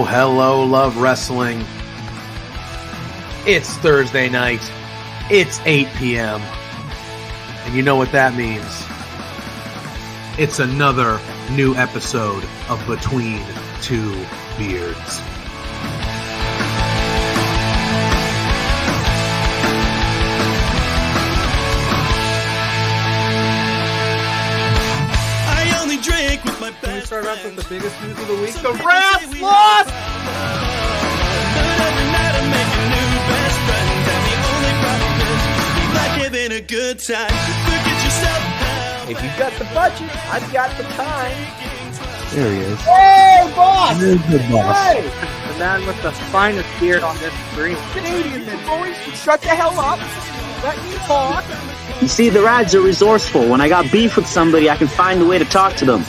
Hello, love wrestling. It's Thursday night. It's 8 p.m. And you know what that means. It's another new episode of Between Two Beards. Can we start off with the biggest news of the week? The Rats lost! If you've got the budget, I've got the time. There he is. Hey, boss! There's the boss. Hey! The man with the finest beard on this screen. Canadian men, boys, shut the hell up. Let me talk. You see, the Rads are resourceful. When I got beef with somebody, I can find a way to talk to them.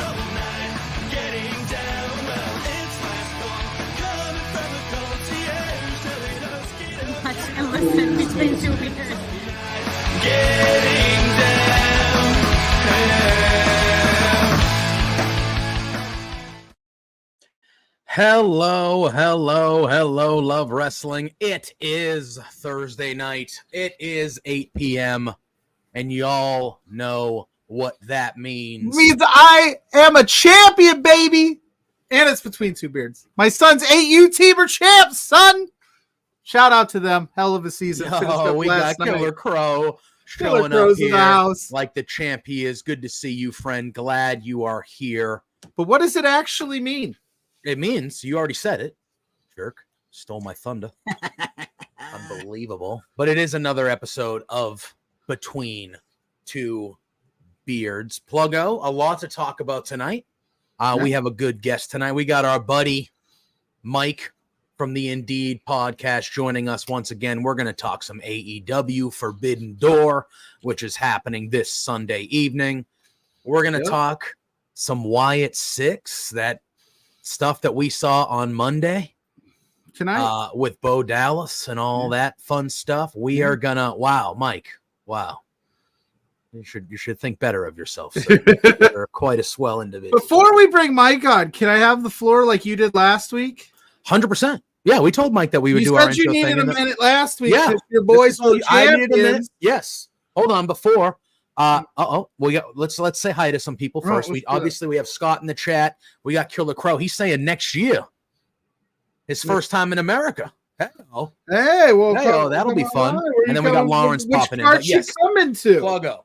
Hello, love wrestling. It is Thursday night. It is 8 p.m. And y'all know what that means. It means I am a champion, baby. And it's Between Two Beards. My son's 8U teamer champs, son. Shout out to them. Hell of a season. Oh, we got Killer Crow showing Crow's up here in the house. like the champ he is. Good to see you, friend. Glad you are here. But what does it actually mean? It means, you already said it, jerk. Stole my thunder. Unbelievable. But it is another episode of Between Two Beards. Pluggo, a lot to talk about tonight. We have a good guest tonight. We got our buddy Mike from the Indeed podcast joining us once again. We're going to talk some AEW Forbidden Door, which is happening this Sunday evening. We're going to talk some Wyatt Sicks, that stuff that we saw on Monday Tonight? with Bo Dallas and all that fun stuff. We are going to, Mike. Wow. You should think better of yourself. You're quite a swell individual. Before we bring Mike on, can I have the floor like you did last week? 100%. Yeah, we told Mike that we would do our intro thing. You said you needed a minute last week. Yeah. Your boys were I needed a minute. champions. Yes. Hold on. Before. Let's say hi to some people first. We have Scott in the chat. We got Killer Crow. He's saying next year, his first time in America. Hey, that'll be fun. And then we got Lawrence popping in. Which part you coming to? Pluggo.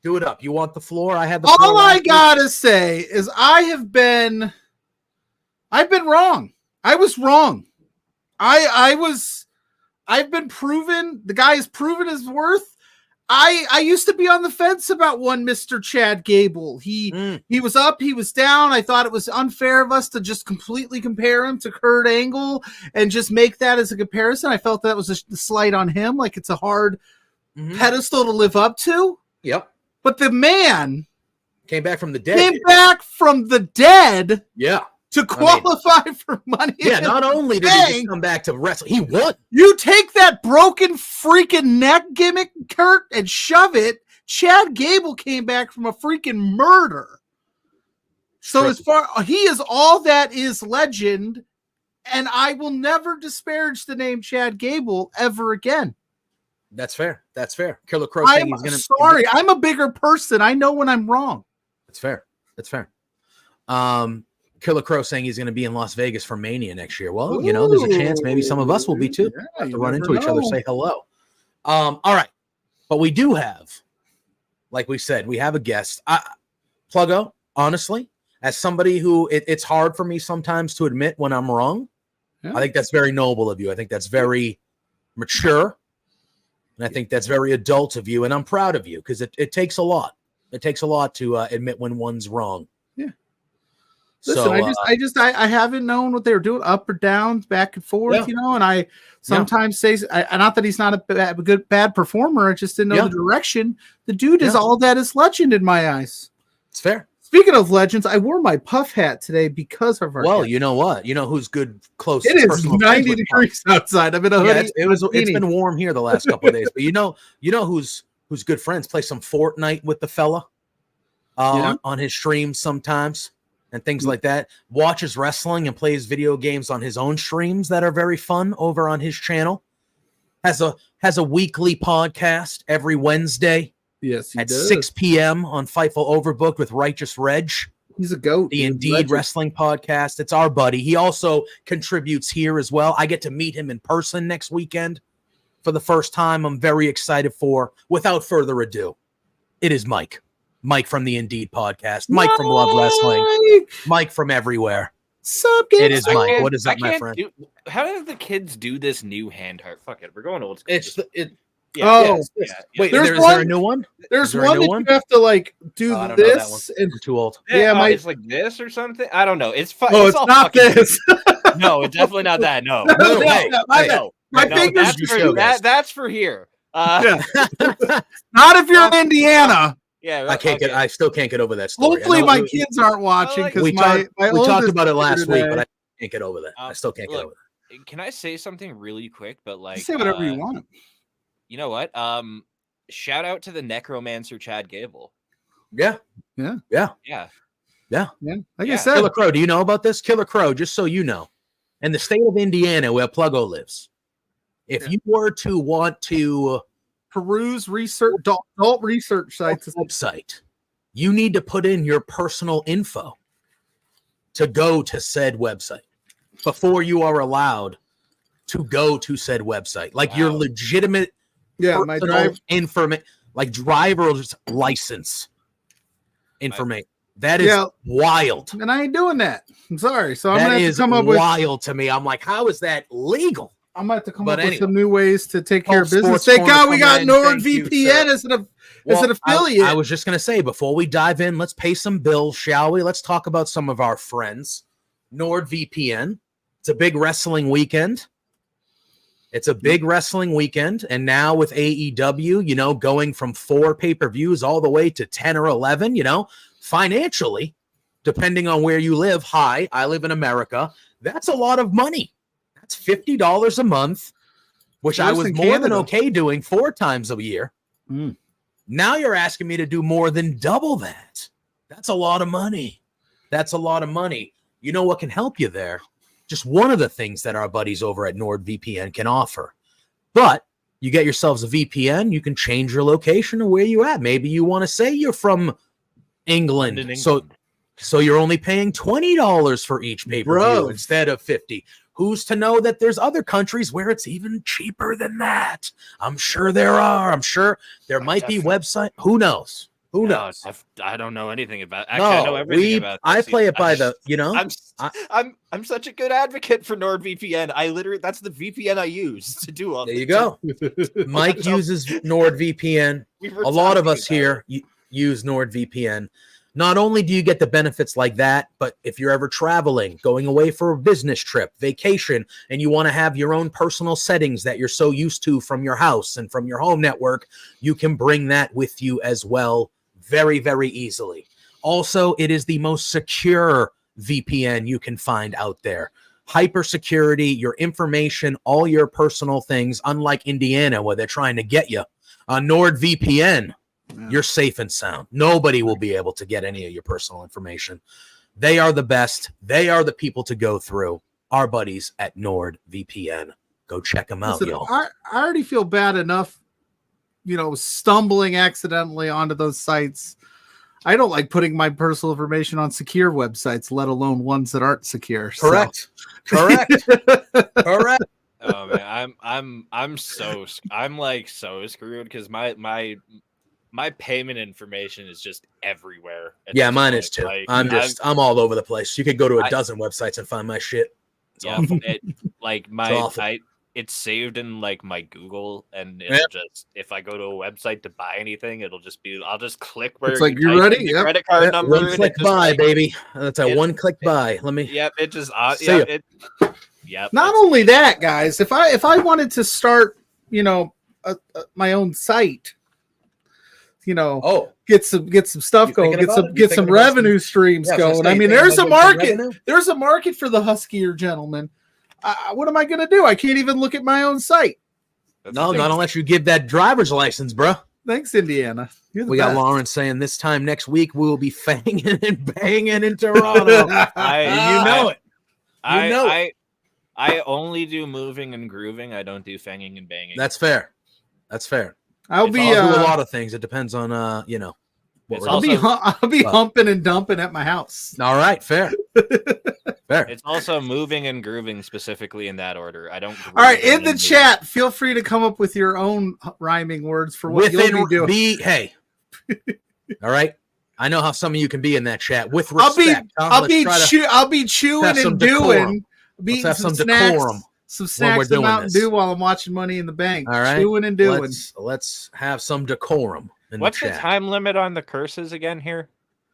Do it up. You want the floor? I had the floor. All I gotta say is I've been wrong. I was wrong. I've been proven. The guy has proven his worth. I used to be on the fence about one Mr. Chad Gable. He was up, he was down. I thought it was unfair of us to just completely compare him to Kurt Angle and just make that as a comparison. I felt that was a slight on him, like it's a hard pedestal to live up to. Yep. But the man came back from the dead. Yeah. To qualify for Money. Yeah, not only did he just come back to wrestle, he won. You take that broken freaking neck gimmick, Kurt, and shove it. Chad Gable came back from a freaking murder. So he is all that is legend, and I will never disparage the name Chad Gable ever again. That's fair. Killer Crow saying he's going to... I'm a bigger person. I know when I'm wrong. That's fair. Killer Crow saying he's going to be in Las Vegas for Mania next year. Well, there's a chance maybe some of us will be too. Have to run into each other, say hello. All right. But we do have, like we said, we have a guest. Pluggo, honestly, as somebody who it's hard for me sometimes to admit when I'm wrong. Yeah. I think that's very noble of you. I think that's very mature. And I think that's very adult of you, and I'm proud of you because it takes a lot. It takes a lot to admit when one's wrong. Yeah. Listen, I haven't known what they were doing, up or down, back and forth, and I sometimes say, not that he's not a bad performer. I just didn't know the direction. The dude is all that is legend in my eyes. It's fair. Speaking of legends, I wore my puff hat today because of our guest. You know what? You know who's good, close. It is 90 degrees outside. I'm in a hoodie. It's been warm here the last couple of days. But you know who's good friends? Play some Fortnite with the fella on his streams sometimes and things like that. Watches wrestling and plays video games on his own streams that are very fun over on his channel. Has a weekly podcast every Wednesday. Yes, he at does. 6 p.m. on Fightful Overbooked with Righteous Reg. He's a goat. The Indeed Wrestling Podcast. It's our buddy. He also contributes here as well. I get to meet him in person next weekend for the first time. I'm very excited for. Without further ado, it is Mike. Mike from the Indeed Podcast. Mike from Love Wrestling. Mike from everywhere. Sup, it is Mike. What is up, my friend? How do the kids do this new hand heart? Fuck it. We're going old school. Wait, is there a new one? There's one that you have to do this. And I'm too old. It's like this or something. I don't know. It's fun. Oh, it's not this. No, it's definitely not that. No. My fingers. That's for here. Not if you're in Indiana. Yeah, I still can't get over that story. Hopefully, my kids aren't watching because we talked about it last week, but I can't get over that. I still can't get over that. Can I say something really quick? But say whatever you want. You know what? Shout out to the necromancer Chad Gable. Yeah. Like I said, Killer Crow. Do you know about this? Killer Crow, just so you know, in the state of Indiana where Pluggo lives, if you were to want to peruse adult research sites website, you need to put in your personal info to go to said website before you are allowed to go to said website. Like your legitimate my information, like driver's license information. That is wild. And I ain't doing that. I'm sorry. So I'm that gonna have to come up with wild to me. I'm like, how is that legal? I'm gonna have to come up with some new ways to take care of business. Thank God we got NordVPN as an affiliate. I was just gonna say, before we dive in, let's pay some bills, shall we? Let's talk about some of our friends. NordVPN. It's a big wrestling weekend. And now with AEW, going from 4 pay-per-views all the way to 10 or 11, financially, depending on where you live. Hi, I live in America. That's a lot of money. That's $50 a month, which I was more than okay doing 4 times a year. Now you're asking me to do more than double that. That's a lot of money. You know what can help you there? Just one of the things that our buddies over at NordVPN can offer. But you get yourselves a VPN, you can change your location or where you at. Maybe you want to say you're from England. So you're only paying $20 for each pay-per-view instead of $50. Who's to know that there's other countries where it's even cheaper than that? I'm sure there are. I'm sure there might be website. Who knows? Who knows? I don't know anything about. Actually, I know everything about. I play it by I'm such a good advocate for NordVPN. That's the VPN I use to do all. There you go. Mike uses NordVPN. A lot of us here use NordVPN. Not only do you get the benefits like that, but if you're ever traveling, going away for a business trip, vacation, and you want to have your own personal settings that you're so used to from your house and from your home network, you can bring that with you as well very, very easily. Also, it is the most secure VPN you can find out there. Hyper security, your information, all your personal things, unlike Indiana where they're trying to get you. On NordVPN, you're safe and sound. Nobody will be able to get any of your personal information. They are the best. They are the people to go through. Our buddies at NordVPN. Go check them out, y'all. I already feel bad enough, stumbling accidentally onto those sites. I don't like putting my personal information on secure websites, let alone ones that aren't secure. Correct. Correct. Oh man, I'm so screwed because my payment information is just everywhere. Yeah, mine is too. I'm all over the place. You could go to a dozen websites and find my shit. It's awful. it's saved in like my Google, and it'll just if I go to a website to buy anything, it'll just be I'll just click where it's like you you ready. the credit card number. One click buy, baby. That's a one click buy. Let me. Yep, it just Yep. Not only that, guys. If I wanted to start, my own site, get some stuff going, get some revenue streams going. I mean, there's a market. There's a market for the huskier gentleman. What am I going to do? I can't even look at my own site. Not unless you give that driver's license, bro. Thanks, Indiana. We got Lawrence saying this time next week we will be fanging and banging in Toronto. You know it. I only do moving and grooving. I don't do fanging and banging. That's fair. I'll do a lot of things. It depends on I'll be humping and dumping at my house. All right, fair. It's also moving and grooving specifically in that order. I don't. All right, in the chat, feel free to come up with your own rhyming words for what you'll be doing. Hey, all right. I know how some of you can be in that chat with respect. I'll be chewing and doing. Let's have some decorum. Some snacks and Mountain Dew while I'm watching Money in the Bank. All right, chewing and doing. Let's have some decorum. What's the time limit on the curses again here?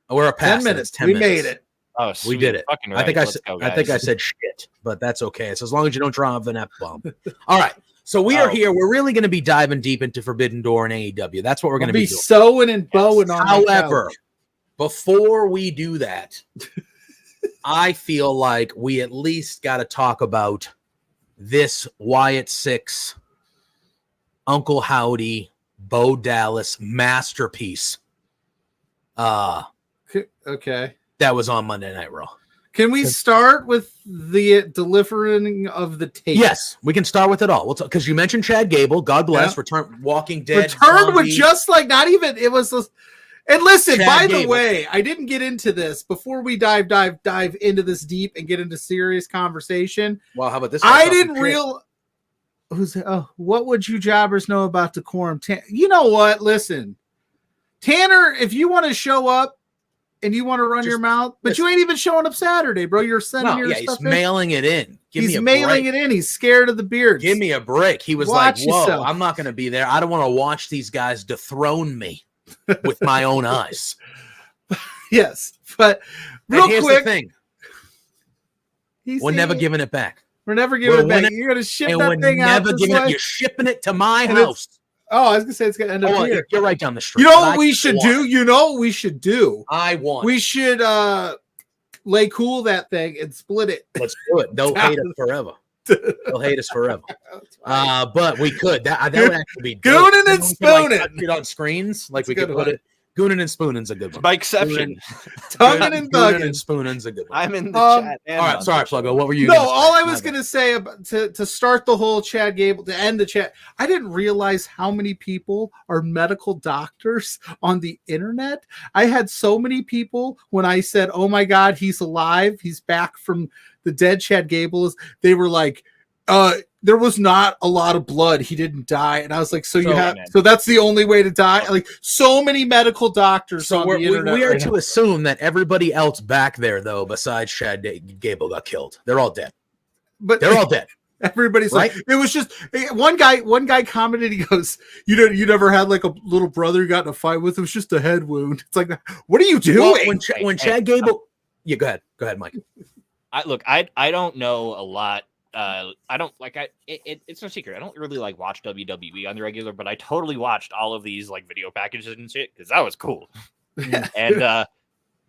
We're past 10 minutes. 10 we minutes. made it. Oh, sweet. We did it. Fucking right. I think I said shit, but that's okay. It's as long as you don't drop an F-bomb. All right. So we are here. We're really going to be diving deep into Forbidden Door and AEW. That's what we're going to be doing. Sewing and bowing on. However, before we do that, I feel like we at least got to talk about this Wyatt Sicks, Uncle Howdy, Bo Dallas masterpiece. Okay. That was on Monday Night Raw. Can we start with the delivering of the tape? Yes, we can start with it all. Because you mentioned Chad Gable, God bless, Walking Dead. Returned with just like not even it was. And listen, Chad by the way, I didn't get into this before we dive into this deep and get into serious conversation. Well, how about this? I didn't realize. What would you jobbers know about decorum? You know what? Listen, Tanner, if you want to show up and you want to run your mouth, but you ain't even showing up Saturday, bro. You're sending your stuff he's mailing it in. He's mailing it in. He's scared of the beard. Give me a break. He was like, whoa, I'm not going to be there. I don't want to watch these guys dethrone me with my own eyes. Yes, but real quick, the thing. We're never giving it back. We're never giving it back. You're gonna ship that thing out. You're shipping it to my house. I was gonna say it's gonna end up here. You're right down the street. You know what we should do? We should lay cool that thing and split it. Let's do it. They'll hate us forever. They'll hate us forever. But we could. That would actually be gooning and spooning. It on screens, like we could put it. Gooning and spooning's a good one. By exception. Tonguing and thugging. And spooning's a good one. I'm in the chat. All right, sorry, Pluggo. What were you? No, all I was going to say about, to start the whole Chad Gable, to end the chat, I didn't realize how many people are medical doctors on the internet. I had so many people when I said, oh my God, he's alive. He's back from the dead. Chad Gable is. They were like, there was not a lot of blood. He didn't die. And I was like, so that's the only way to die. Like so many medical doctors on the internet. We are to assume that everybody else back there, though, besides Chad Gable, got killed. They're all dead. But they're all dead. Everybody's right? Like, it was just one guy commented, he goes, you never had like a little brother you got in a fight with. It was just a head wound. It's like, what are you doing? Well, when Chad Gable, go ahead, Mike. I don't know a lot. I don't like it's no secret. I don't really like watch WWE on the regular, but I totally watched all of these like video packages and shit because that was cool. And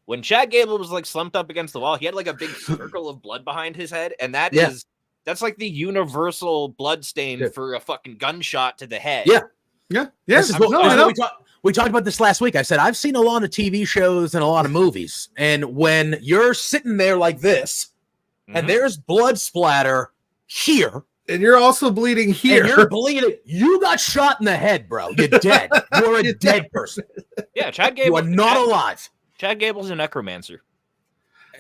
when Chad Gable was like slumped up against the wall, he had like a big circle of blood behind his head, and that's like the universal blood stain for a fucking gunshot to the head. Yeah. We talked about this last week. I said I've seen a lot of TV shows and a lot of movies, and when you're sitting there like this, and there's blood splatter here, and you're also bleeding here. And you're bleeding. You got shot in the head, bro. You're dead. You're a dead person. Yeah, Chad Gable. You are not alive. Chad Gable's a necromancer.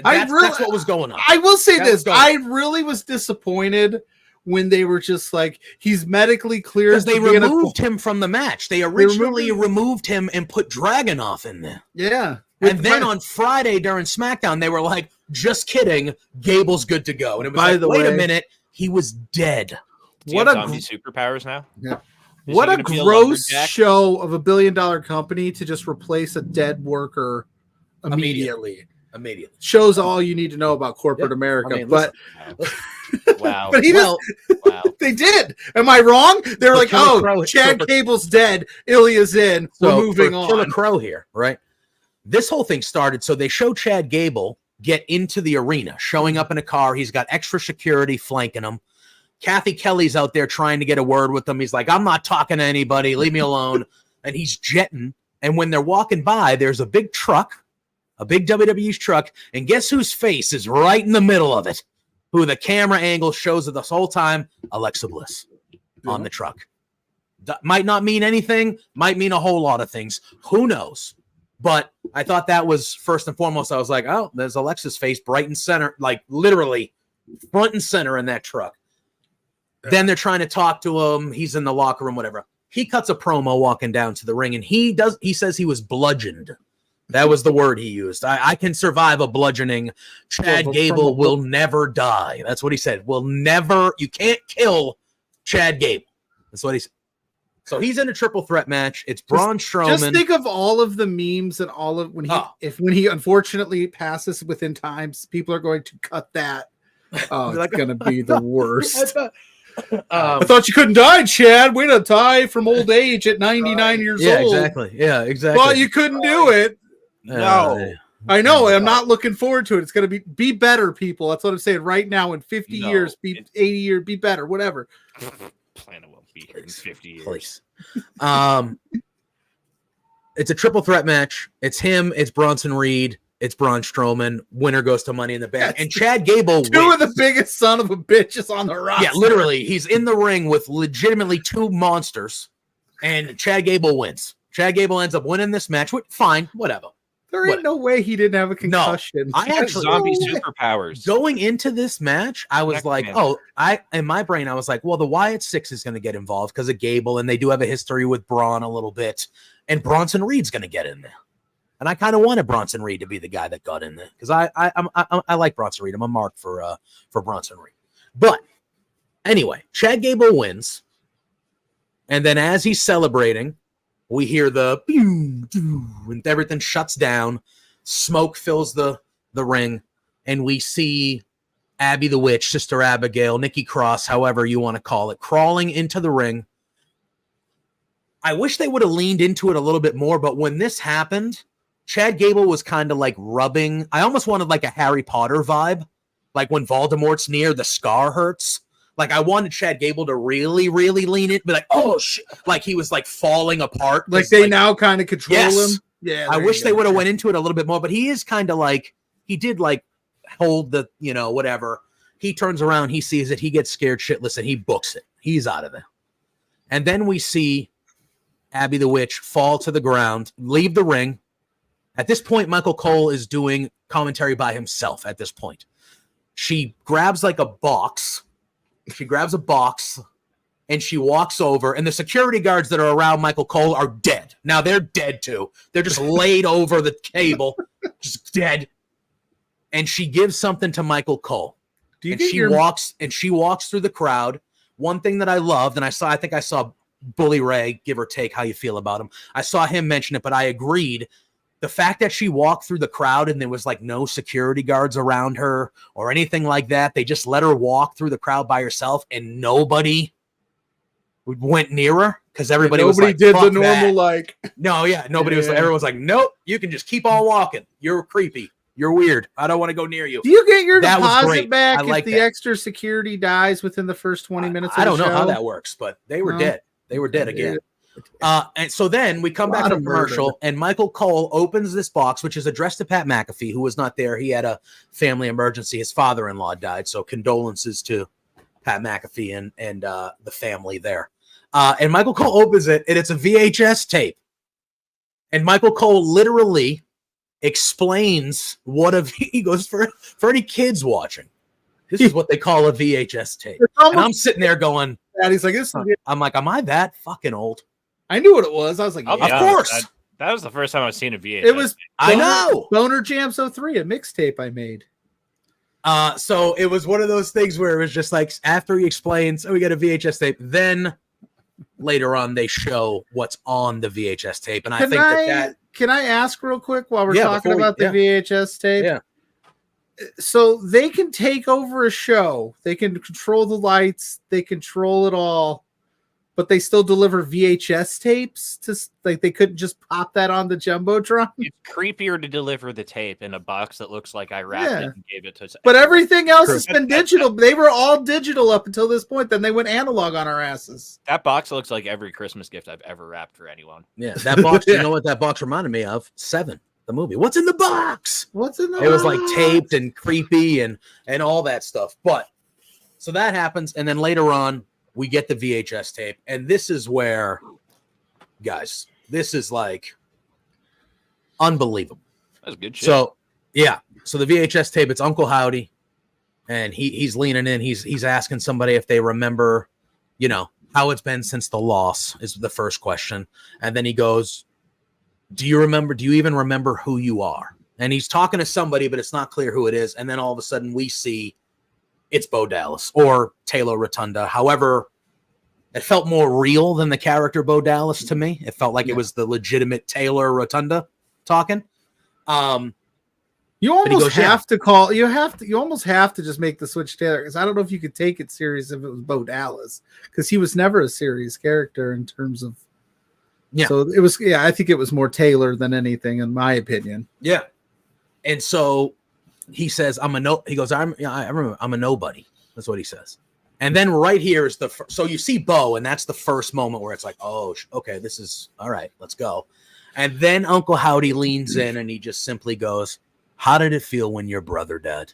That's what was going on. I will say this. I really was disappointed when they were just like, he's medically clear. Because they removed him from the match. They originally removed him and put Dragunov in there. Yeah. And then on Friday during SmackDown, they were like, just kidding, Gable's good to go. And it was wait a minute, he was dead. What a zombie superpowers now? Yeah. Is What he a gonna be gross lumberjack? show of $1 billion company to just replace a dead worker immediately. Shows all you need to know about corporate America. Wow. But Wow. they did. Am I wrong? They're like, Killer oh, Crow- Chad Cable's dead. Ilya's in. We're moving on. Killer Crow here, right? This whole thing started. So they show Chad Gable get into the arena, showing up in a car. He's got extra security flanking him. Kathy Kelly's out there trying to get a word with him. He's like, I'm not talking to anybody. Leave me alone. And he's jetting. And when they're walking by, there's a big truck, a big WWE's truck. And guess whose face is right in the middle of it? Who the camera angle shows it this whole time? Alexa Bliss on the truck. That might not mean anything. Might mean a whole lot of things. Who knows? But I thought that was first and foremost. I was like, oh, there's Alexa's face bright and center, like literally front and center in that truck. Then they're trying to talk to him. He's in the locker room, whatever. He cuts a promo walking down to the ring, and he says he was bludgeoned. That was the word he used. I can survive a bludgeoning. Chad Gable will never die. That's what he said. You can't kill Chad Gable. That's what he said. So he's in a triple threat match. It's Braun Strowman. Just think of all of the memes and all of when he unfortunately passes within times, people are going to cut that. Oh, it's going to be the worst. I thought you couldn't die, Chad. Way to die from old age at 99 years old. Yeah, exactly. Thought you couldn't do it. No. I know. I'm not looking forward to it. It's going to be better, people. That's what I'm saying right now. In 50 years, 80 years, be better, whatever. Planet won't be here in 50 years. Please. It's a triple threat match. It's him. It's Bronson Reed. It's Braun Strowman. Winner goes to Money in the Bank. And Chad Gable wins. Two of the biggest son of a bitches on the roster. Yeah, literally. He's in the ring with legitimately two monsters, and Chad Gable wins. Chad Gable ends up winning this match. Fine, whatever. There ain't no way he didn't have a concussion. No, I actually zombie superpowers. Going into this match, I was like, in my brain, I was like, well, the Wyatt Sicks is going to get involved because of Gable, and they do have a history with Braun a little bit, and Bronson Reed's going to get in there. And I kind of wanted Bronson Reed to be the guy that got in there because I like Bronson Reed. I'm a mark for Bronson Reed. But anyway, Chad Gable wins, and then as he's celebrating, we hear the boom, and everything shuts down. Smoke fills the ring, and we see Abby the Witch, Sister Abigail, Nikki Cross, however you want to call it, crawling into the ring. I wish they would have leaned into it a little bit more, but when this happened, Chad Gable was kind of like rubbing. I almost wanted like a Harry Potter vibe, like when Voldemort's near, the scar hurts. Like I wanted Chad Gable to really, really lean it, be like, oh shit, like he was like falling apart. Like they now kind of control him. Yeah, I wish they would have went into it a little bit more, but he is kind of like he did like hold the whatever. He turns around, he sees it, he gets scared shitless, and he books it. He's out of there. And then we see Abby the Witch fall to the ground, leave the ring. At this point, Michael Cole is doing commentary by himself at this point. She grabs like a box. She grabs a box and she walks over, and the security guards that are around Michael Cole are dead. Now they're dead too. They're just laid over the table, just dead. And she gives something to Michael Cole. She walks through the crowd. One thing that I loved, and I think I saw Bully Ray, give or take how you feel about him. I saw him mention it, but I agreed. The fact that she walked through the crowd and there was like no security guards around her or anything like that. They just let her walk through the crowd by herself and nobody went near her because everybody was like, did the normal like. No, yeah. Nobody was. Everyone's like, nope, you can just keep on walking. You're creepy. You're weird. I don't want to go near you. Do you get your deposit back if the extra security dies within the first 20 minutes? I don't know how that works, but they were dead. They were dead again. And so then we come back from commercial, and Michael Cole opens this box, which is addressed to Pat McAfee, who was not there. He had a family emergency. His father-in-law died, so condolences to Pat McAfee and the family there. And Michael Cole opens it, and it's a VHS tape. And Michael Cole literally explains he goes, for any kids watching, this is what they call a VHS tape. And I'm sitting there going, and he's like, I'm like, am I that fucking old? I knew what it was. I was like, of course. That was the first time I've seen a VHS. It was I know Boner Jams 03, a mixtape I made. So it was one of those things where it was just like after he explains, oh, we got a VHS tape, then later on they show what's on the VHS tape. And I think that can I ask real quick while we're Yeah, talking before we- about the yeah. VHS tape? Yeah. So they can take over a show, they can control the lights, they control it all, but they still deliver VHS tapes to like they couldn't just pop that on the Jumbotron. It's creepier to deliver the tape in a box that looks like I wrapped it and gave it to. But everything else True. has been digital. They were all digital up until this point. Then they went analog on our asses. That box looks like every Christmas gift I've ever wrapped for anyone. Yeah, that box. You know what that box reminded me of? Seven, the movie. What's in the box? What's in the It was like box? taped and creepy and all that stuff. But so that happens, and then later on we get the VHS tape, and this is where, guys, this is like unbelievable. That's good shit. So yeah, so the VHS tape, it's Uncle Howdy, and he's leaning in. He's asking somebody if they remember, you know, how it's been since the loss is the first question, and then he goes, "Do you even remember who you are?" And he's talking to somebody, but it's not clear who it is. And then all of a sudden we see it's Bo Dallas or Taylor Rotunda. However, it felt more real than the character Bo Dallas to me. It felt like it was the legitimate Taylor Rotunda talking. You almost goes, have to call. You almost have to just make the switch Taylor, because I don't know if you could take it serious if it was Bo Dallas, because he was never a serious character in terms of. Yeah. So it was. Yeah, I think it was more Taylor than anything, in my opinion. Yeah. And so he says, he goes, I remember I'm a nobody. That's what he says. And then right here is so you see Bo, and that's the first moment where it's like, oh, okay, this is all right. Let's go. And then Uncle Howdy leans in and he just simply goes, how did it feel when your brother died?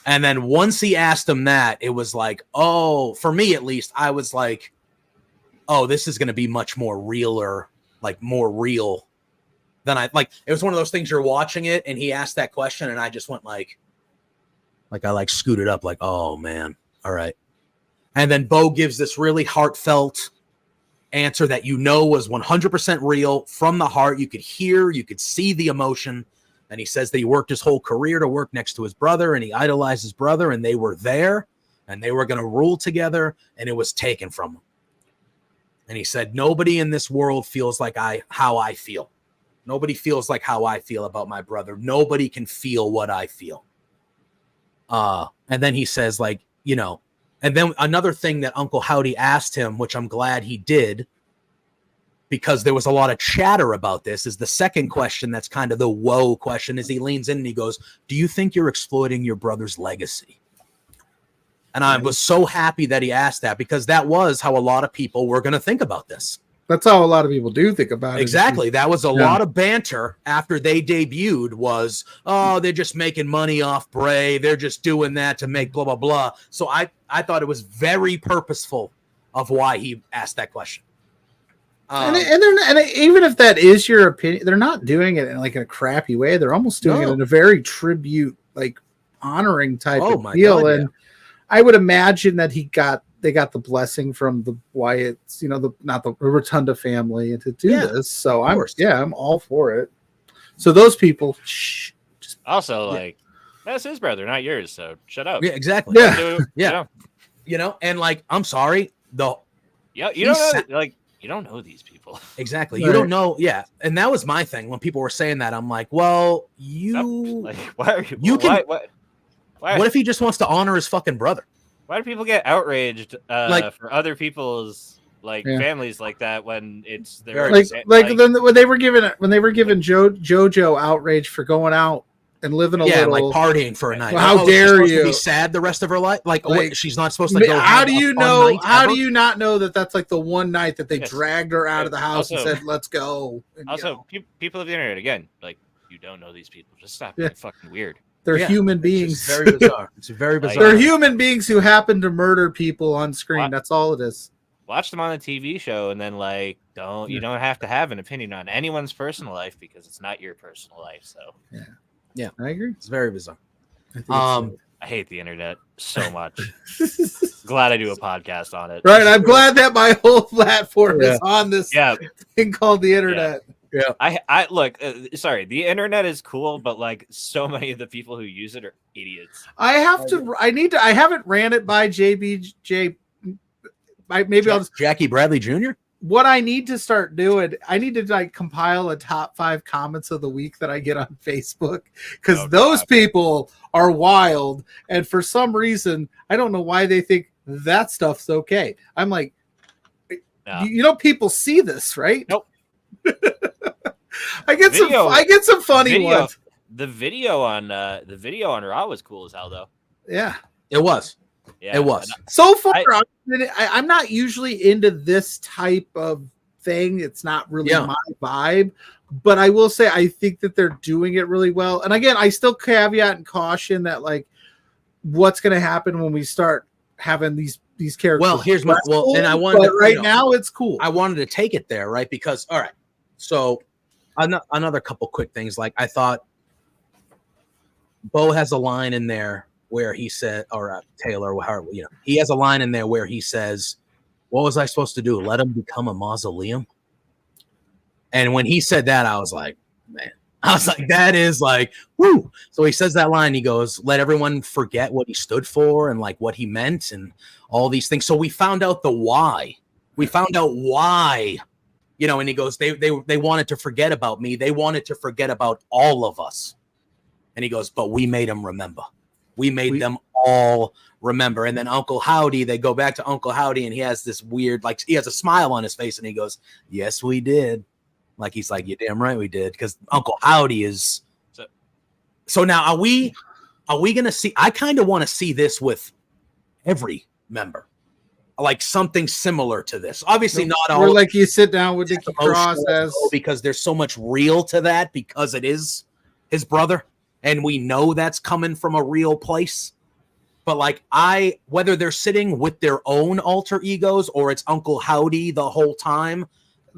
And then once he asked him that, it was like, oh, for me at least, I was like, oh, this is going to be much more realer, like more real than I like. It was one of those things you're watching it and he asked that question and I just went like I scooted up like, oh man. All right. And then Bo gives this really heartfelt answer that was 100% real from the heart. You could hear, you could see the emotion. And he says that he worked his whole career to work next to his brother and he idolized his brother and they were there and they were going to rule together and it was taken from him. And he said, nobody in this world feels like how I feel. Nobody feels like how I feel about my brother. Nobody can feel what I feel. And then he says, like, you know, and then another thing that Uncle Howdy asked him, which I'm glad he did, because there was a lot of chatter about this, is the second question that's kind of the whoa question, is he leans in and he goes, do you think you're exploiting your brother's legacy? And I was so happy that he asked that, because that was how a lot of people were going to think about this. That's how a lot of people do think about it. Exactly. That was a lot of banter after they debuted was, oh, they're just making money off Bray. They're just doing that to make blah, blah, blah. So I thought it was very purposeful of why he asked that question. And even if that is your opinion, they're not doing it in like a crappy way. They're almost doing it in a very tribute, like honoring type of deal. And I would imagine that they got the blessing from the Wyatts, you know, not the Rotunda family to do this. So I'm all for it. So those people that's his brother, not yours. So shut up. Yeah, exactly. Yeah. You know, and like, I'm sorry. You don't know these people. Exactly. Right. You don't know. Yeah. And that was my thing when people were saying that. I'm like, well, what if he just wants to honor his fucking brother? Why do people get outraged for other people's families like that when it's their when they were given JoJo outrage for going out and living a little, like partying for a night. Well, how dare you? To be sad the rest of her life? Like she's not supposed to go. How do you know? How do you not know that that's like the one night that they dragged her out of the house and said, "Let's go"? People of the internet again, like, you don't know these people. Just stop being fucking weird. They're human beings. It's very bizarre. It's very bizarre. They're human beings who happen to murder people on screen. That's all it is. Watch them on a TV show, and then you don't have to have an opinion on anyone's personal life because it's not your personal life. So yeah, I agree. It's very bizarre. I hate the internet so much. Glad I do a podcast on it. Right, I'm glad that my whole platform is on this thing called the internet. Yeah. I look. Sorry, the internet is cool, but like so many of the people who use it are idiots. I haven't ran it by JBJ. Maybe I'll just Jackie Bradley Jr. What I need to start doing, I need to like compile a top 5 comments of the week that I get on Facebook, because those people are wild. And for some reason, I don't know why they think that stuff's okay. I'm like, people see this, right? Nope. I get some funny ones. The video on Raw was cool as hell, though. Yeah, it was. Yeah, it was. So far, I'm not usually into this type of thing. It's not really my vibe, but I will say I think that they're doing it really well. And again, I still caveat and caution that like, what's going to happen when we start having these characters? Well, here's my and I wanted to, now it's cool. I wanted to take it there, right? Because all right, so another couple quick things. Like I thought, Bo has a line in there where he said, or Taylor, he has a line in there where he says, "What was I supposed to do? Let him become a mausoleum?" And when he said that, I was like, that is like, woo. So he says that line. He goes, "Let everyone forget what he stood for and like what he meant and all these things." So we found out the why. We found out why, and he goes, they wanted to forget about me. They wanted to forget about all of us. And he goes, but we made them remember. We made them all remember. And then Uncle Howdy, they go back to Uncle Howdy, and he has this weird, like, he has a smile on his face, and he goes, "Yes, we did." Like, he's like, "You're damn right we did." Because Uncle Howdy is. So now are we going to see, I kind of want to see this with every member. Like something similar to this. Obviously not all. Or like you sit down with Nikki Cross because there's so much real to that because it is his brother. And we know that's coming from a real place. But like whether they're sitting with their own alter egos or it's Uncle Howdy the whole time,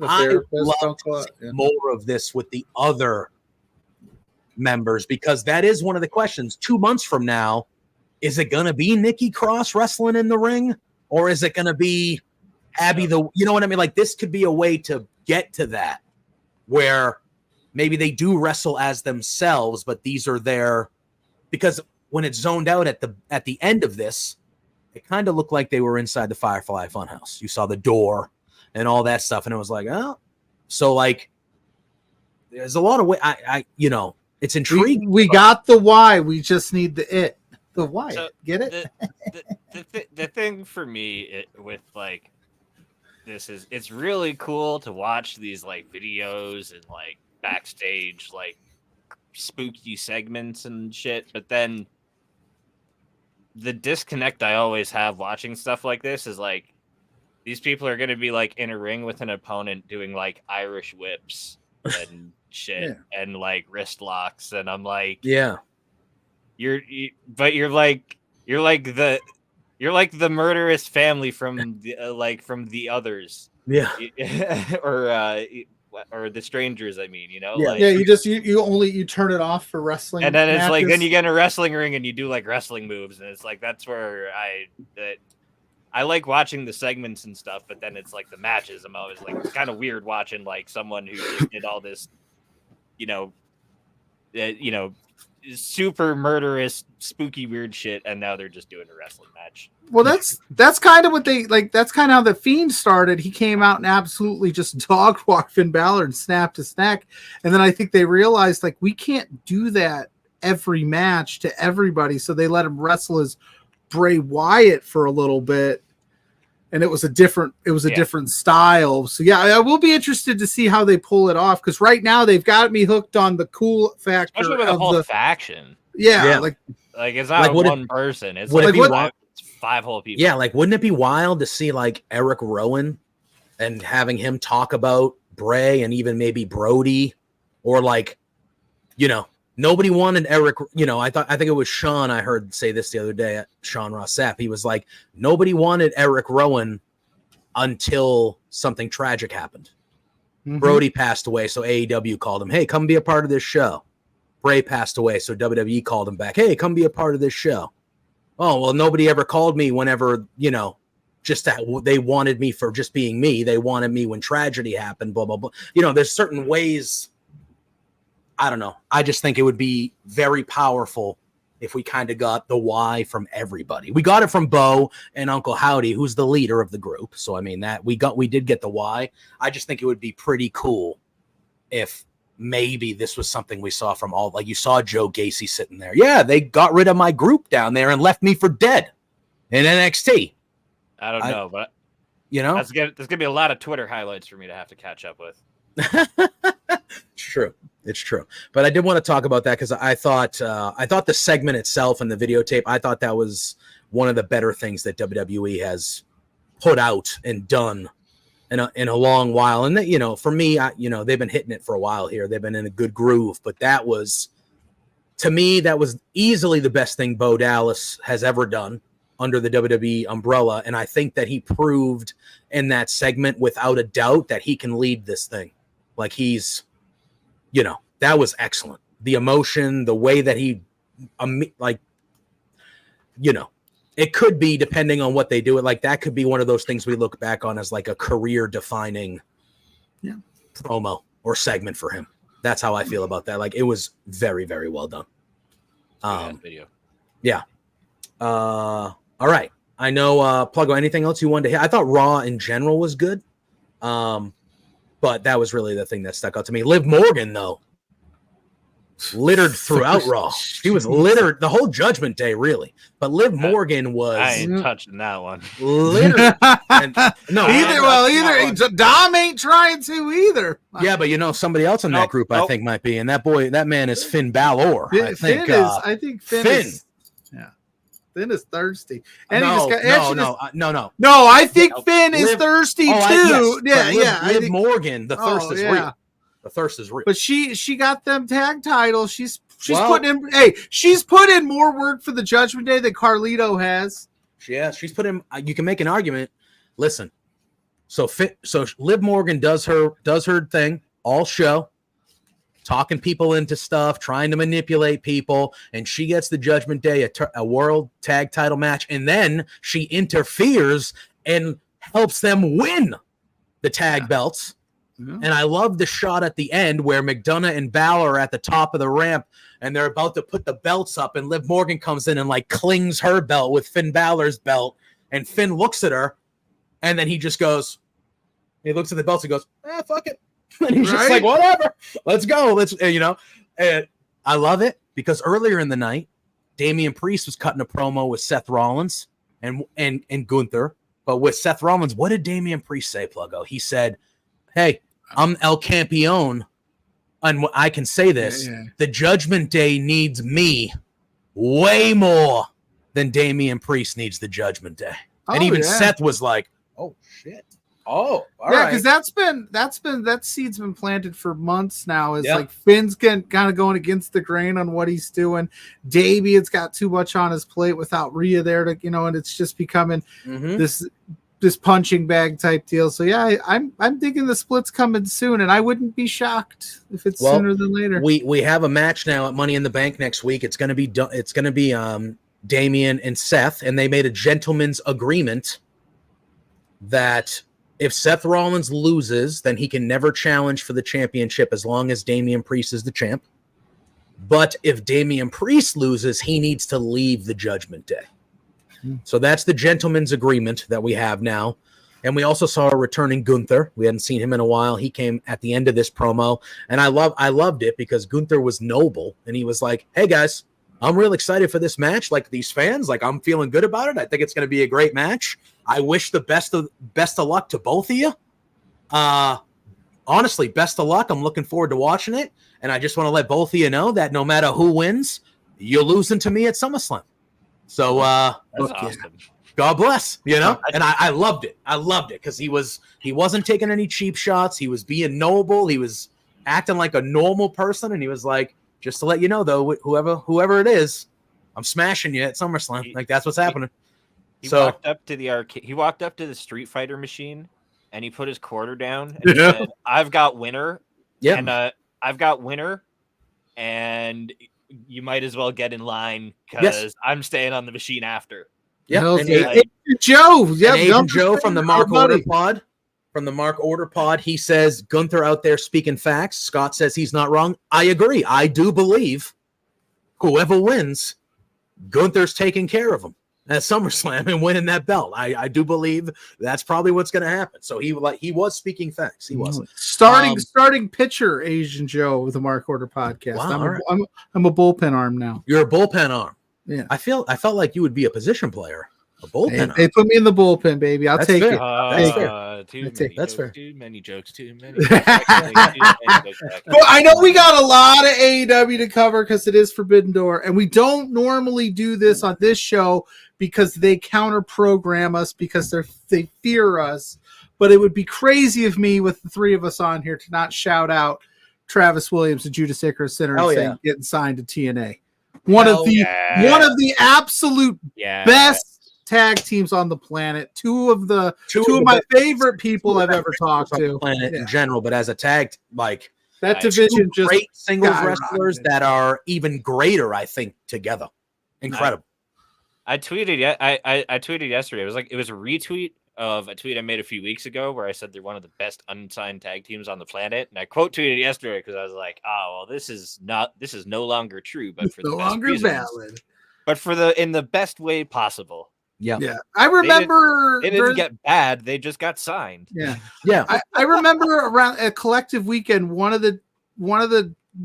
I love to see more of this with the other members, because that is one of the questions. 2 months from now, is it going to be Nikki Cross wrestling in the ring? Or is it going to be Abby you know what I mean? Like this could be a way to get to that where maybe they do wrestle as themselves, but these are their, because when it's zoned out at the end of this, it kind of looked like they were inside the Firefly Funhouse. You saw the door and all that stuff, and it was like, oh, so like, there's a lot of way. It's intriguing. We got the why. We just need the why. So get it? The thing for me with like this is it's really cool to watch these like videos and like backstage like spooky segments and shit, but then the disconnect I always have watching stuff like this is like these people are going to be like in a ring with an opponent doing like Irish whips and shit and like wrist locks, and I'm like, you're like the murderous family from the from The Others, or The Strangers. I mean, you turn it off for wrestling, and then it's matches. like then you get in a wrestling ring and you do like wrestling moves, and it's like that's where I like watching the segments and stuff, but then it's like the matches. I'm always like, it's kind of weird watching like someone who just did all this, super murderous, spooky, weird shit, and now they're just doing a wrestling match. Well, that's kind of what they like. That's kind of how the Fiend started. He came out and absolutely just dog walked Finn Balor and snapped his neck, and then I think they realized like we can't do that every match to everybody, so they let him wrestle as Bray Wyatt for a little bit, and it was a different style. So yeah, I will be interested to see how they pull it off, because right now they've got me hooked on the cool factor, especially with the whole faction. Yeah, like it's not like one person. It's like five whole people. Yeah, like wouldn't it be wild to see like Eric Rowan and having him talk about Bray and even maybe Brody, or like, nobody wanted Eric. I think it was Sean. I heard say this the other day at Sean Ross Sapp. He was like, nobody wanted Eric Rowan until something tragic happened. Mm-hmm. Brody passed away, so AEW called him. Hey, come be a part of this show. Bray passed away, so WWE called him back. Hey, come be a part of this show. Oh, well, nobody ever called me whenever, they wanted me for just being me. They wanted me when tragedy happened, blah, blah, blah. There's certain ways. I don't know. I just think it would be very powerful if we kind of got the why from everybody. We got it from Bo and Uncle Howdy, who's the leader of the group. So, I mean, that we did get the why. I just think it would be pretty cool if maybe this was something we saw from all, like you saw Joe Gacy sitting there. Yeah, they got rid of my group down there and left me for dead in NXT. I don't know, but there's gonna be a lot of Twitter highlights for me to have to catch up with. It's true. But I did want to talk about that because I thought the segment itself and the videotape, I thought that was one of the better things that WWE has put out and done in a long while. And for me, they've been hitting it for a while here. They've been in a good groove. But that was, to me, that was easily the best thing Bo Dallas has ever done under the WWE umbrella. And I think that he proved in that segment without a doubt that he can lead this thing. Like he's, that was excellent. The emotion, the way that he, it could be, depending on what they do it, like that could be one of those things we look back on as like a career defining promo or segment for him. That's how I feel about that. Like it was very, very well done. Video. Yeah. All right. I know, Pluggo, anything else you wanted to hit? I thought Raw in general was good. But that was really the thing that stuck out to me. Liv Morgan, though, littered throughout Raw. She was littered the whole Judgment Day, really. But Liv Morgan was. I ain't touching that one. Littered. Either Dom ain't trying to either. Yeah, but somebody else in that group, I think, might be. And that man is Finn Balor. I think Finn is. Finn is thirsty. And no, I think Finn is thirsty too. Liv Morgan, the thirst is real. The thirst is real. But she got them tag titles. She's putting in. Hey, she's put in more work for the Judgment Day than Carlito has. Yeah, she's put in. You can make an argument. Listen, so Liv Morgan does her thing all show. Talking people into stuff, trying to manipulate people, and she gets the Judgment Day a world tag title match, and then she interferes and helps them win the tag belts. Mm-hmm. And I love the shot at the end where McDonough and Balor are at the top of the ramp, and they're about to put the belts up, and Liv Morgan comes in and like clings her belt with Finn Balor's belt, and Finn looks at her, and then he just goes, he looks at the belts and goes, fuck it. And he's just like, whatever, let's go. And I love it because earlier in the night, Damian Priest was cutting a promo with Seth Rollins and Gunther. But with Seth Rollins, what did Damian Priest say, Pluggo? He said, hey, I'm El Campeon, and I can say this. Yeah. The Judgment Day needs me way more than Damian Priest needs the Judgment Day. And even Seth was like, oh, shit. Oh, all right. Because that seed's been planted for months now. It's like Finn's kind of going against the grain on what he's doing. Damian's got too much on his plate without Rhea there to, and it's just becoming this punching bag type deal. So yeah, I'm thinking the split's coming soon, and I wouldn't be shocked if it's sooner than later. We have a match now at Money in the Bank next week. It's gonna be Damian and Seth, and they made a gentleman's agreement that if Seth Rollins loses, then he can never challenge for the championship as long as Damian Priest is the champ. But if Damian Priest loses, he needs to leave the Judgment Day. So that's the gentleman's agreement that we have now. And we also saw a returning Gunther. We hadn't seen him in a while. He came at the end of this promo. And I loved it because Gunther was noble. And he was like, hey, guys, I'm real excited for this match. Like these fans, like I'm feeling good about it. I think it's going to be a great match. I wish the best of luck to both of you. Honestly, best of luck. I'm looking forward to watching it. And I just want to let both of you know that no matter who wins, you're losing to me at SummerSlam. So that's awesome. God bless, And I loved it. I loved it because he wasn't taking any cheap shots. He was being noble. He was acting like a normal person. And he was like, just to let you know, though, whoever it is, I'm smashing you at SummerSlam. Like that's what's happening. He walked up to the arcade. He walked up to the Street Fighter machine, and he put his quarter down. And he said, "I've got winner." Yeah. And I've got winner, and you might as well get in line because I'm staying on the machine after. Yeah, and Agent Joe. Yeah, Agent Joe from the Mark Order Pod. From the Mark Order Pod, he says Gunther out there speaking facts. Scott says he's not wrong. I agree. I do believe whoever wins, Gunther's taking care of him at SummerSlam and winning that belt. I do believe that's probably what's going to happen. So he was speaking facts. He was starting pitcher Asian Joe with the Mark Order podcast. Wow, I'm a bullpen arm now. You're a bullpen arm. Yeah, I felt like you would be a position player. A bullpen. They put me in the bullpen, baby. I'll take it. That's fair. Too many jokes. Too many. But I know we got a lot of AEW to cover because it is Forbidden Door, and we don't normally do this on this show because they counter program us because they fear us. But it would be crazy of me with the three of us on here to not shout out Travis Williams and Judas Icarus Center and saying getting signed to TNA. One of the absolute best tag teams on the planet. Two of my favorite people I've ever talked to. Planet in general, but as a tag, like that division, just great singles wrestlers that are even greater. I think together, incredible. I tweeted. I tweeted yesterday. It was a retweet of a tweet I made a few weeks ago where I said they're one of the best unsigned tag teams on the planet, and I quote tweeted yesterday because I was like, "Oh well, this is no longer true, but for the best reasons, valid, but in the best way possible." Yeah. I remember they didn't get bad; they just got signed. Yeah. I remember around a collective weekend, one of the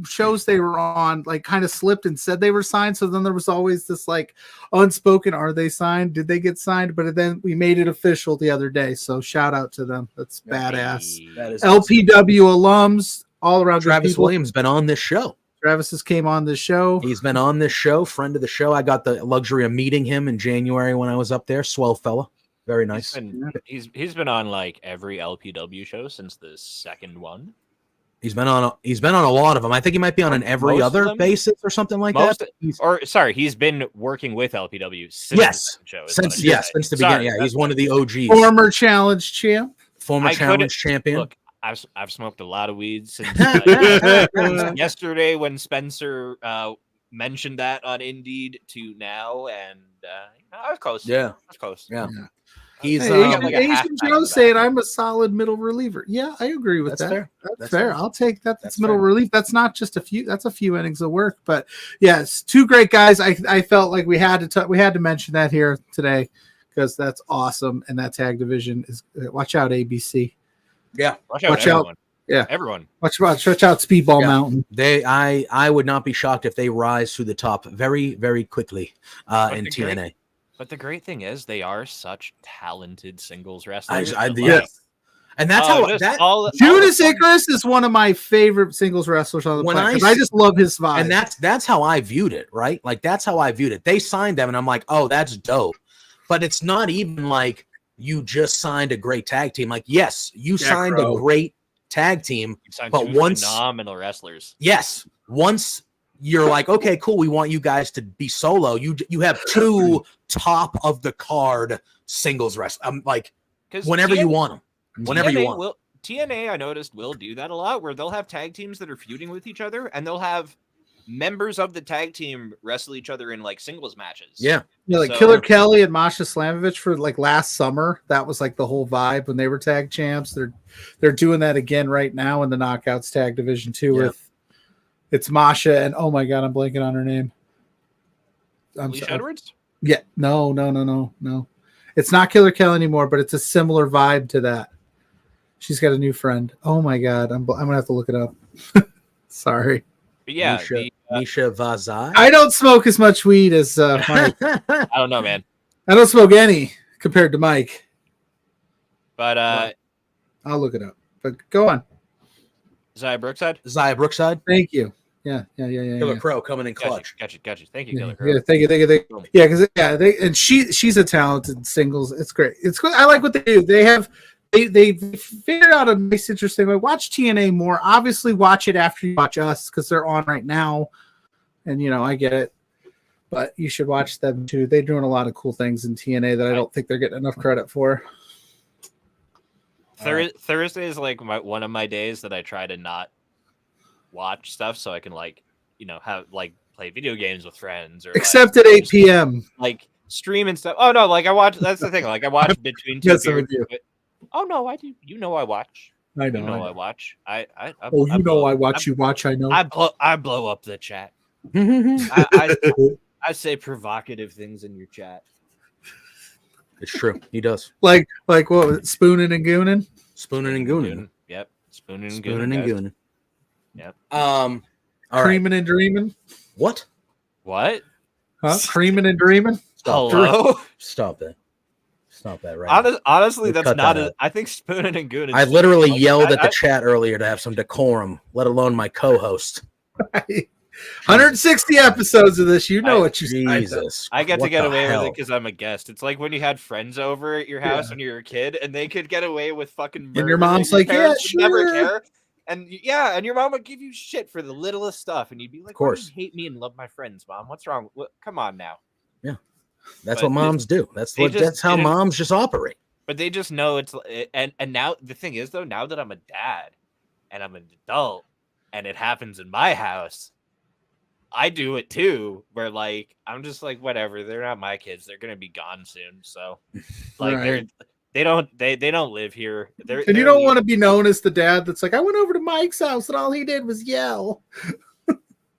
shows they were on, like, kind of slipped and said they were signed. So then there was always this like unspoken: are they signed? Did they get signed? But then we made it official the other day. So shout out to them. That's badass. That is LPW alums all around. Travis Williams been on this show. Travis has came on this show. He's been on this show, friend of the show. I got the luxury of meeting him in January when I was up there. Swell fella. Very nice. He's been on like every LPW show since the second one. He's been on a lot of them. I think he might be on an every other basis or something like that. He's been working with LPW since since the beginning. Yeah, he's one of the OGs. Former challenge champ. Former challenge champion. Look, I've smoked a lot of weed since yesterday when Spencer mentioned that on Indeed to now, and I was close. Yeah, I was close. Yeah. He's Asian Joe saying I'm a solid middle reliever. Yeah, I agree with that. Fair. That's fair. I'll take that. That's middle relief. That's not just a few. That's a few innings of work. But yes, two great guys. I felt like we had to mention that here today because that's awesome. And that tag division is. Watch out, ABC. Yeah, watch out. Yeah, everyone. Watch out, Speedball Mountain. I would not be shocked if they rise to the top very, very quickly in TNA. But the great thing is they are such talented singles wrestlers. And that's Judas Icarus is one of my favorite singles wrestlers on the planet. I just love his vibe. And that's how I viewed it, right? Like that's how I viewed it. They signed them and I'm like, oh, that's dope. But it's not even like you just signed a great tag team. Like, yes, you signed a great tag team, but once phenomenal wrestlers. Yes. Once you're like, okay, cool, we want you guys to be solo. You have two top of the card singles wrestlers. Like whenever you want them. Whenever you want. TNA, I noticed, will do that a lot where they'll have tag teams that are feuding with each other and they'll have members of the tag team wrestle each other in like singles matches. Yeah, like Killer Kelly and Masha Slamovich for like last summer. That was like the whole vibe when they were tag champs. They're doing that again right now in the Knockouts tag division too. With it's Masha and oh my god, I'm blanking on her name. Alicia Edwards? Yeah, no. It's not Killer Kelly anymore, but it's a similar vibe to that. She's got a new friend. Oh my god, I'm gonna have to look it up. Sorry. But yeah, Misha Vazai. I don't smoke as much weed as Mike. I don't know, man. I don't smoke any compared to Mike. But I'll look it up. But go on. Zaya Brookside. Thank you. Yeah. Killer Crow coming in clutch. Gotcha. Thank you, Killer Crow. Yeah, thank you. Yeah, because she's a talented singles. It's great. It's good. I like what they do. They figured out a nice, interesting way. Watch TNA more. Obviously, watch it after you watch us because they're on right now. And I get it, but you should watch them too. They're doing a lot of cool things in TNA that I don't think they're getting enough credit for. Thursday is like one of my days that I try to not watch stuff so I can have play video games with friends or except at 8 p.m. Like stream and stuff. Oh no, like I watch. That's the thing. Like I watch between two. Yes, I beers, do. but- oh no, I do. You know I watch. I know. You know I watch. I watch. You watch. I know. I blow up the chat. I say provocative things in your chat. It's true. He does. Like what? Was it, spooning and gooning. Spooning and gooning. Yep. Spooning and Spooning and gooning. Yep. All right. Creaming and dreaming. What? What? Huh? Creaming and dreaming. Hello. Stop that. Stop that right now. Honestly, We'll that's cut not. that out. I think spooning and gooning. I literally yelled at the chat earlier to have some decorum, let alone my co-host. 160 episodes of this. You know what you said. Jesus. I get to what get the away with hell? it because I'm a guest. It's like when you had friends over at your house when you were a kid, and they could get away with fucking murder. And your mom's your like, parents yeah, would sure. never care. And and your mom would give you shit for the littlest stuff, and you'd be like, Of course. "Why do you hate me and love my friends, Mom? What's wrong? Come on now." That's But what moms do. That's how didn't- moms just operate. But they just know it's and now the thing is though, now that I'm a dad and I'm an adult and it happens in my house, I do it too. Where like I'm just like whatever, they're not my kids. They're gonna be gone soon. So like Right. they don't live here. And you don't want to be known as the dad that's like, I went over to Mike's house and all he did was yell.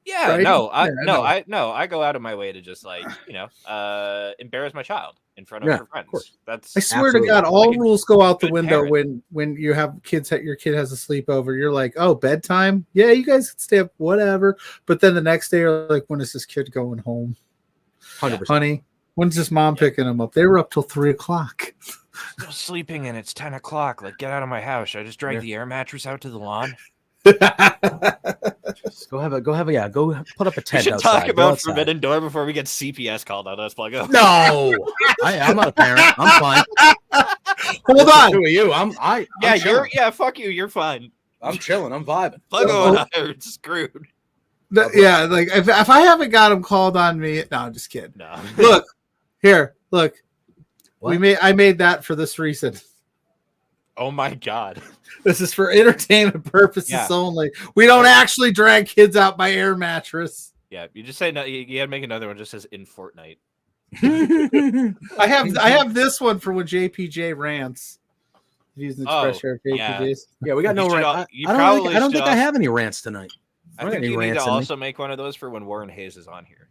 Yeah, right? no, Yeah, I go out of my way to just like embarrass my child in front of her friends. Of course. That's I swear Absolutely. to God, all Like a rules go out the good window parent. when you have kids. Your kid has a sleepover. You're like, oh, bedtime. Yeah, you guys can stay up, whatever. But then the next day, you're like, when is this kid going home, 100%. honey? When's this mom picking him up? They were up till 3:00. still sleeping and it's 10 o'clock. Like, get out of my house. I just dragged the air mattress out to the lawn. Go put up a We tent should outside. talk Go about outside. Forbidden Door before we get CPS called on us, Pluggo. No, I'm not a parent. I'm fine. Hold on. Who are you? I'm chilling. Fuck you. You're fine. I'm chilling. I'm vibing. Pluggo and I are screwed. Yeah, like if I haven't got him called on me, no, I'm just kidding. No. Look, look. What? I made that for this reason. Oh my god. This is for entertainment purposes Yeah. only. We don't actually drag kids out by air mattress. Yeah, you just say no. You gotta make another one. Just says in Fortnite. I have this one for when JPJ rants. Using the expression of yeah. JPJs. Yeah, we got no You should rant. al- you I probably don't think I should have any rants tonight. I don't think got any you need rants to in me. also make one of those for when Warren Hayes is on here.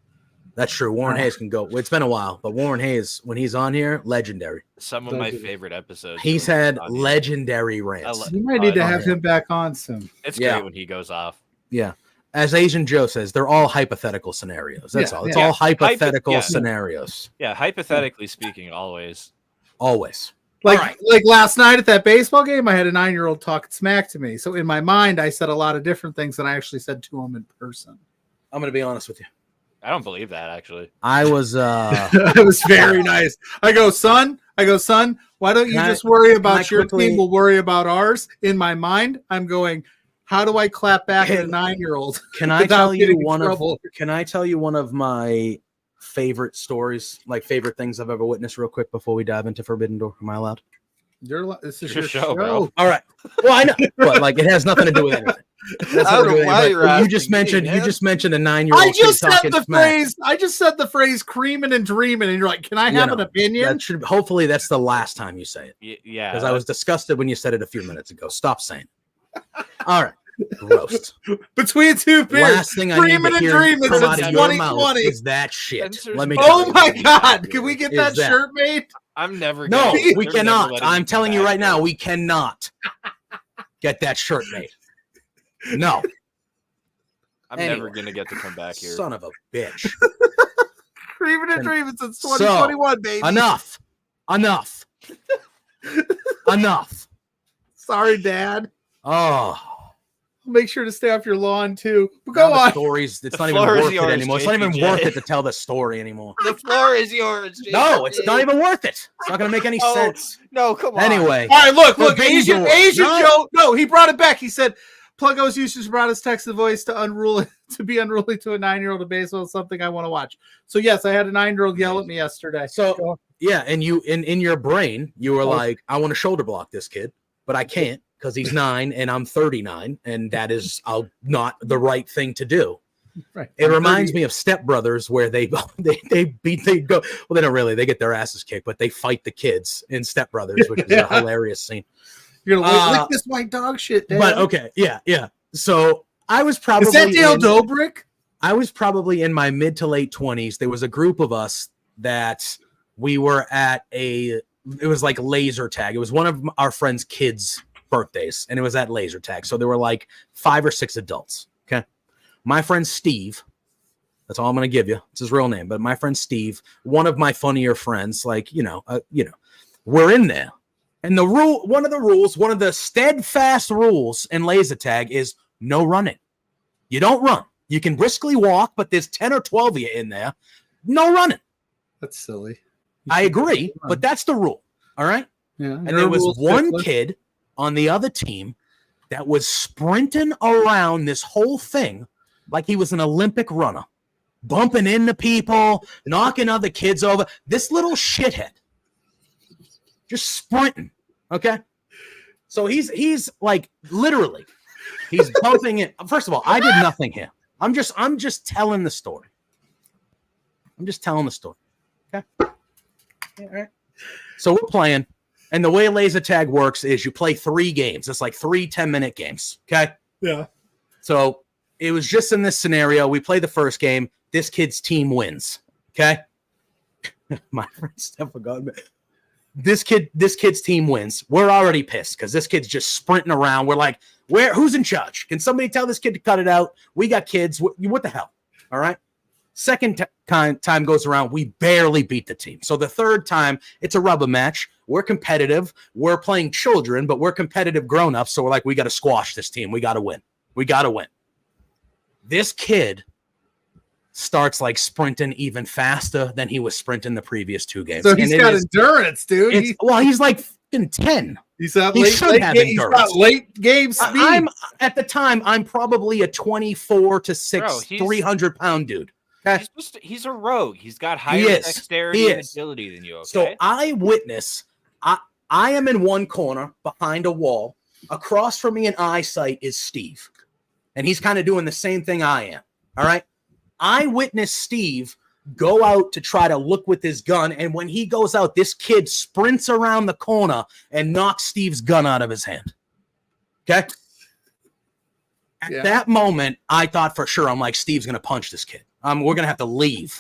That's true. Warren Hayes can go. It's been a while, but Warren Hayes, when he's on here, legendary. Some of my favorite episodes. He's when had on here. legendary rants. You might need to Oh, have yeah. him back on soon. It's Yeah. great when he goes off. Yeah. As Asian Joe says, they're all hypothetical scenarios. That's Yeah, all. It's yeah. all hypothetical yeah. scenarios. Yeah, hypothetically speaking, always. Always. Like, All right. like last night at that baseball game, I had a 9-year-old talking smack to me. So in my mind, I said a lot of different things than I actually said to him in person. I'm going to be honest with you. I don't believe that actually. I was It was very nice. I go, son, why don't you Can I- just worry can I about your quickly- team? We'll worry about ours. In my mind, I'm going, how do I clap back at a Can- 9-year-old? Can I without tell you getting in one of trouble? Can I tell you one of my favorite stories, like favorite things I've ever witnessed, real quick before we dive into Forbidden Door? Am I allowed? This is Your your show, show, bro. All right. Well, I know, but like it has nothing to do with anything. It has I nothing don't to do know with why anything, you're but you asking just me, mentioned man. a 9-year-old. I just kid said talking the smack. phrase. I just said the phrase creaming and dreaming, and you're like, can I You have know, an opinion? That should hopefully that's the last time you say it, Yeah. because I was disgusted when you said it a few minutes ago. Stop saying it. All right. Gross. Between two beers. Last thing I need Dreaming to and hear dreaming come since out of your mouth 2020. is that shit. Censors Let me. me. tell Oh you. my God. Can we get Is that that- shirt made? I'm never. No, gonna, we they're never cannot. letting me I'm come telling you back right now, here. we cannot get that shirt made. No, I'm Anyway. never gonna get to come back here. son of a bitch. Creaming and dreaming since So, 2021, baby. Enough. Enough. Sorry, Dad. Oh, Make sure to stay off your lawn too. But now go the on. stories. It's The not even floor is worth it yours, anymore. It's not even JPJ. worth it to tell the story anymore. The floor is yours. No, it's not even worth it. It's not going to make any Oh, sense. No, come on. Anyway, All right, look. Forbidden Asian Door. No. Joe. No, he brought it back. He said, Pluggo's used brought his text to voice to be unruly to a 9-year-old in baseball is something I want to watch. So yes, I had a 9-year-old yell at me yesterday. So yeah, and you in your brain, you were like, I want to shoulder block this kid, but I can't because he's 9 and I'm 39, and that is not the right thing to do. Right. It reminds me of Step Brothers, where they go. Well, they don't really. They get their asses kicked, but they fight the kids in Step Brothers, which is a hilarious scene. You're gonna lick this white dog shit, Dale. But okay, yeah. So I was probably is that Dale Dobrik? I was probably in my mid to late 20s. There was a group of us that we were at it was like laser tag. It was one of our friends' kids' birthdays, and it was at laser tag. So there were like 5 or 6 adults. Okay. My friend Steve, that's all I'm going to give you. It's his real name, but my friend Steve, one of my funnier friends, like, we're in there. And one of the steadfast rules in laser tag is no running. You don't run. You can briskly walk, but there's 10 or 12 of you in there. No running. That's silly. I agree, but that's the rule. All right. Yeah. And there was one kid on the other team that was sprinting around this whole thing like he was an Olympic runner, bumping into people, knocking other kids over. This little shithead just sprinting. Okay. So he's like literally he's bumping it. First of all, I did nothing here. I'm just telling the story. Okay. Yeah, all right. So we're playing, and the way laser tag works is you play 3 games. It's like 3 10-minute games. Okay. Yeah. So it was just in this scenario. We play the first game. This kid's team wins. Okay. My friend Steph forgot. This kid's team wins. We're already pissed because this kid's just sprinting around. We're like, who's in charge? Can somebody tell this kid to cut it out? We got kids. What the hell? All right. Second time goes around, we barely beat the team. So the third time, it's a rubber match. We're competitive. We're playing children, but we're competitive grown-ups. So we're like, we got to squash this team. We got to win. This kid starts like sprinting even faster than he was sprinting the previous 2 games. So he's got endurance, dude. He's like 10. He's got late game speed. At the time, I'm probably a 24 to 6, 300-pound dude. Okay? He's a rogue. He's got higher dexterity and agility than you. Okay? So I am in one corner behind a wall. Across from me in eyesight is Steve. And he's kind of doing the same thing I am. All right. I witnessed Steve go out to try to look with his gun. And when he goes out, this kid sprints around the corner and knocks Steve's gun out of his hand. Okay. At that moment, I thought for sure, I'm like, Steve's going to punch this kid. We're going to have to leave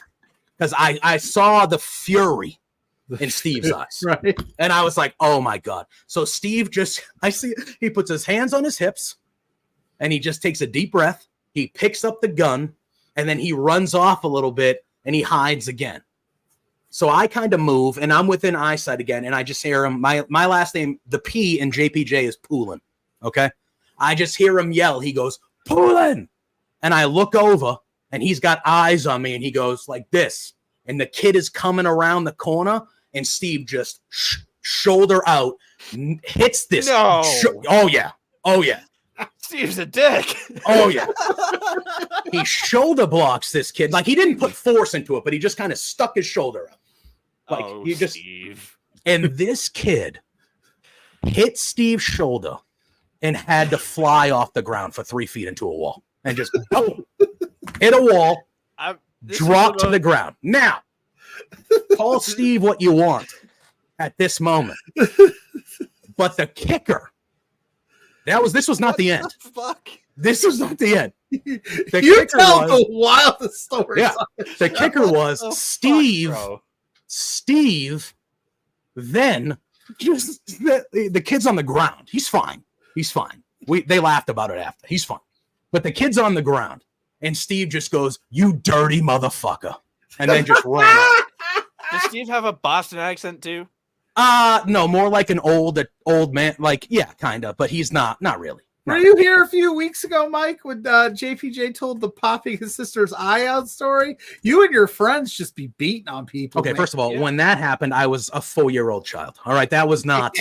because I saw the fury in Steve's eyes. Right. And I was like, oh my God. So Steve he puts his hands on his hips and he just takes a deep breath. He picks up the gun and then he runs off a little bit and he hides again. So I kind of move and I'm within eyesight again. And I just hear him. My last name, the P in JPJ is Poulin. Okay. I just hear him yell. He goes, Poulin. And I look over and he's got eyes on me and he goes like this. And the kid is coming around the corner and Steve just shoulder out, hits this. No. Oh yeah. Steve's a dick. Oh yeah. He shoulder blocks this kid. Like he didn't put force into it, but he just kind of stuck his shoulder out. Like Steve. And this kid hit Steve's shoulder and had to fly off the ground for 3 feet into a wall and just hit a wall, drop to the ground. Now, call Steve what you want at this moment. But the kicker, this was not the end. Fuck. This was not the end. You tell the wildest story. Yeah. The kicker was Steve then just the kid's on the ground. He's fine. They laughed about it after. He's fine. But the kid's on the ground and Steve just goes, "You dirty motherfucker." And then just ran out. Does Steve have a Boston accent too? No, more like an old man. Like, yeah, kind of, but he's not really. Were you here a few weeks ago, Mike, when JPJ told the popping his sister's eye out story? You and your friends just be beating on people. Okay, first of all, when that happened, I was a 4-year-old child. All right, that was not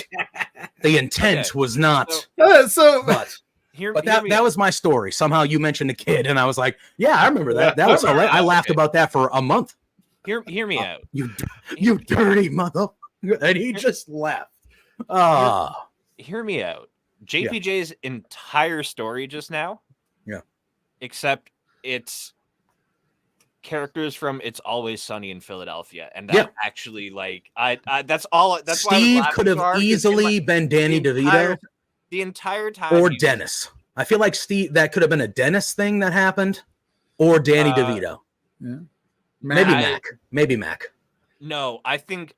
the intent. Was not. But that was my story. Somehow you mentioned the kid, and I was like, yeah, I remember that. That was hilarious. I laughed about that for a month. Hear me out. You dirty mother. And he just laughed. Hear me out. JPJ's entire story just now. Yeah. Except it's characters from It's Always Sunny in Philadelphia, and that actually like I that's all. That's why Steve could have easily been Danny DeVito the entire time, or Dennis. I feel like Steve that could have been a Dennis thing that happened, or Danny DeVito. Yeah. Maybe Mac. No, I think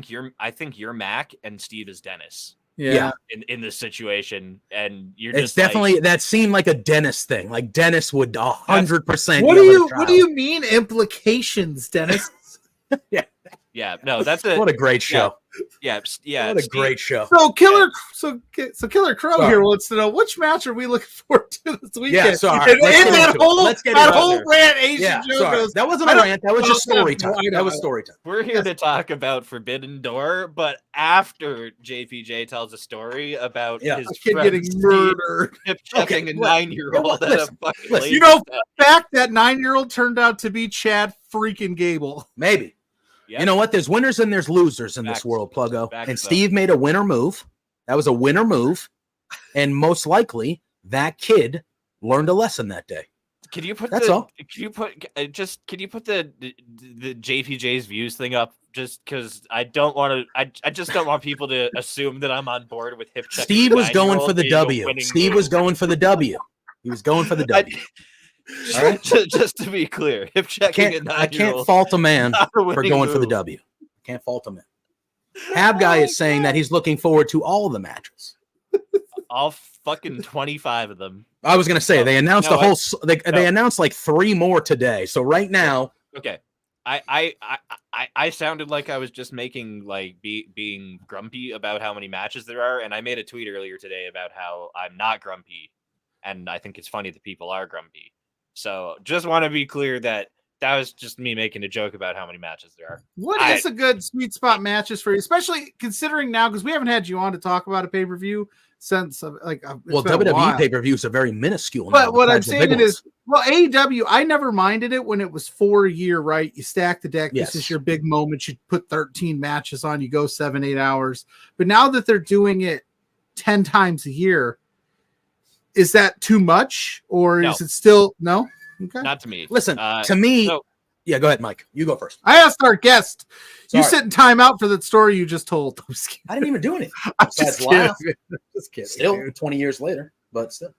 you're Mac and Steve is Dennis. Yeah. In this situation, and it's just definitely that seemed like a Dennis thing. Like Dennis would 100%. What do you mean implications, Dennis? Yeah, no, that's what a great show. Yeah. What a great show. So Killer Crow here wants to know which match are we looking forward to this weekend? Yeah, sorry. And that whole rant Asian Joe goes. That wasn't a rant. That was just story time. That was story time. We're here to talk about Forbidden Door, but after JPJ tells a story about his kid getting murdered, checking a 9-year-old. You know, the fact that 9-year-old turned out to be Chad freaking Gable. Maybe. Yep. You know what? There's winners and there's losers in this world, Pluggo. And Steve made a winner move. That was a winner move. And most likely that kid learned a lesson that day. Can you put That's all. Can you put the JPJ's views thing up? Just because I don't want to. I just don't want people to assume that I'm on board with hip check. Steve was going for the W. Steve was going for the W. He was going for the W. All right. Just to be clear, hip checking. I can't fault a man for going for the W. Can't fault a man. Hab guy is saying that he's looking forward to all of the matches. All fucking 25 of them. I was gonna say they announced they announced like 3 more today. So right now, okay. I sounded like I was just making like being grumpy about how many matches there are, and I made a tweet earlier today about how I'm not grumpy, and I think it's funny that people are grumpy. So just want to be clear that was just me making a joke about how many matches there are. What is a good sweet spot matches for you, especially considering now, because we haven't had you on to talk about a pay-per-view since WWE pay-per-views are very minuscule. But what I'm saying is, AEW, I never minded it when it was 4 a year, right? You stack the deck. Yes. This is your big moment. You put 13 matches on, you go 7-8 hours. But now that they're doing it 10 times a year, is that too much, or is it still no? Okay. Not to me. Listen, to me. Yeah, go ahead, Mike. You go first. I asked our guest. Sorry. You sit in timeout for that story you just told. I didn't even do anything. I'm just kidding. Just kidding. Still 20 years later, but still.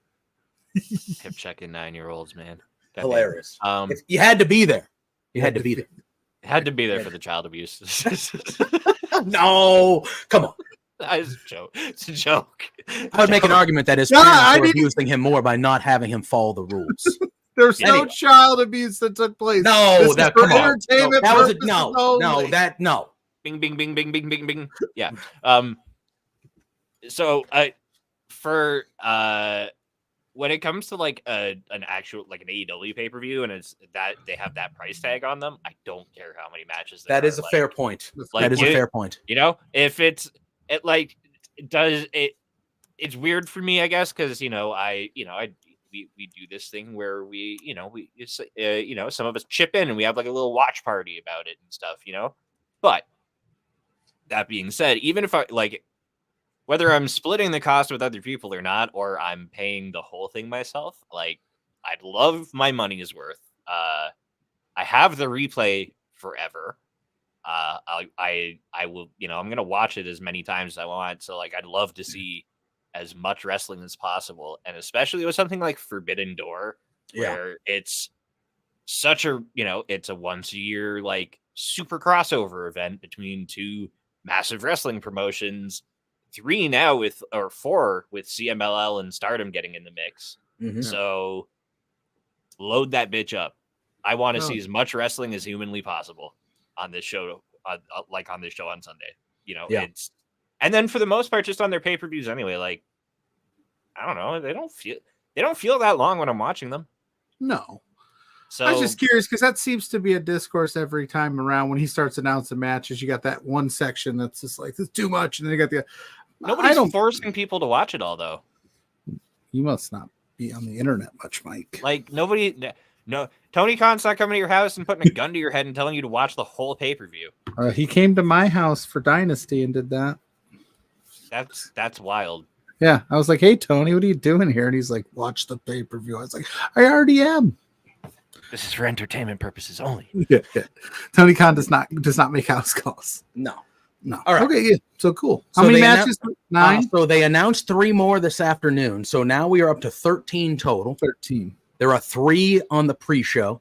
Hip checking 9-year-olds, man. Hilarious. You had to be there. You had to be there. Had to be there for the child abuse. No, come on. It's a joke. I would make an argument that his parents were abusing him more by not having him follow the rules. There's no child abuse that took place. No, that come on. No, that was no. Bing, bing, bing, bing, bing, bing, bing. Yeah. So for when it comes to like an actual like an AEW pay-per-view and it's that they have that price tag on them, I don't care how many matches. That is a fair point. That is a fair point. You know, if it's weird for me, I guess, because we do this thing where some of us chip in and we have like a little watch party about it and stuff, But that being said, even if whether I'm splitting the cost with other people or not, or I'm paying the whole thing myself, like I'd love my money's worth. I have the replay forever. I will, I'm going to watch it as many times as I want. So like, I'd love to see as much wrestling as possible. And especially with something like Forbidden Door, where it's such a, it's a once a year, like super crossover event between 2 massive wrestling promotions, 3 now or 4 with CMLL and Stardom getting in the mix. Mm-hmm. So load that bitch up. I want to see as much wrestling as humanly possible on this show, on Sunday, it's, and then for the most part, just on their pay-per-views anyway, like, I don't know, they don't feel that long when I'm watching them. No. So I was just curious because that seems to be a discourse every time around when he starts announcing matches. You got that one section that's just like, this is too much. And then you got nobody's forcing people to watch it all though. You must not be on the internet much, Mike. Like no, Tony Khan's not coming to your house and putting a gun to your head and telling you to watch the whole pay-per-view. He came to my house for Dynasty and did that. That's wild. Yeah, I was like, "Hey, Tony, what are you doing here?" And he's like, "Watch the pay-per-view." I was like, "I already am." This is for entertainment purposes only. Yeah. Tony Khan does not make house calls. No. No. All right. Okay. Yeah. So cool. So How many they matches? 9. So they announced 3 more this afternoon. So now we are up to 13 total. 13. There are 3 on the pre-show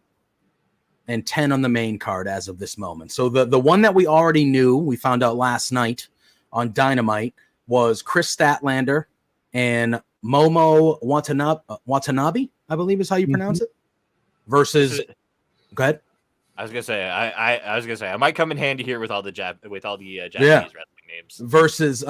and 10 on the main card as of this moment. So the one that we already knew, we found out last night on Dynamite, was Chris Statlander and Momo Watanabe, I believe is how you pronounce it, versus. Go ahead. I was gonna say I might come in handy here with all the Japanese wrestling names versus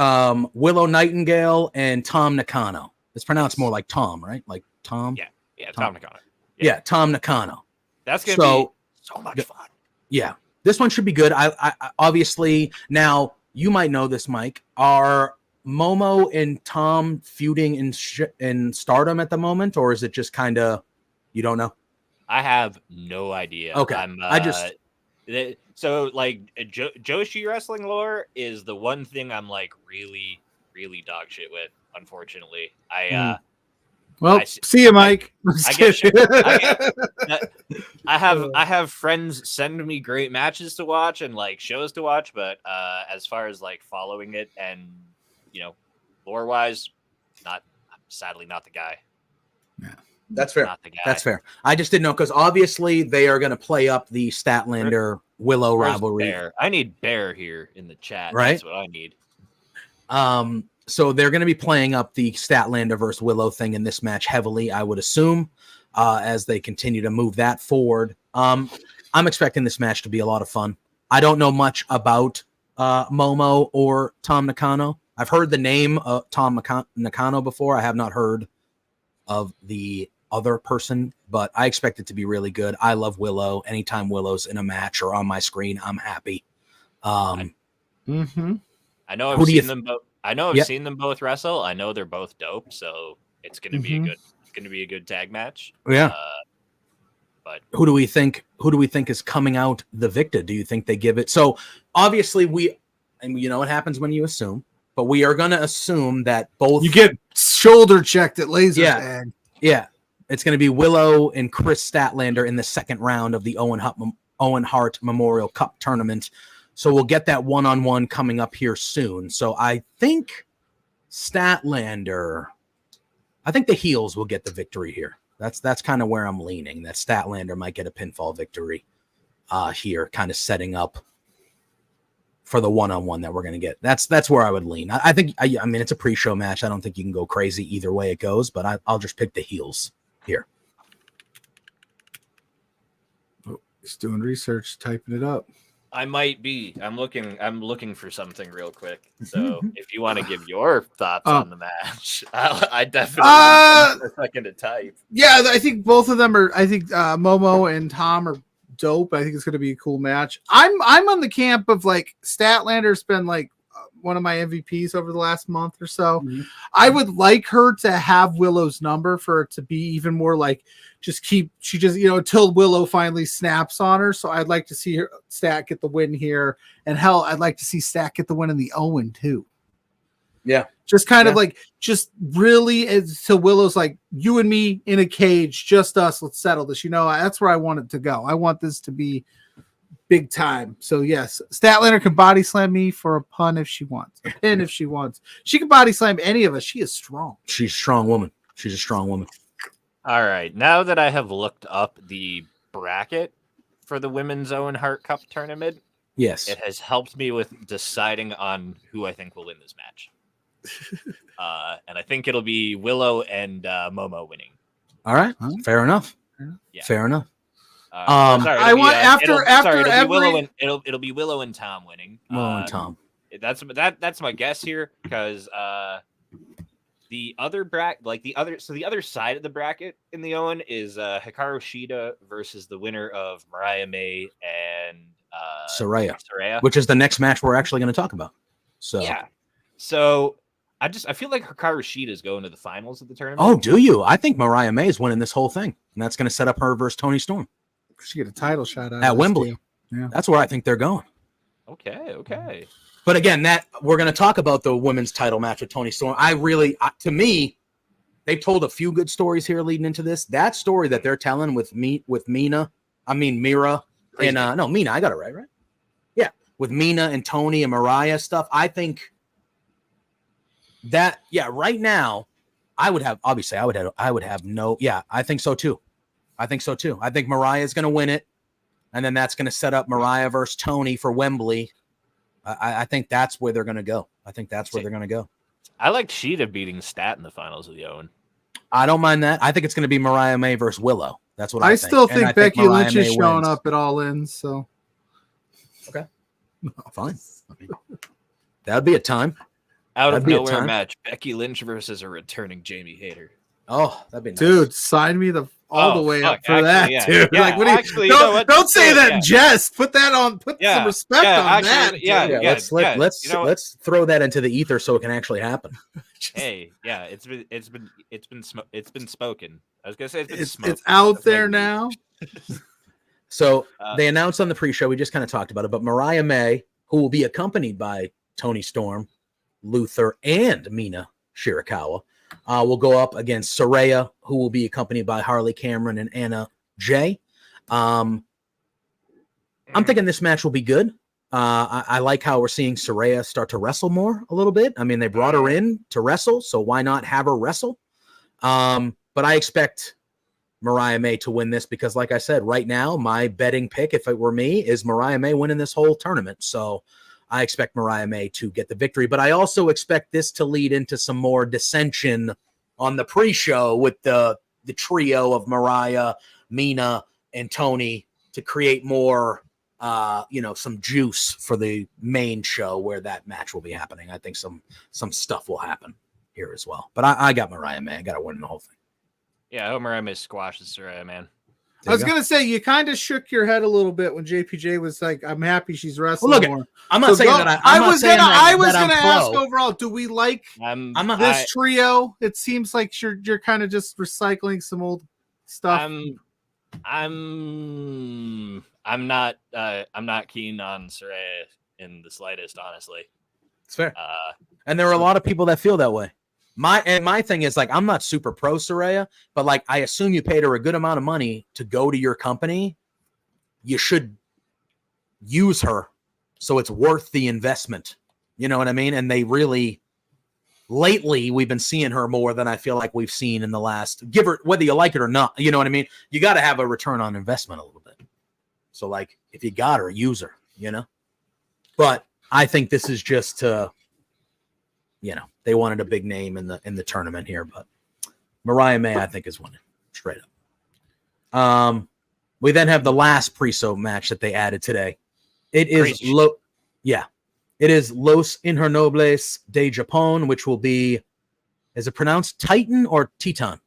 Willow Nightingale and Tom Nakano. It's pronounced more like Tom, right? Like Tom. Yeah, Tom Nakano. Yeah, Tom Nakano. That's gonna be so much fun. Yeah, this one should be good. I obviously now you might know this, Mike. Are Momo and Tom feuding in Stardom at the moment, or is it just kind of you don't know? I have no idea. Okay, so like Joshi wrestling lore is the one thing I'm like really, really dog shit with. Unfortunately, see you, Mike. I have friends send me great matches to watch and like shows to watch, but as far as like following it and lore wise, sadly not the guy. Yeah. That's fair. Not the guy. That's fair. I just didn't know because obviously they are going to play up the Statlander Willow rivalry. Bear? I need Bear here in the chat. Right? That's what I need. So they're going to be playing up the Statlander versus Willow thing in this match heavily, I would assume, as they continue to move that forward. I'm expecting this match to be a lot of fun. I don't know much about Momo or Tom Nakano. I've heard the name of Tom Nakano before. I have not heard of the other person, but I expect it to be really good. I love Willow. Anytime Willow's in a match or on my screen, I'm happy. I know I've seen them both. I know I've seen them both wrestle. I know they're both dope, so it's going to be a good tag match. Yeah. But who do we think is coming out the victor? Do you think they give it? So obviously and you know what happens when you assume, but we are going to assume that both you get shoulder checked at Laser Tag. Yeah. It's going to be Willow and Chris Statlander in the second round of the Owen Hart Memorial Cup tournament. So we'll get that one-on-one coming up here soon. So I think Statlander, I think the heels will get the victory here. That's kind of where I'm leaning. That Statlander might get a pinfall victory here, kind of setting up for the one-on-one that we're going to get. That's where I would lean. I think, I mean, it's a pre-show match. I don't think you can go crazy either way it goes, but I'll just pick the heels here. Oh, he's doing research, typing it up. I might be. I'm looking for something real quick. So if you want to give your thoughts on the match, I definitely need a second to type. Yeah, I think both of them are. I think Momo and Tom are dope. I think it's going to be a cool match. I'm on the camp of like Statlander's been like one of my MVPs over the last month or so. Mm-hmm. I would like her to have Willow's number for it to be even more like until Willow finally snaps on her. So I'd like to see her Stat get the win here. And hell, I'd like to see Stat get the win in the Owen too. Yeah. Just kind of like, just really so Willow's like, you and me in a cage, just us. Let's settle this. That's where I want it to go. I want this to be big time. So yes, Statlander can body slam me for a pun if she wants, a pin if she wants. She can body slam any of us. She is strong. She's a strong woman. She's a strong woman. All right. Now that I have looked up the bracket for the Women's Owen Hart Cup tournament, yes, it has helped me with deciding on who I think will win this match. And I think it'll be Willow and Momo winning. All right, fair enough. Yeah. Fair enough. It'll be Willow and Tom winning. Willow and Tom. That's my guess here because the other the other side of the bracket in the Owen is Hikaru Shida versus the winner of Mariah May and Saraya, which is the next match we're actually going to talk about. So yeah, so I feel like Hikaru Shida is going to the finals of the tournament. Oh, do you? I think Mariah May is winning this whole thing, and that's going to set up her versus Toni Storm. She get a title shot out at Wembley. Yeah, that's where I think they're going. Okay. But again, that we're going to talk about the women's title match with Toni Storm. To me, they've told a few good stories here leading into this. That story that they're telling with Mira, and no, Mina, I got it right? Yeah, with Mina and Tony and Mariah stuff. I think that, right now, I would have no. Yeah, I think so too. I think Mariah is going to win it, and then that's going to set up Mariah versus Tony for Wembley. I think that's where they're going to go. I liked Sheeta beating Stat in the finals of the Owen. I don't mind that. I think it's going to be Mariah May versus Willow. That's what I think. Still think Becky Mariah Lynch May is showing wins. up at All In. So okay, fine. That would be a time. Out of nowhere match: Becky Lynch versus a returning Jamie Hayter. Oh, that'd be nice. Dude, sign me all the way up for that, dude. Yeah, like, what do you, don't say that in jest. Put that on. Put some respect on that. Let's throw that into the ether so it can actually happen. Hey, yeah, it's been spoken. I was gonna say it's out there now. So they announced on the pre-show. We just kind of talked about it, but Mariah May, who will be accompanied by Tony Storm, Luther, and Mina Shirakawa, will go up against Saraya, who will be accompanied by Harley Cameron and Anna Jay. I'm thinking this match will be good. I like how we're seeing Saraya start to wrestle more a little bit. I mean, they brought her in to wrestle, so why not have her wrestle? But I expect Mariah May to win this because, like I said, right now, my betting pick, if it were me, is Mariah May winning this whole tournament. So I expect Mariah May to get the victory, but I also expect this to lead into some more dissension on the pre-show with the trio of Mariah, Mina, and Tony to create more, some juice for the main show where that match will be happening. I think some stuff will happen here as well. But I got Mariah May. I got to win the whole thing. Yeah, I hope Mariah May squashes Saraya, man. I was going to say, you kind of shook your head a little bit when JPJ was like, I'm happy she's wrestling more. I'm not saying that I was going to ask overall, do we like this trio? It seems like you're kind of just recycling some old stuff. I'm not keen on Saraya in the slightest, honestly. It's fair. And there are a lot of people that feel that way. My thing is, like, I'm not super pro Saraya, but like, I assume you paid her a good amount of money to go to your company. You should use her so it's worth the investment. You know what I mean? And they really, lately, we've been seeing her more than I feel like we've seen in the last, give her, whether you like it or not, you know what I mean? You got to have a return on investment a little bit. So like, if you got her, use her, but I think this is just to, they wanted a big name in the tournament here, but Mariah May, I think, is winning straight up. We then have the last pre-show match that they added today. It is it is Los Inhernobles de Japón, which will be, is it pronounced Titan or Titan?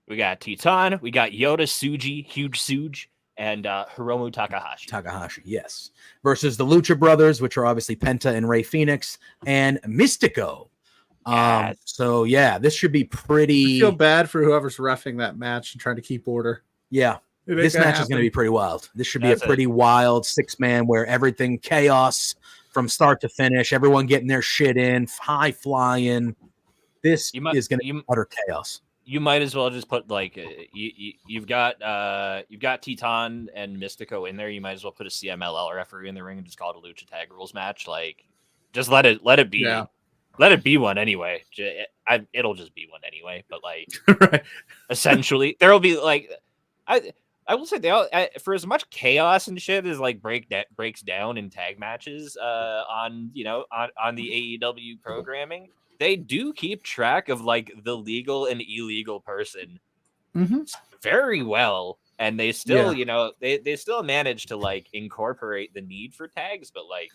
We got Titan, we got Yoda Tsuji, Huge Suge, and Hiromu Takahashi. Yes. Versus the Lucha Brothers, which are obviously Penta and Rey Fenix, and Mystico. So yeah, this should be pretty. I feel bad for whoever's reffing that match and trying to keep order. Yeah, this match is going to be pretty wild. This should be a pretty wild 6-man where everything chaos from start to finish. Everyone getting their shit in, high flying. This is going to be utter chaos. You might as well just put like you've got Titan and Mystico in there. You might as well put a CMLL referee in the ring and just call it a Lucha Tag Rules match. Like, just let it be. Yeah. Let it be one anyway. It'll just be one anyway. But like, right. Essentially, there will be like, I will say for as much chaos and shit as like breaks down in tag matches on the AEW programming, they do keep track of like the legal and illegal person very well, and they still they still manage to like incorporate the need for tags, but like.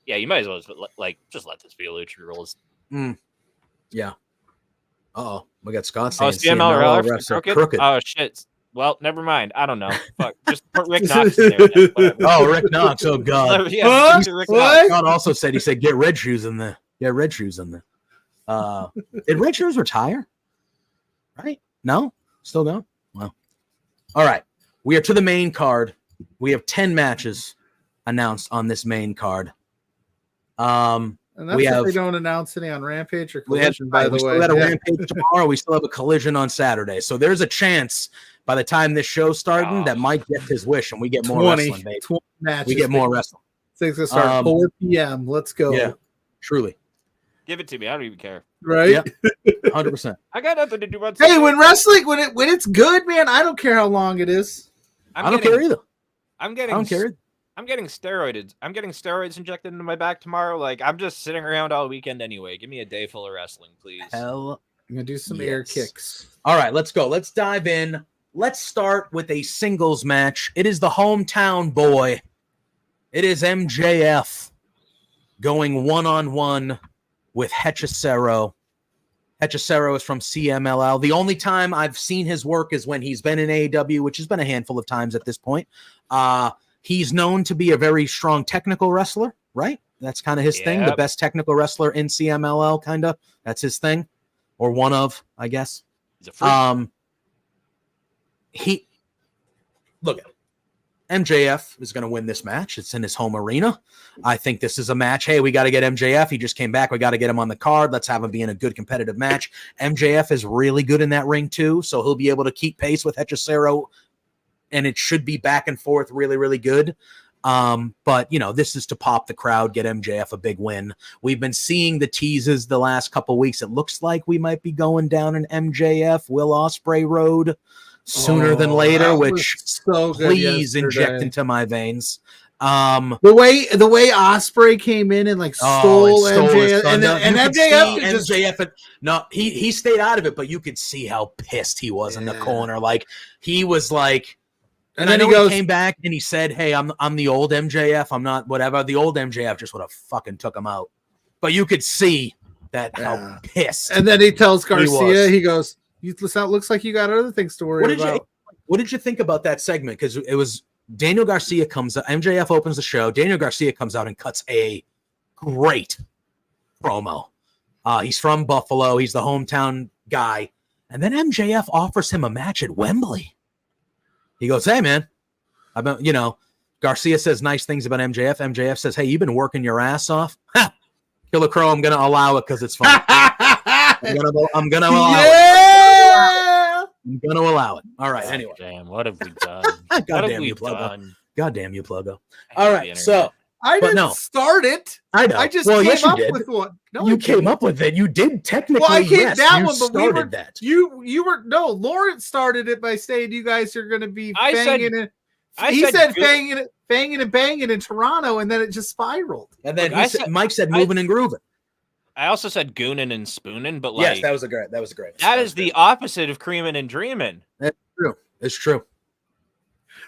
Yeah, you might as well just let this be a Lucha Rules. Yeah. Uh-oh. We got Scott saying CMLL refs are crooked. Oh, shit. Well, never mind. I don't know. Fuck. Just put Rick Knox in there. Then. Oh, Rick Knox. Oh, God. Yeah, Rick Knox. Scott also said, get Red Shoes in there. Yeah, Red Shoes in there. Did Red Shoes retire? Right? No? Still going? Well. All right. We are to the main card. We have 10 matches announced on this main card. And that's We if have- they don't announce any on Rampage or We have, Collision, by the we way. still got a Yeah. Rampage tomorrow. We still have a Collision on Saturday. So there's a chance by the time this show's starting that Mike gets his wish and we get more wrestling, baby. 20 matches. We get more wrestling. Things will start 4 p.m. Let's go. Yeah, truly. Give it to me. I don't even care. Right? Yep. 100%. I got nothing to do about. Hey, when wrestling, when it's good, man, I don't care how long it is. I don't care either. I'm I getting. don't care either. I'm getting steroids. I'm getting steroids injected into my back tomorrow. Like I'm just sitting around all weekend anyway. Give me a day full of wrestling, please. Hell. I'm gonna do some Yes. air kicks. All right, let's go. Let's dive in. Let's start with a singles match. It is the hometown boy. It is MJF going one-on-one with Hechicero. Hechicero is from CMLL. The only time I've seen his work is when he's been in AEW, which has been a handful of times at this point. He's known to be a very strong technical wrestler, right? That's kind of his thing. The Yep. best technical wrestler in CMLL, kind of. That's his thing. Or one of, I guess. He's a freak. Look at MJF is going to win this match. It's in his home arena. I think this is a match. Hey, we got to get MJF. He just came back. We got to get him on the card. Let's have him be in a good competitive match. MJF is really good in that ring too, so he'll be able to keep pace with Hechicero, and it should be back and forth really, really good. But this is to pop the crowd, get MJF a big win. We've been seeing the teases the last couple weeks. It looks like we might be going down an MJF Will Ospreay road sooner than later, that which was so good please yesterday. inject into my veins. The way Ospreay came in and stole MJF, and MJF he stayed out of it, but you could see how pissed he was in the corner. Like he was like, and then he came back and he said, "Hey, I'm the old MJF. I'm not whatever." The old MJF just would have fucking took him out, but you could see that how pissed. And then he tells Garcia, was. he goes, looks like you got other things to worry about." What did you think about that segment? Because it was Daniel Garcia comes out, MJF opens the show. Daniel Garcia comes out and cuts a great promo. He's from Buffalo. He's the hometown guy. And then MJF offers him a match at Wembley. He goes, "Hey, man, Garcia says nice things about MJF. MJF says, "Hey, you've been working your ass off." Ha! Killer Crow, I'm going to allow it because it's fun. I'm going to allow it. I'm going to allow it. All right, anyway. Damn, what have we done? God damn you, Pluggo. God damn you, Pluggo. All right, so I didn't start it. I know. I just yes, came up you did. with one. No, You came up with it. You did technically. Well, I came yes, that you one, but started that. You were no. Lawrence started it by saying you guys are going to be banging it. He said banging and banging in Toronto, and then it just spiraled. And then Mike said moving and grooving. I also said gooning and spooning, but Yes, that was great. That is the opposite of creaming and dreaming. That's true. It's true.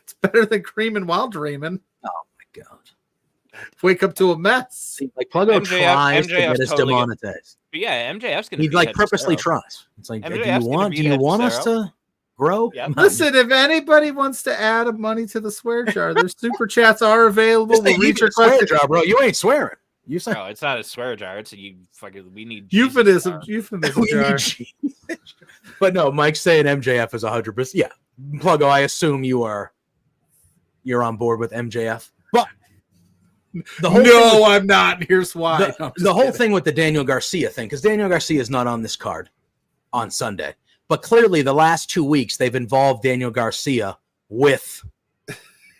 It's better than creaming while dreaming. Oh my god! Wake up to a mess. Like Pluggo tries to get us demonetized. But yeah, MJF's gonna. He purposely tries. It's like, do you want us to grow? Yep. Listen, if anybody wants to add money to the swear jar, their super chats are available. We'll reach your question, jar, bro. You ain't swearing. You say no, it's not a swear jar. It's we need euphemism. we jar. need But no, Mike's saying MJF is 100%. Yeah, Pluggo, I assume you're on board with MJF. But I'm not. And here's why. The whole thing with the Daniel Garcia thing, because Daniel Garcia is not on this card on Sunday. But clearly the last 2 weeks they've involved Daniel Garcia with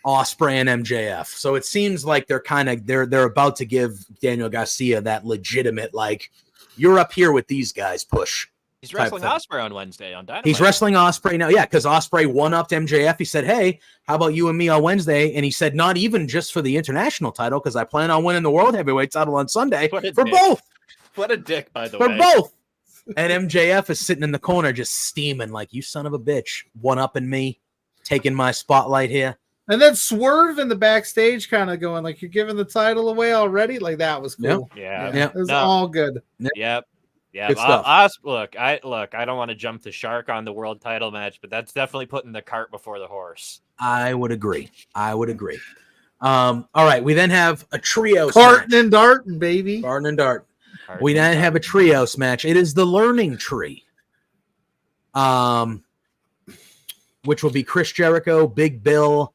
Ospreay and MJF. So it seems like they're about to give Daniel Garcia that legitimate, you're up here with these guys push. He's wrestling Ospreay on Wednesday on Dynamite. He's wrestling Ospreay now. Yeah, because Ospreay one-upped MJF. He said, "Hey, how about you and me on Wednesday?" And he said, "Not even just for the international title, because I plan on winning the world heavyweight title on Sunday for both." What a dick, by the way. For both. And MJF is sitting in the corner just steaming like, "You son of a bitch, one-upping me, taking my spotlight here." And then Swerve in the backstage kind of going like, "You're giving the title away already?" Like, that was cool. Yeah. It was all good. Yep. Yeah, good stuff. Look, I don't want to jump the shark on the world title match, but that's definitely putting the cart before the horse. I would agree. All right, we then have a trios Carton match. and Darton, baby. Barton and Dart. We then have a trios match. It is the Learning Tree, which will be Chris Jericho, Big Bill,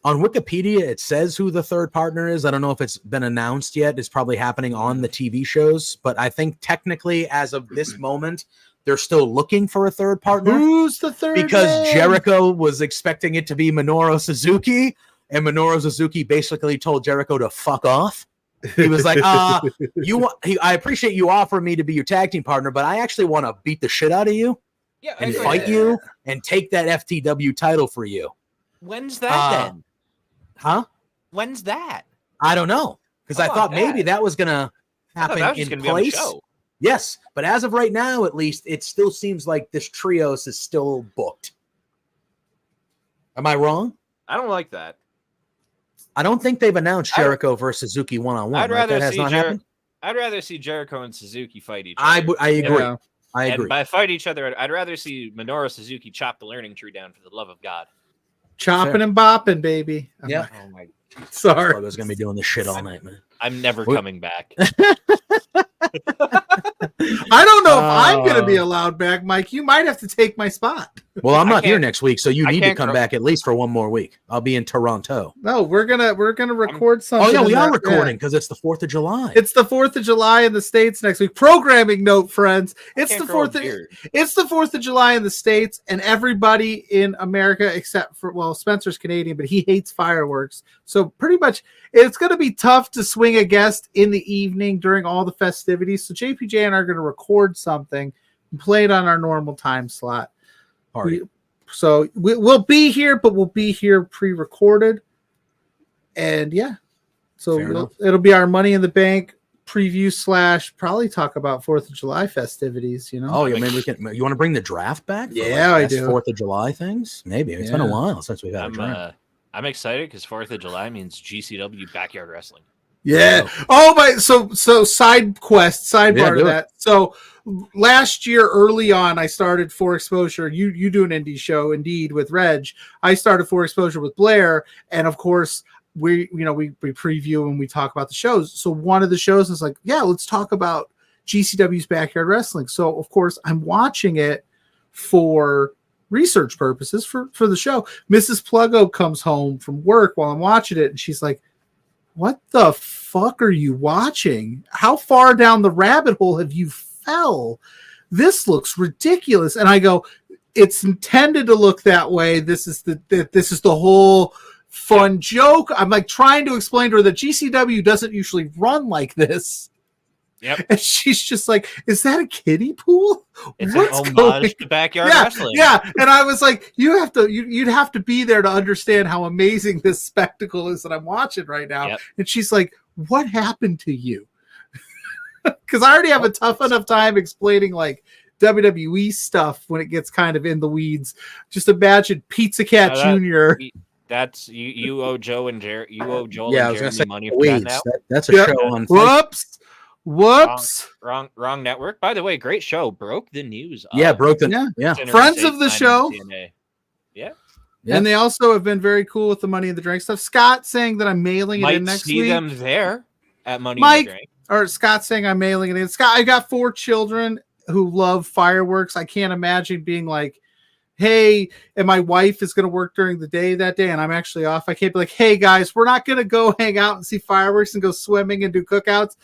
On Wikipedia, it says who the third partner is. I don't know if it's been announced yet. It's probably happening on the TV shows, but I think technically, as of this moment, they're still looking for a third partner. Who's the third? Because man? Jericho was expecting it to be Minoru Suzuki, and Minoru Suzuki basically told Jericho to fuck off. He was like, I appreciate you offering me to be your tag team partner, but I actually want to beat the shit out of you and fight you and take that FTW title for you. When's that then? Huh? When's that? I don't know, because I thought maybe that was going to happen in place. Yes, but as of right now, at least, it still seems like this trios is still booked. Am I wrong? I don't like that. I don't think they've announced Jericho versus Suzuki one-on-one. I'd rather that has see not happened? I'd rather see Jericho and Suzuki fight each other. I agree. Yeah. I agree. And by fight each other, I'd rather see Minoru Suzuki chop the learning tree down for the love of God. Chopping and bopping, baby. Yeah. Oh my. Sorry. I was going to be doing this shit all night, man. I'm never coming back. I don't know if I'm going to be allowed back, Mike. You might have to take my spot. Well, I'm not here next week, so you need to come back at least for one more week. I'll be in Toronto. No, we're gonna record something. Oh yeah, we are recording because it's the 4th of July. It's the 4th of July in the States next week. Programming note, friends. It's the 4th of July in the States, and everybody in America except for Spencer's Canadian, but he hates fireworks. So pretty much it's gonna be tough to swing a guest in the evening during all the festivities. So JPJ and I are gonna record something and play it on our normal time slot. So we'll be here, but we'll be here pre-recorded, and so it'll be our Money in the Bank preview / probably talk about 4th of July festivities. You know? Oh yeah, maybe we can. You want to bring the draft back? Yeah, I do. 4th of July things. Maybe it's been a while since we've had a draft. I'm excited because 4th of July means GCW backyard wrestling. Yeah. Oh my. So sidebar to that. So last year, early on, I started For Exposure. You do an indie show, indeed, with Reg. I started For Exposure with Blair, and of course, we preview and we talk about the shows. So one of the shows is like, yeah, let's talk about GCW's Backyard Wrestling. So of course, I'm watching it for research purposes for the show. Mrs. Pluggo comes home from work while I'm watching it, and she's like, what the fuck are you watching? How far down the rabbit hole have you fell? This looks ridiculous. And I go, it's intended to look that way. This is the whole fun joke. I'm like trying to explain to her that GCW doesn't usually run like this. Yep. And she's just like, is that a kiddie pool? It's an homage to backyard wrestling. Yeah. And I was like, you'd have to be there to understand how amazing this spectacle is that I'm watching right now. Yep. And she's like, what happened to you? Because I already have a tough enough time explaining like WWE stuff when it gets kind of in the weeds. Just imagine Pizza Cat Jr. That's you owe Joe and Jerry. You owe Joel and Jeremy money for that now. That's a show on. Whoops. Wrong network. By the way, great show. Broke the news. Broke the friends of the show. Yeah. And they also have been very cool with the Money in the Drink stuff. Scott saying that I'm mailing it in next week. Might see them there at Money in the Drink. Or Scott saying I'm mailing it in. Scott, I got 4 children who love fireworks. I can't imagine being like, hey, and my wife is going to work during the day that day, and I'm actually off. I can't be like, hey, guys, we're not going to go hang out and see fireworks and go swimming and do cookouts.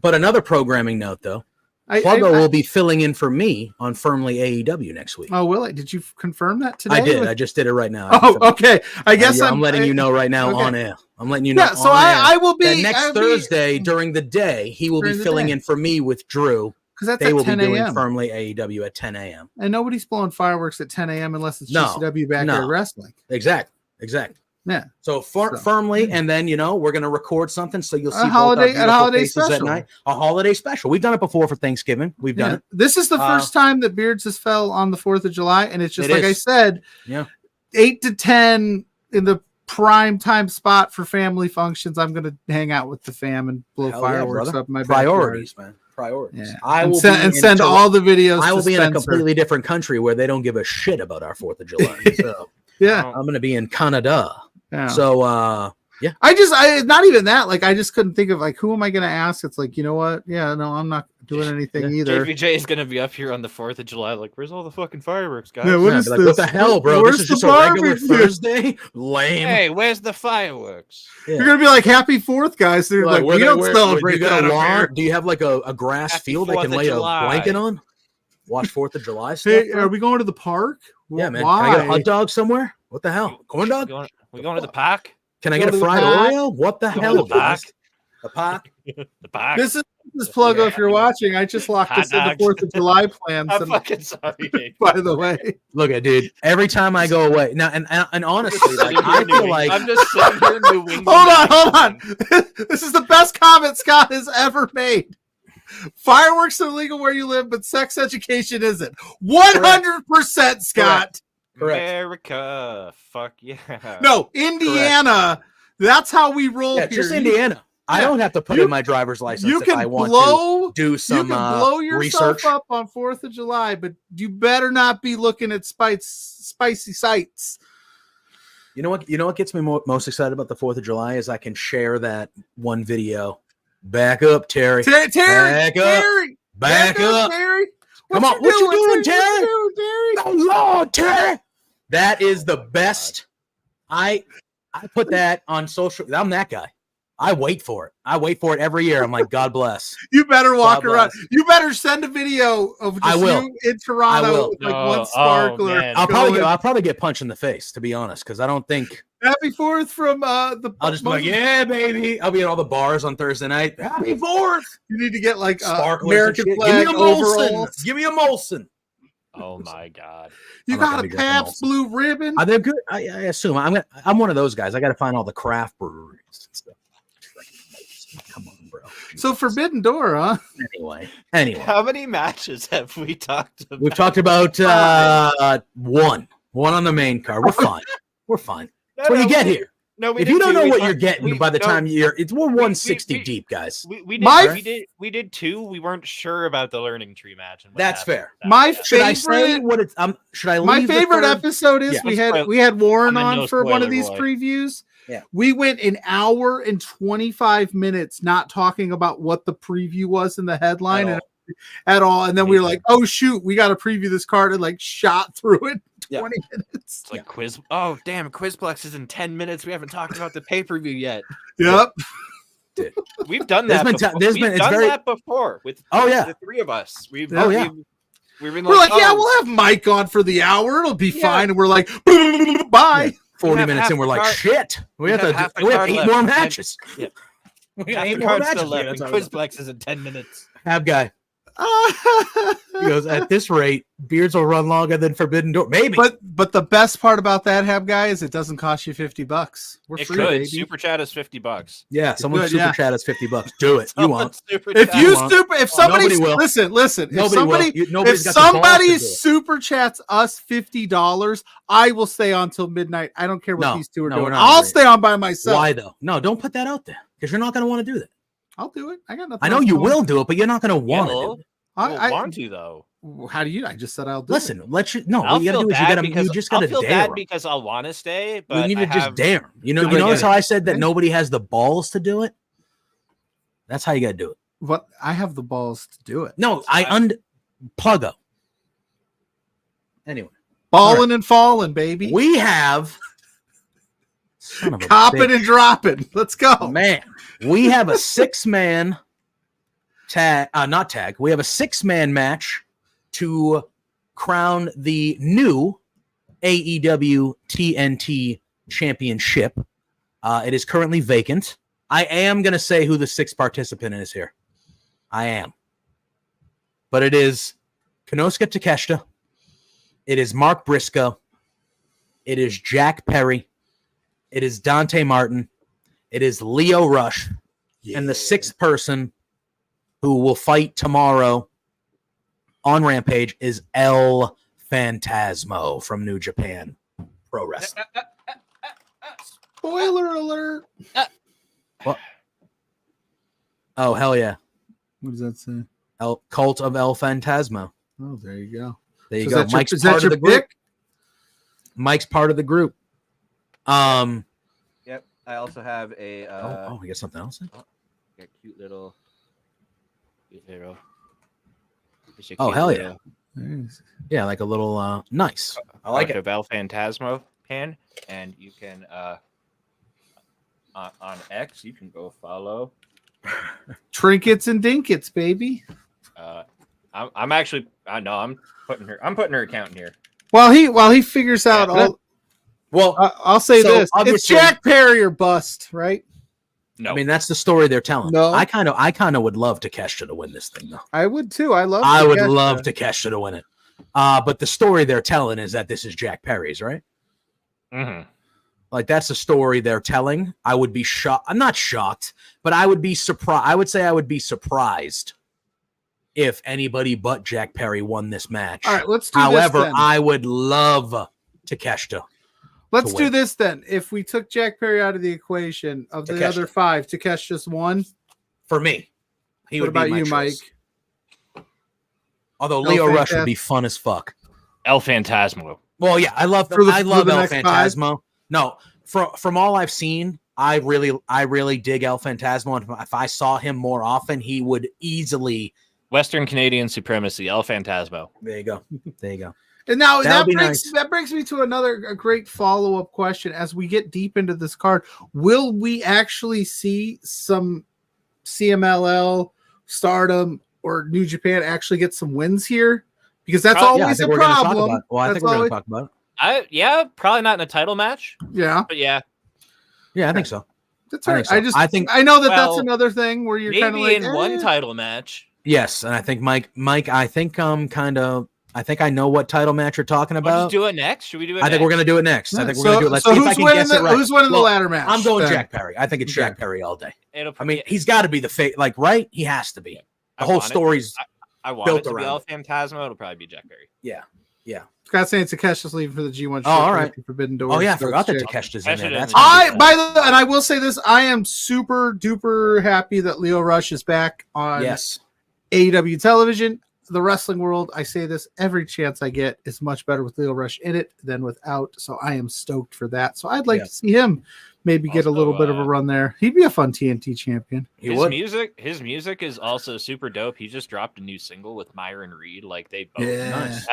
But another programming note, though. Pluggo will be filling in for me on Firmly AEW next week. Oh, will I? Did you confirm that today? I did. I just did it right now. Oh, okay. I guess I'm letting you know right now on air. I'm letting you know. Yeah, so I will be next Thursday during the day. He will be filling in for me with Drew. Because they will be doing Firmly AEW at 10 a.m. And nobody's blowing fireworks at 10 a.m. unless it's GCW Backyard Wrestling. Exactly. Yeah. So Firmly, and then we're going to record something, so you'll see a holiday special at night. A holiday special. We've done it before for Thanksgiving. We've done it. This is the first time that Beards has fell on the 4th of July, and it's just I said, 8 to 10 in the prime time spot for family functions. I'm going to hang out with the fam and blow fireworks up in my priorities, backyard. Man. Priorities. Yeah. I will send all the videos. I will be in a completely different country where they don't give a shit about our 4th of July. So yeah, I'm going to be in Canada. Yeah. So I not even that. Like I just couldn't think of like who am I going to ask? It's like, you know what? Yeah, no, I'm not. doing anything either. JPJ is gonna be up here on the 4th of July. Like, where's all the fucking fireworks, guys? Yeah, What the hell, bro? Where's This is the just a regular barbecue? Thursday. Lame. Hey, where's the fireworks? Yeah. You're gonna be like, "Happy 4th, guys." They're like, "We don't celebrate you got that a up lawn? here." Do you have like a grass Happy field I 4th can of lay July. a blanket on? Watch 4th of July stuff. Hey, bro? are we going to the park? Yeah, man. Why? Can I get a hot dog somewhere? What the hell? Corn dog? We going to the park? Can I Go get to a the fried park? Oreo? What the Going hell? to the park? guys? The park? The park? This is Pluggo. If you're watching, I just locked Hot us in the dogs. 4th of July plans. I'm and- fucking sorry, Dave. by the way, Look at dude. Every time I go away now, and honestly, like I feel like I'm just sitting here in New England. hold on. This is the best comment Scott has ever made. Fireworks are legal where you live, but sex education isn't. 100%, Scott. Correct. America. Fuck yeah. No, Indiana. That's how we roll yeah, here. just Indiana. I don't have to put in my driver's license You if I can want blow. to do some You can blow yourself research. up on 4th of July, but you better not be looking at spicy sights. You know what? You know what gets me most excited about the 4th of July is I can share that one video. Back up, Terry. Terry, Back up. Terry, Back up. Terry. Come on, what you doing, Terry? Terry? Oh Lord, Terry. That is the best. I put that on social. I'm that guy. I wait for it. I wait for it every year. I'm like, God bless. You better walk God around. bless. You better send a video of I just will. you in I Toronto will. with like Oh, one oh, sparkler. man. I'll going, probably get punched in the face, to be honest, because I don't think Happy 4th from the. I'll just be like, yeah, baby. I'll be at all the bars on Thursday night. Happy 4th. You need to get like Sparklers American and shit. flag Give me a Molson. overalls. Give me a Molson. Oh my god. You I'm not got gonna a be drinking Pabst Molson. Blue Ribbon. They're good. I assume I'm one of those guys. I got to find all the craft breweries and stuff. Come on, bro. So Forbidden Door, huh? Anyway, How many matches have we talked about? we've talked about one on the main card. We're fine. We're fine. That's what you get here. No, we If did you don't two. know We what talked- you're getting we- by the no, time we're 160 we- deep, guys. we My- did two. We weren't sure about the learning tree match. And what That's happened fair. with that. My Yeah. Should I say favorite- what it's? Should I? My leave the favorite third? episode is Yeah. we had Warren I'm a on no for one of spoiler these boy. previews. Yeah. We went an hour and 25 minutes not talking about what the preview was in the headline at all. And then we were like, oh shoot, we got to preview this card, and like shot through it in 20 minutes. It's like quiz. Oh damn, Quizplex is in 10 minutes. We haven't talked about the pay-per-view yet. Yep. We've done There's that. been before. ti- there's We've been- it's done very- that before with the three of us. We've Oh, yeah. we've been We're like, yeah, oh, we'll have Mike on for the hour. It'll be Yeah. fine. And we're like, bye. 40 have minutes half and we're the like, card- shit. We have half the 8 card left. more And- matches. Yeah. We got half 8 the more card's matches. still we left, gotta and talk about. Quizplex is in 10 minutes. Hab guy. He goes, at this rate, beards will run longer than Forbidden Door. Maybe. but the best part about that, Hab guy, is it doesn't cost you $50. We're It free, could. baby. Super chat is $50. yeah, someone good, super yeah. chat us $50. Do it. You won't. If somebody Nobody will. listen, if Nobody somebody will. Nobody's if got the balls to somebody do it. super chats us $50, I will stay on till midnight. I don't care what No, these two are no, we're doing. not I'll agreeing. stay on by myself. Why though? No, don't put that out there because you're not going to want to do that. I'll do it. I got nothing. I know else you going. will do it, but you're not going to want to do it. I want to though. How do you? I just said I'll do Listen, it. let you. No, I'll what you got to feel do is bad because you just got to I'll feel dare. bad 'em. because I'll want to stay, We but need I to just have, dare 'em. You Do it notice again. how I said that Okay. nobody has the balls to do it. That's how you got to do it. But I have the balls to do it. No, Pluggo. Anyway, Balling and falling, baby. we have son of a Copping bitch. and dropping. Let's go. Man, we have a 6-man tag, not tag. We have a 6-man match to crown the new AEW TNT championship. It is currently vacant. I am going to say who the 6th participant is here. I am. But it is Konosuke Takeshita. It is Mark Briscoe. It is Jack Perry. It is Dante Martin. It is Leo Rush. And the 6th person who will fight tomorrow on Rampage is El Phantasmo from New Japan Pro Wrestling. Spoiler alert. What? Oh, hell yeah. What does that say? Cult of El Phantasmo. Oh, there you go. There you So go. is that Mike's is part that of your the group. pick? Mike's part of the group. Yep. I also have a we got something else. a cute little Oh, hell yeah. Yeah, like a little nice. I like it. Of El Phantasmo pan, and you can on X you can go follow Trinkets and Dinkets, baby. I'm actually I'm putting her account in here. While he figures out all. Well, I'll say so this: it's Jack Perry or bust, right? No, I mean that's the story they're telling. No, I kind of would love Takeshita to win this thing, though. I would too. I would love Takeshita to win it. But the story they're telling is that this is Jack Perry's, right? Mm-hmm. Like that's the story they're telling. I would be shocked. I'm not shocked, but I would be surprised. I would say I would be surprised if anybody but Jack Perry won this match. All right, let's do However, this then. I would love Takeshita. Let's do this then. If we took Jack Perry out of the equation of the other five, Takesh just won. For me, he would be my choice. Mike? Although Leo Rush would be fun as fuck. El Phantasmo. Well, yeah, I love El Phantasmo. No, from all I've seen, I really dig El Phantasmo. And if I saw him more often, he would easily Western Canadian supremacy. El Phantasmo. There you go. There you go. And now that brings me to a great follow-up question. As we get deep into this card, will we actually see some CMLL, Stardom, or New Japan actually get some wins here? Because that's always a problem. I think we're going to talk about it. Probably not in a title match. Yeah. But yeah. Yeah, I think so. That's right. I know that's another thing where you're kind of like in one title match. Yes, and I think Mike, I think I think I know what title match you're talking about. Let's do it next. Should we do it? I think we're going to do it next. Yeah. I think we're going to do it. Let's see if I can guess it right. Who's winning the ladder match? I'm going Jack Perry. I think it's Jack Perry all day. He's got to be the right? He has to be. The whole story's I want built it to around be El Phantasmo. It'll probably be Jack Perry. Yeah. Scott saying Takeshita's leaving for the G1 show. Oh, all right. Forbidden Doors. Oh yeah, I forgot that Takeshita's in there. And I will say this: I am super duper happy that Leo Rush is back on AEW television. The wrestling world, I say this every chance I get, is much better with Leo Rush in it than without. So I am stoked for that. So I'd like to see him maybe get a little bit of a run there. He'd be a fun TNT champion. His music is also super dope. He just dropped a new single with Myron Reed. Like they both nice.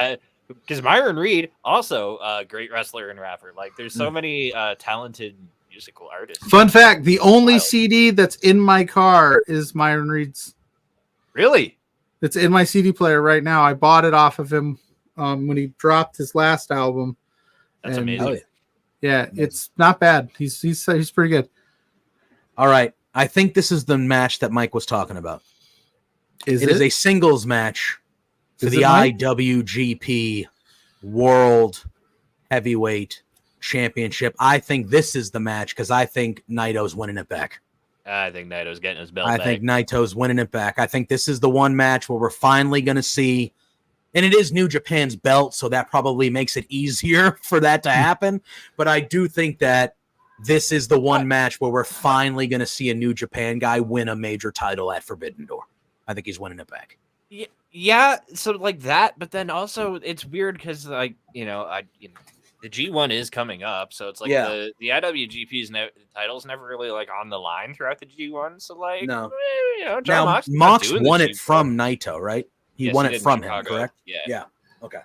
Because Myron Reed also a great wrestler and rapper. Like there's so many talented musical artists. Fun fact: the only CD that's in my car is Myron Reed's. Really? It's in my CD player right now. I bought it off of him when he dropped his last album. That's amazing. Yeah, it's not bad. He's pretty good. All right, I think this is the match that Mike was talking about. It is a singles match for the IWGP World Heavyweight Championship. I think this is the match because I think Naito's winning it back. I think Naito's getting his belt back. I think Naito's winning it back. I think this is the one match where we're finally going to see, and it is New Japan's belt, so that probably makes it easier for that to happen. But I do think that this is the one match where we're finally going to see a New Japan guy win a major title at Forbidden Door. I think he's winning it back. Yeah, so like that, but then also it's weird because the G1 is coming up, so it's like the IWGP's title's never really like on the line throughout the G1. So like, John Mox won it from Naito, right? He won it from him, correct? Yeah. Okay.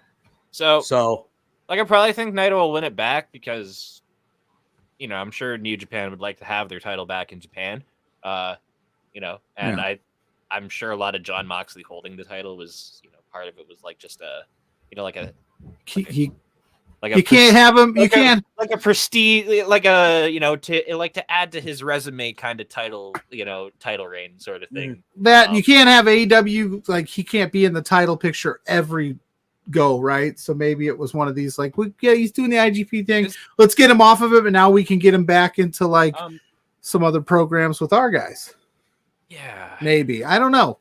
So like I probably think Naito will win it back because I'm sure New Japan would like to have their title back in Japan. I'm sure a lot of John Moxley holding the title was, part of it was like just you can't have him. You can't like a prestige, like a to add to his resume kind of title, title reign sort of thing. That you can't have AEW, like he can't be in the title picture every go, right? So maybe it was one of these like, he's doing the IGP thing. Let's get him off of it, and now we can get him back into like some other programs with our guys. Yeah, maybe, I don't know,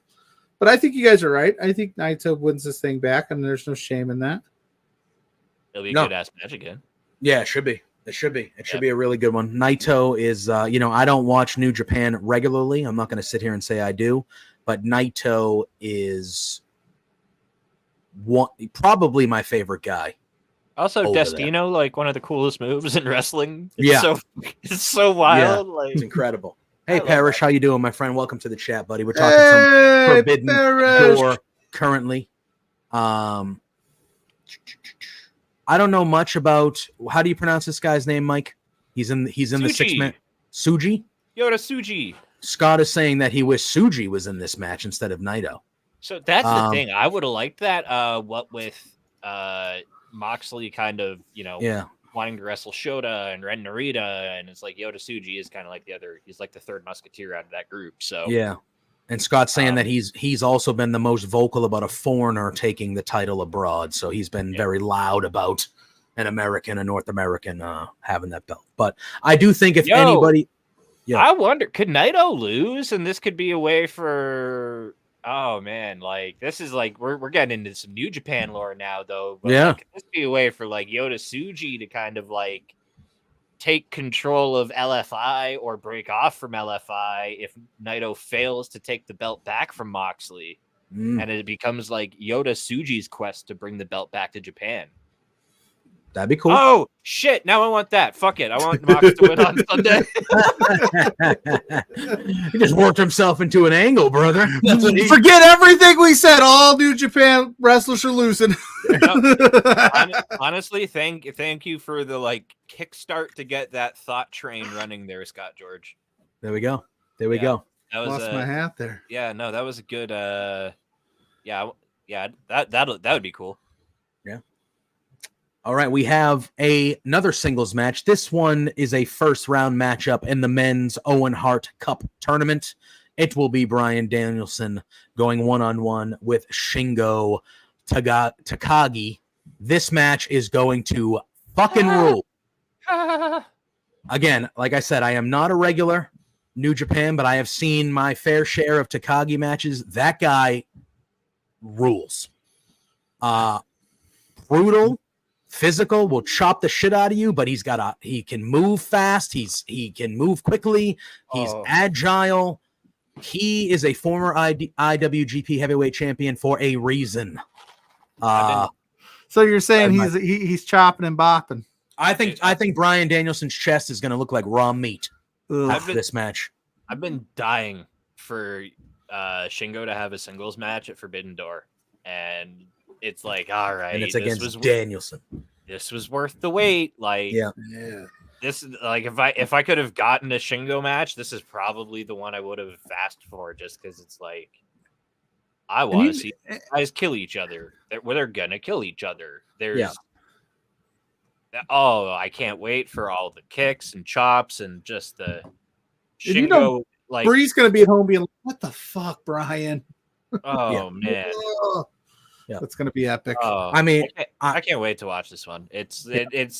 but I think you guys are right. I think Naito wins this thing back, and there's no shame in that. It'll be a good ass match again. Yeah, it should be. It should be. It should be a really good one. Naito is, I don't watch New Japan regularly. I'm not going to sit here and say I do, but Naito is probably my favorite guy. Also, Destino, like one of the coolest moves in wrestling. It's so wild. Like it's incredible. Hey, Parrish, how you doing, my friend? Welcome to the chat, buddy. We're talking some Forbidden Door currently. I don't know much about how do you pronounce this guy's name, Mike? He's in the 6-man. Suji? Yota Tsuji. Scott is saying that he wished Suji was in this match instead of Naito. So that's the thing. I would have liked that. What with Moxley kind of, wanting to wrestle Shota and Ren Narita, and it's like Yota Tsuji is kind of like he's like the third musketeer out of that group. So yeah. And Scott's saying that he's also been the most vocal about a foreigner taking the title abroad. So he's been very loud about an American, a North American having that belt. But I do think if anybody... Yeah. I wonder, could Naito lose? And this could be a way for... Oh, man. Like, this is like... We're getting into some New Japan lore now, though. But yeah. Like, could this be a way for, like, Yota Tsuji to kind of, like, take control of LFI or break off from LFI if Naito fails to take the belt back from Moxley, and it becomes like Yota Tsuji's quest to bring the belt back to Japan. That'd be cool. Oh shit! Now I want that. Fuck it. I want Mox to win on Sunday. He just worked himself into an angle, brother. Forget everything we said. All New Japan wrestlers are losing. Honestly, thank you for the like kickstart to get that thought train running there, Scott George. There we go. There we go. That was lost my hat there. Yeah, no, that was a good. That would be cool. Yeah. All right, we have another singles match. This one is a first-round matchup in the men's Owen Hart Cup tournament. It will be Bryan Danielson going one-on-one with Shingo Takagi. This match is going to fucking rule. Again, like I said, I am not a regular New Japan, but I have seen my fair share of Takagi matches. That guy rules. Brutal. Physical, will chop the shit out of you, but he can move fast. He can move quickly. He's agile. He is a former IWGP Heavyweight Champion for a reason. So you're saying he's chopping and bopping? I think Bryan Danielson's chest is going to look like raw meat after this match. I've been dying for Shingo to have a singles match at Forbidden Door, and it's like, all right, and it's against Danielson. This was worth the wait. Like, yeah. This, like, if I could have gotten a Shingo match, this is probably the one I would have asked for, just because it's like, I want to see guys kill each other. They're gonna kill each other. I can't wait for all the kicks and chops and just the Shingo. Like, Bree's gonna be at home being like, "What the fuck, Brian?" Oh man. Yeah, that's gonna be epic. I mean, I can't wait to watch this one. It's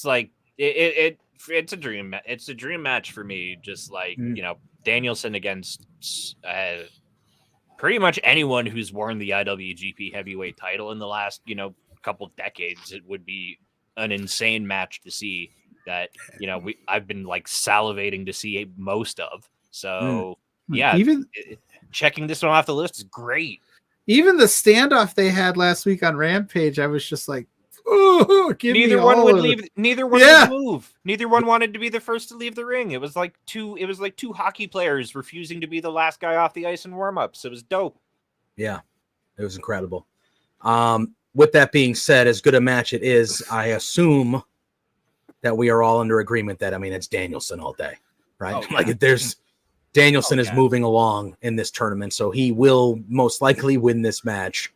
like it's a dream. It's a dream match for me. Just like Danielson against pretty much anyone who's worn the IWGP Heavyweight title in the last couple decades. It would be an insane match to see. That I've been like salivating to see most of. So checking this one off the list is great. Even the standoff they had last week on Rampage, I was just like, "Oh, neither one would leave. Neither one would move. Neither one wanted to be the first to leave the ring. It was like two hockey players refusing to be the last guy off the ice in warm-ups. It was dope. Yeah, it was incredible. With that being said, as good a match it is, I assume that we are all under agreement that it's Danielson all day, right? Oh, yeah. Like Danielson is moving along in this tournament, so he will most likely win this match.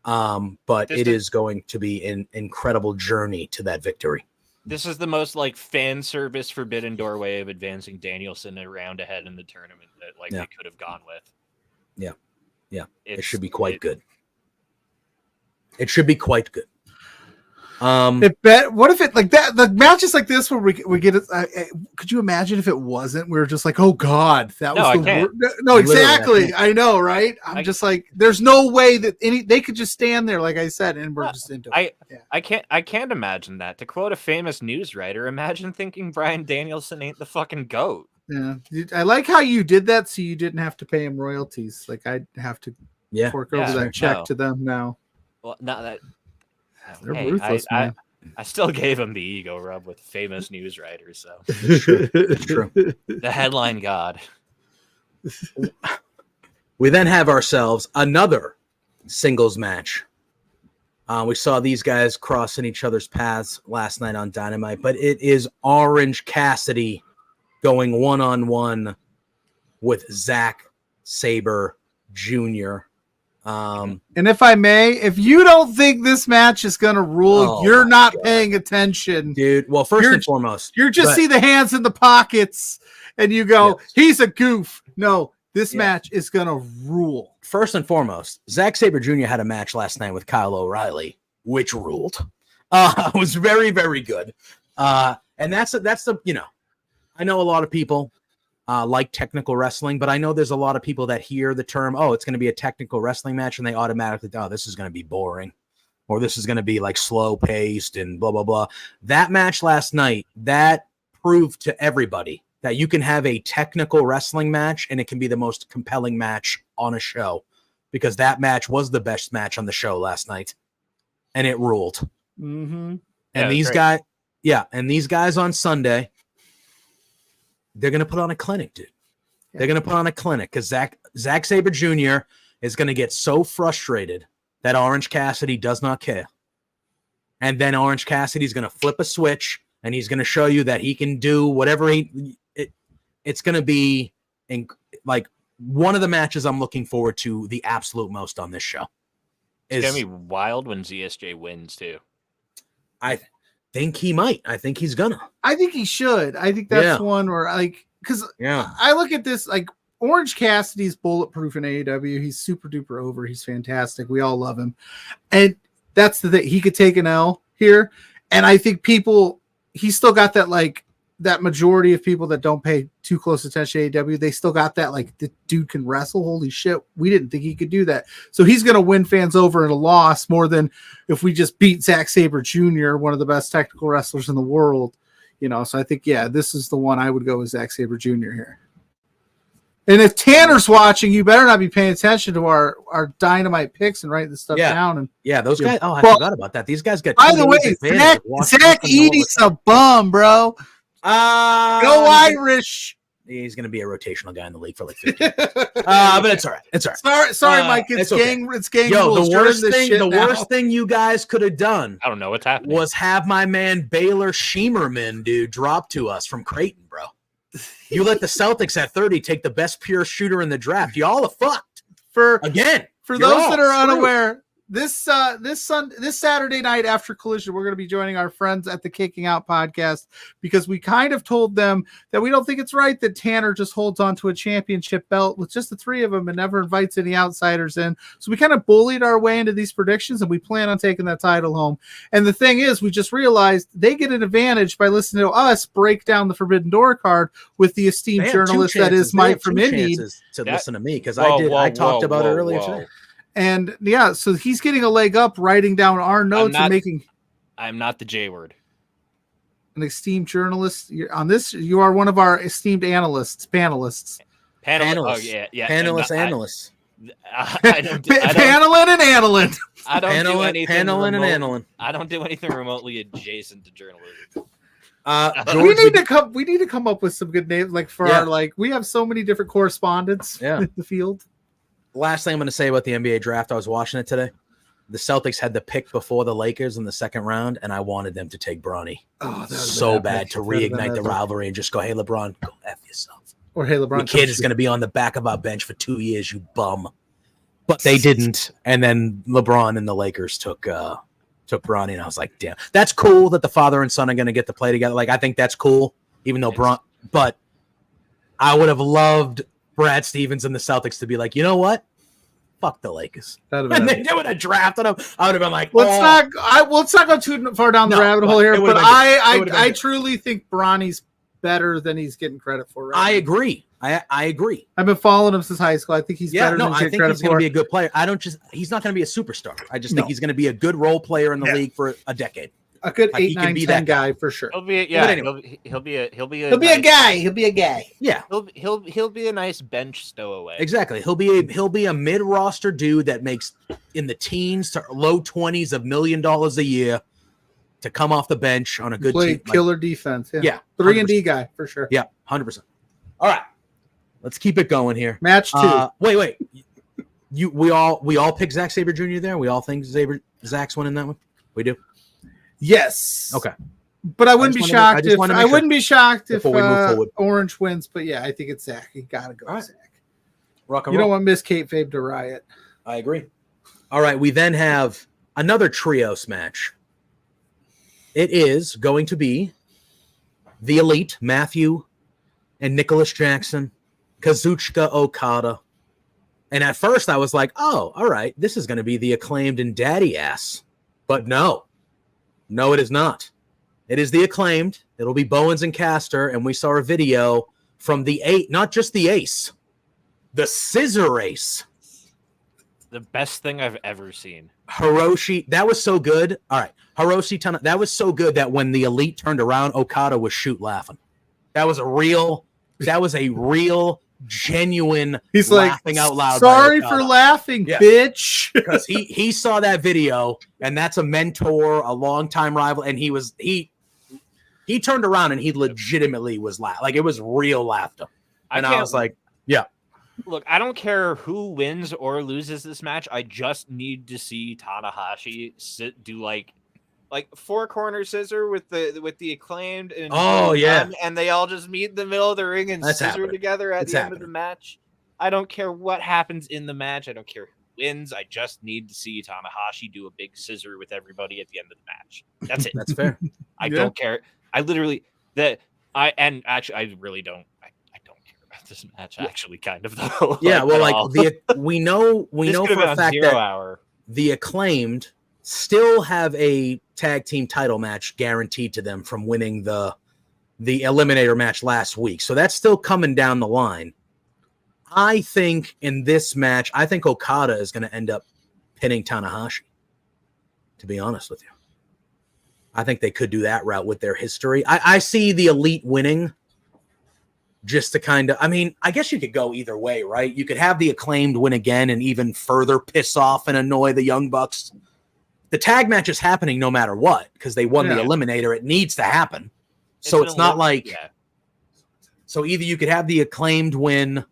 But it is going to be an incredible journey to that victory. This is the most like fan service Forbidden Door way of advancing Danielson a round ahead in the tournament that they could have gone with. Yeah. It should be quite good. It should be quite good. What if it like that? The matches like this where we get it. Could you imagine if it wasn't? We were just like, oh god, that was the worst. No, exactly. I know, right? I'm just like, there's no way that they could just stand there, like I said, and we're just into it. I can't imagine that. To quote a famous news writer, imagine thinking Bryan Danielson ain't the fucking GOAT. Yeah, I like how you did that, so you didn't have to pay him royalties. Like I'd have to fork over that check to them now. Well, not that. They're ruthless, man. I still gave him the ego rub with famous news writers. So it's true. The headline god. We then have ourselves another singles match. We saw these guys crossing each other's paths last night on Dynamite, but it is Orange Cassidy going one-on-one with Zack Sabre Jr. And if I may, if you don't think this match is going to rule, you're not paying attention. Dude, well, first and foremost. You just see the hands in the pockets, and you go, he's a goof. No, this match is going to rule. First and foremost, Zack Sabre Jr. had a match last night with Kyle O'Reilly, which ruled. It was very, very good. And that's the, you know, I know a lot of people like technical wrestling, but I know there's a lot of people that hear the term, oh, it's going to be a technical wrestling match, and they automatically, oh, this is going to be boring, or this is going to be like slow paced and blah, blah, blah. That match last night, that proved to everybody that you can have a technical wrestling match and it can be the most compelling match on a show, because that match was the best match on the show last night and it ruled. Mm-hmm. And these guys on Sunday, they're going to put on a clinic, dude. Yeah. They're going to put on a clinic because Zack Sabre Jr. is going to get so frustrated that Orange Cassidy does not care. And then Orange Cassidy's going to flip a switch and he's going to show you that he can do whatever it's going to be like one of the matches I'm looking forward to the absolute most on this show. It's going to be wild when ZSJ wins too. I think he might. I think he's gonna. I think he should. I think that's one where, like, because I look at this, like, Orange Cassidy's bulletproof in AEW. He's super duper over. He's fantastic. We all love him. And that's the thing. He could take an L here. And I think he's still got that, like, that majority of people that don't pay too close attention to AEW, they still got that, like, the dude can wrestle. Holy shit. We didn't think he could do that. So he's going to win fans over in a loss more than if we just beat Zack Sabre Jr., one of the best technical wrestlers in the world. You know, so I think, this is the one I would go with Zack Sabre Jr. here. And if Tanner's watching, you better not be paying attention to our Dynamite picks and writing this stuff down. And those guys. Oh, I forgot about that. These guys got. By the way, Zach Edey's a bum, bro. Go Irish. He's going to be a rotational guy in the league for like 15 years. But it's all right. It's all right. Sorry, Mike. It's gang. It's gang. Yo, the worst thing you guys could have done. I don't know what's happening. Was have my man Baylor Schemerman, dude, drop to us from Creighton, bro. You let the Celtics at 30 take the best pure shooter in the draft. Y'all are fucked. For those that are unaware, this Saturday night after Collision, we're going to be joining our friends at the Kicking Out podcast, because we kind of told them that we don't think it's right that Tanner just holds on to a championship belt with just the three of them and never invites any outsiders in. So we kind of bullied our way into these predictions, and we plan on taking that title home. And the thing is, we just realized they get an advantage by listening to us break down the Forbidden Door card with the esteemed journalist that is Mike from Indy to listen to me, because I talked about it earlier today. And so he's getting a leg up writing down our notes and making. I'm not the J word. An esteemed journalist on this. You are one of our esteemed panelists. Panelists. Oh, yeah. Panelists, analysts. Panelin and Annalyn. I don't do anything. Panelin and Annalyn. I don't do anything remotely adjacent to journalism. We need to come up with some good names, like for our, like, we have so many different correspondents in the field. Last thing I'm going to say about the NBA draft, I was watching it today. The Celtics had the pick before the Lakers in the second round, and I wanted them to take Bronny so bad to reignite the rivalry and just go, hey, LeBron, go F yourself. Or, hey, LeBron, your kid is going to be on the back of our bench for 2 years, you bum. But they didn't, and then LeBron and the Lakers took Bronny, and I was like, damn. That's cool that the father and son are going to get to play together. Like, I think that's cool, even though but I would have loved Brad Stevens and the Celtics to be like, you know what? Fuck the Lakers. And they would have drafted him. I would have been like, let's not go too far down the rabbit hole here. But I truly think Bronny's better than he's getting credit for. Right I agree. I agree. I've been following him since high school. I think he's better than I think he's going to be a good player. He's not going to be a superstar. I just think he's going to be a good role player in the league for a decade. A good 8, 9, 10 guy for sure. He'll be a guy. Yeah. He'll be a nice bench stowaway. Exactly. He'll be a mid-roster dude that makes in the teens to low 20s of $1 million a year to come off the bench on a good team. Killer defense. Yeah. 3-and-D guy for sure. Yeah, 100%. All right. Let's keep it going here. Match 2. Wait. We all pick Zack Sabre Jr. there. We all think Zach's winning that one? We do. Yes. Okay. But I wouldn't be shocked if before we move forward. Orange wins. But yeah, I think it's Zach. You gotta go with Zach. Rock and You roll. don't want Miss Kate Fabe to riot. I agree. All right, we then have another trios match. It is going to be the Elite, Matthew and Nicholas Jackson, Kazuchika Okada. And at first I was like, oh, all right, this is going to be the Acclaimed and Daddy Ass. But no, it is not. It is the Acclaimed. It'll be Bowens and Caster. And we saw a video from the not just the Ace, the Scissor Ace. The best thing I've ever seen. Hiroshi, that was so good. All right. Hiroshi Tanahashi, that was so good that when the Elite turned around, Okada was shoot laughing. That was a real, genuine He's laughing like, out loud. Sorry for laughing, bitch. Because he saw that video, and that's a mentor, a longtime rival, and he turned around and he legitimately was laughing. Like, it was real laughter. And I was like, yeah. Look, I don't care who wins or loses this match. I just need to see Tanahashi do like four corner scissor with the Acclaimed and and they all just meet in the middle of the ring and scissor together at the end of the match. I don't care what happens in the match. I don't care who wins. I just need to see Tanahashi do a big scissor with everybody at the end of the match. That's it. That's fair. I don't care. I literally I really don't. This match actually kind of though. Yeah, well, like we know for a fact that hour. The Acclaimed still have a tag team title match guaranteed to them from winning the Eliminator match last week. So that's still coming down the line. I think in this match, I think Okada is going to end up pinning Tanahashi, to be honest with you. I think they could do that route with their history. I see the Elite winning. Just to kind of, I mean, I guess you could go either way, right? You could have the Acclaimed win again and even further piss off and annoy the Young Bucks. The tag match is happening no matter what because they won the Eliminator. It needs to happen. So it's not like. Yeah. So either you could have the Acclaimed win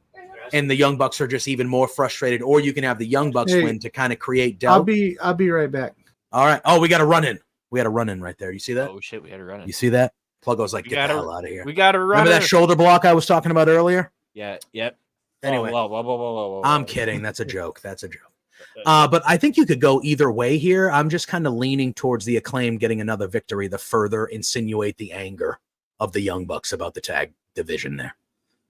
and the Young Bucks are just even more frustrated, or you can have the Young Bucks win to kind of create doubt. I'll be right back. All right. Oh, we got a run in. We had a run in right there. You see that? Oh, shit. We had a run in. You see that? Pluggo's like, get the hell out of here. We got to run. Remember that shoulder block I was talking about earlier? Yeah. Yep. Anyway, whoa. I'm kidding. That's a joke. That's a joke. But I think you could go either way here. I'm just kind of leaning towards the Acclaim getting another victory to further insinuate the anger of the Young Bucks about the tag division there.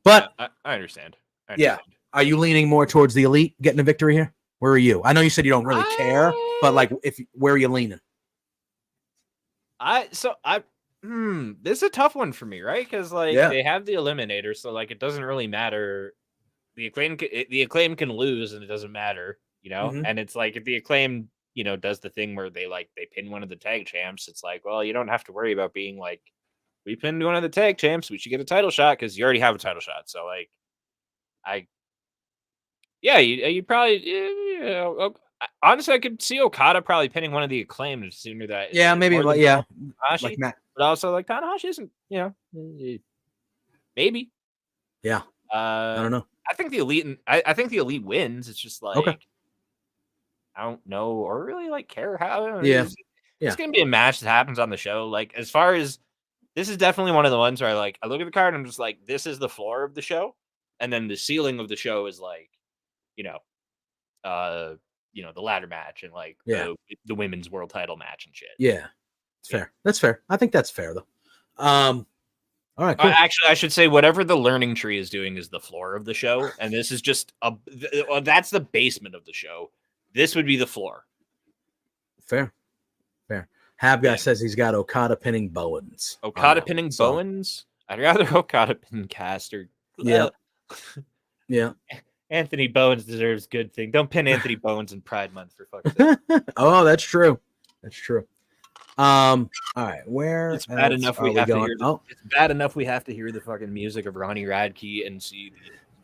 But I understand. Yeah. Are you leaning more towards the Elite getting a victory here? Where are you? I know you said you don't really care, but like, where are you leaning? This is a tough one for me, right? Because they have the Eliminator, so like it doesn't really matter. The Acclaim can lose, and it doesn't matter, you know. Mm-hmm. And it's like if the Acclaim, does the thing where they pin one of the tag champs. It's like, well, you don't have to worry about being like, we pinned one of the tag champs, we should get a title shot because you already have a title shot. So like, you probably honestly, I could see Okada probably pinning one of the Acclaimed sooner that. Yeah, maybe. Tanahashi, like Matt. But also, like Tanahashi isn't, maybe. Yeah. I don't know. I think the Elite. I think the Elite wins. It's just like I don't know or really care how. It's gonna be a match that happens on the show. Like as far as this is definitely one of the ones where I look at the card and I'm just like, this is the floor of the show, and then the ceiling of the show is like, the ladder match and the women's world title match and shit. Yeah, it's fair. That's fair. I think that's fair though. All right. Cool. Actually, I should say whatever the learning tree is doing is the floor of the show, and this is just that's the basement of the show. This would be the floor. Fair. Hab guy says he's got Okada pinning Bowens. Okada pinning Bowens. I'd rather Okada pin Caster. Yeah. Anthony Bowens deserves good thing. Don't pin Anthony Bowens in Pride Month for fuck's sake. Oh, that's true. All right, where it's bad enough we have to hear. It's bad enough we have to hear the fucking music of Ronnie Radke and see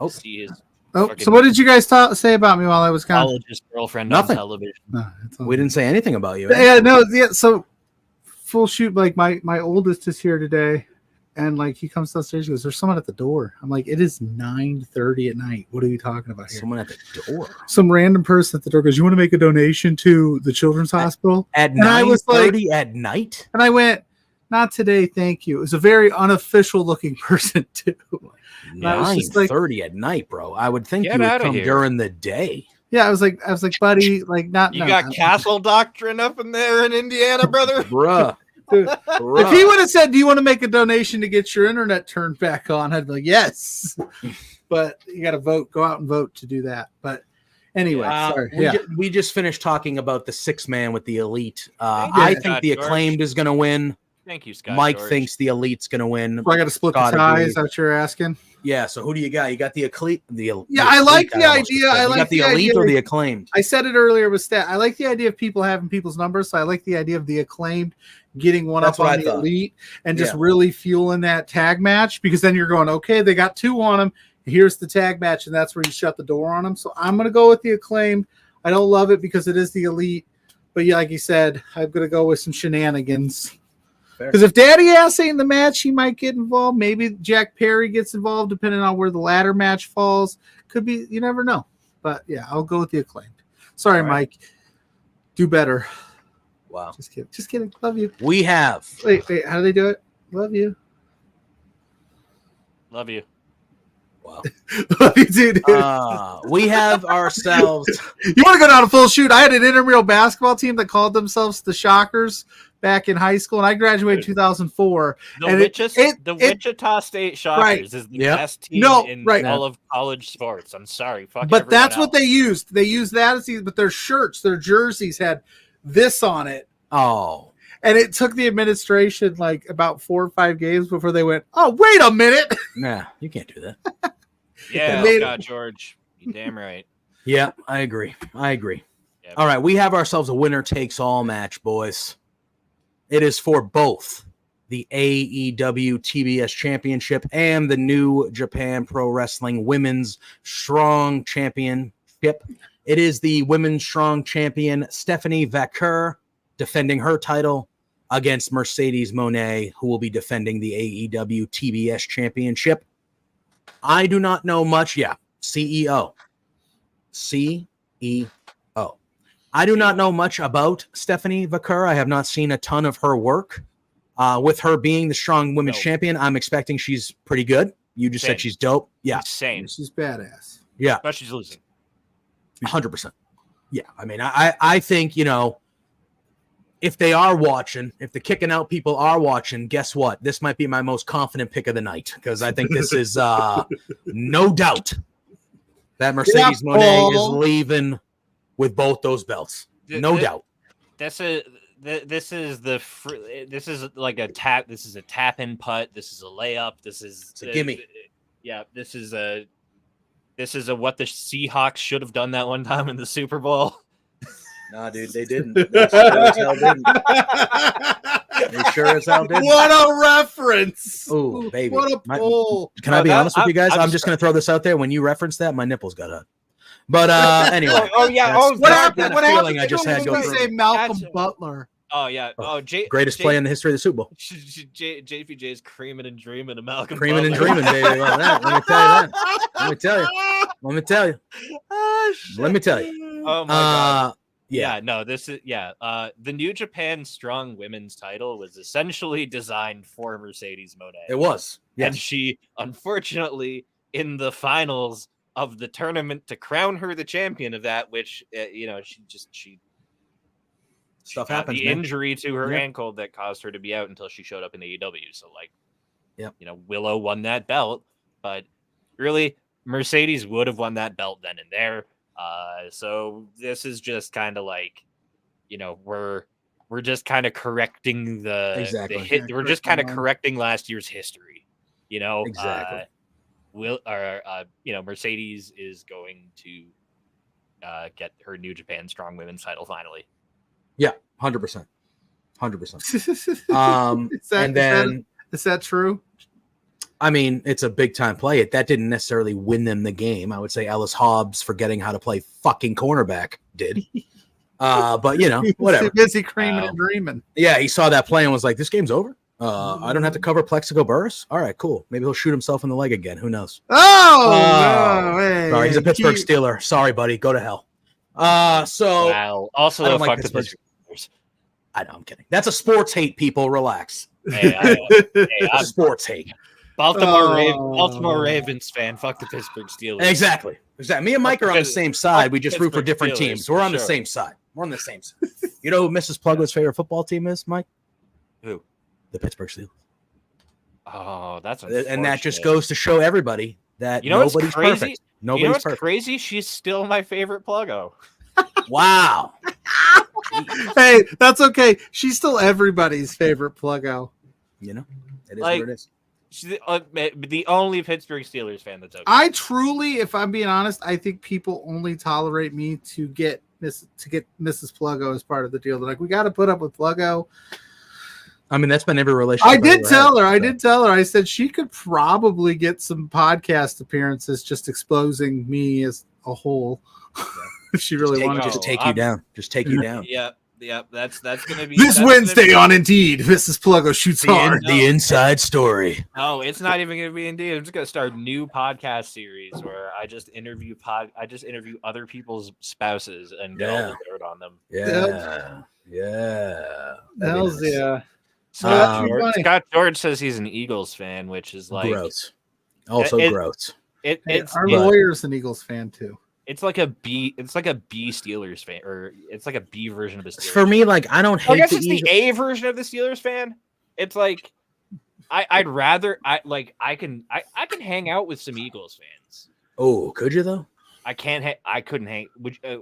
his. So what did you guys say about me while I was gone? His girlfriend Nothing. on television. No, we didn't say anything about you. Yeah, no, yeah. So full shoot. Like my oldest is here today, And like he comes downstairs, he goes, "There's someone at the door." I'm like, "It is 9:30 at night. What are you talking about here?" Someone at the door. Some random person at the door goes, "You want to make a donation to the children's hospital?" At And I was like, 9:30 at night? and I went, "Not today, thank you." It was a very unofficial looking person too. And I was just like, 9:30 at night, bro. I would think Get you would outta come here. during the day. yeah, I was like, buddy, like not. You no, got I don't- castle doctrine up in there in Indiana, brother. Bruh. Dude, Bruh. if he would have said, "Do you want to make a donation to get your internet turned back on?" I'd be like, "Yes." But you got to vote. Go out and vote to do that. But anyway, sorry. We just finished talking about the 6-man with the Elite. Thank you, I Scott think the George. Acclaimed is going to win. Thank you, Scott. Mike George. thinks the Elite's going to win. So I got to split the Scott ties. agrees. Is that what you're asking? Yeah, so who do you got? You got the Elite? Yeah, I like the idea. I You like got the the Elite idea. or the Acclaimed? I said it earlier with Stat. I like the idea of people having people's numbers. So I like the idea of the Acclaimed getting one That's up what on I the thought. Elite and just Yeah. really fueling that tag match, because then you're going, okay, they got 2 on them. Here's the tag match, and that's where you shut the door on them. So I'm going to go with the Acclaimed. I don't love it because it is the Elite, but yeah, like you said, I'm going to go with some shenanigans. Fair. Because if Daddy Ass ain't in the match, he might get involved. Maybe Jack Perry gets involved, depending on where the ladder match falls. Could be, you never know. But yeah, I'll go with the Acclaimed. Sorry, All right. Mike. Do better. Wow. Just kidding. Just kidding. Love you. We have Wait. How do they do it? Love you. Love you. wow. Love you too, dude. We have ourselves. You want to go down a full shoot? I had an intramural basketball team that called themselves the Shockers back in high school, and I graduated in 2004. The, And Wichita State Shockers Right. is the Yep. best team No, in right. all of college sports. I'm sorry. Fuck But that's everyone what they used. They used that as but their shirts, their jerseys had this on it. Oh, And it took the administration like about 4 or 5 games before they went, "Oh, wait a minute." nah, you can't do that. else. Yeah, They made- Scott George. You damn right. Yeah, I agree. Yep. All right, we have ourselves a winner takes all match, boys. It is for both the AEW TBS Championship and the New Japan Pro Wrestling Women's Strong Championship. It is the Women's Strong Champion Stephanie Vaquer defending her title against Mercedes Moné, who will be defending the AEW TBS Championship. I do not know much. Yeah, CEO. I do not know much about Stephanie Vaquer. I have not seen a ton of her work. With her being the Strong Women's No. Champion, I'm expecting she's pretty good. You just Same. said she's dope. Yeah, Insane. She's badass. yeah, But she's losing. 100%. Yeah, I mean, I think, if they are watching, if the kicking out people are watching, guess what? This might be my most confident pick of the night, because I think this is no doubt that Mercedes Yeah, Moné is Paul. leaving with both those belts. No doubt. This is like a tap. This is a tap in putt. This is a layup. This is It's a gimme. Yeah, this is a what the Seahawks should have done that one time in the Super Bowl. Nah, dude, they didn't. They sure as hell didn't. They sure as hell didn't. What a reference. Ooh, baby. What a My- pull. Can I be No, honest with you guys? I'm I'm just going to throw this out there. When you reference that, my nipples got hot. But anyway. Oh, yeah. That's- Oh, What that's happened? the What feeling happened? I just had go They through. say Malcolm That's- Butler. Oh yeah. Oh, Greatest play in the history of the Super Bowl. JPJ's creaming and dreaming of Malcolm. Creaming and Butler. dreaming, baby. Well, let me tell you that. Let me tell you. Let me tell you. Oh, shit. Let me tell you. Oh my god. Yeah. No, this is the New Japan Strong Women's title was essentially designed for Mercedes Moné. It was. And Yes. she unfortunately in the finals of the tournament to crown her the champion of that, which she Stuff got happens, the man. injury to her Yep. ankle that caused her to be out until she showed up in AEW. So Yep. Willow won that belt, but really Mercedes would have won that belt then and there. So this is just kind of like, we're just kind of correcting Exactly. we're just kind of correcting last year's history. Exactly. Mercedes is going to get her New Japan Strong Women's title finally. Yeah. 100%. 100%. Is that true? I mean, it's a big time play. That didn't necessarily win them the game. I would say Ellis Hobbs forgetting how to play fucking cornerback did. But whatever. Busy creaming and dreaming. Yeah, he saw that play and was like, "This game's over." I don't have to cover Plexico Burris. All right, cool. Maybe he'll shoot himself in the leg again. Who knows? Sorry, he's a Pittsburgh Steeler. Sorry, buddy. Go to hell. So wow. Also, I don't like fuck the Pittsburgh. Pittsburgh. I know, I'm kidding. That's a sports hate. People, relax. Hey, I'm Sports hate. Baltimore Ravens fan. Fuck the Pittsburgh Steelers. Exactly. Me and Mike are on the same side. We just root for Pittsburgh different Steelers, teams. We're on the sure. same side. We're on the same side. You know who Mrs. Pluggo's favorite football team is, Mike? Who? The Pittsburgh Steelers. Oh, that's And that just unfortunate. goes to show everybody that You know what's nobody's crazy? perfect. You know Nobody's what's perfect. crazy? She's still my favorite Pluggo. Wow. Hey, that's okay. She's still everybody's favorite Pluggo. You know, it is Like, what it is. She's the only Pittsburgh Steelers fan that's okay. I truly, if I'm being honest, I think people only tolerate me to get Mrs. Pluggo as part of the deal. They're like, we got to put up with Pluggo. I mean, that's been every relationship. I did I've tell ever her. had, I did tell her. I said she could probably get some podcast appearances just exposing me as a whole. If she really wanted Just to. take you down. Just take you down. Yep. That's gonna be This that's Wednesday gonna be, on Indeed, Mrs. Pluggo shoots hard. The inside story. No, it's not even gonna be Indeed. I'm just gonna start a new podcast series where I just interview other people's spouses and get all the dirt on them. Yeah. Yeah. Hells yeah. Scott George says he's an Eagles fan, which is like gross. Also gross. Our lawyer's an Eagles fan too. It's like a B. It's like a B Steelers fan, or it's like a B version of the Steelers. For me, like I don't hate. I guess the it's Eagles. the A version of the Steelers fan. It's like I'd rather I can hang out with some Eagles fans. Oh, could you though? I couldn't hang.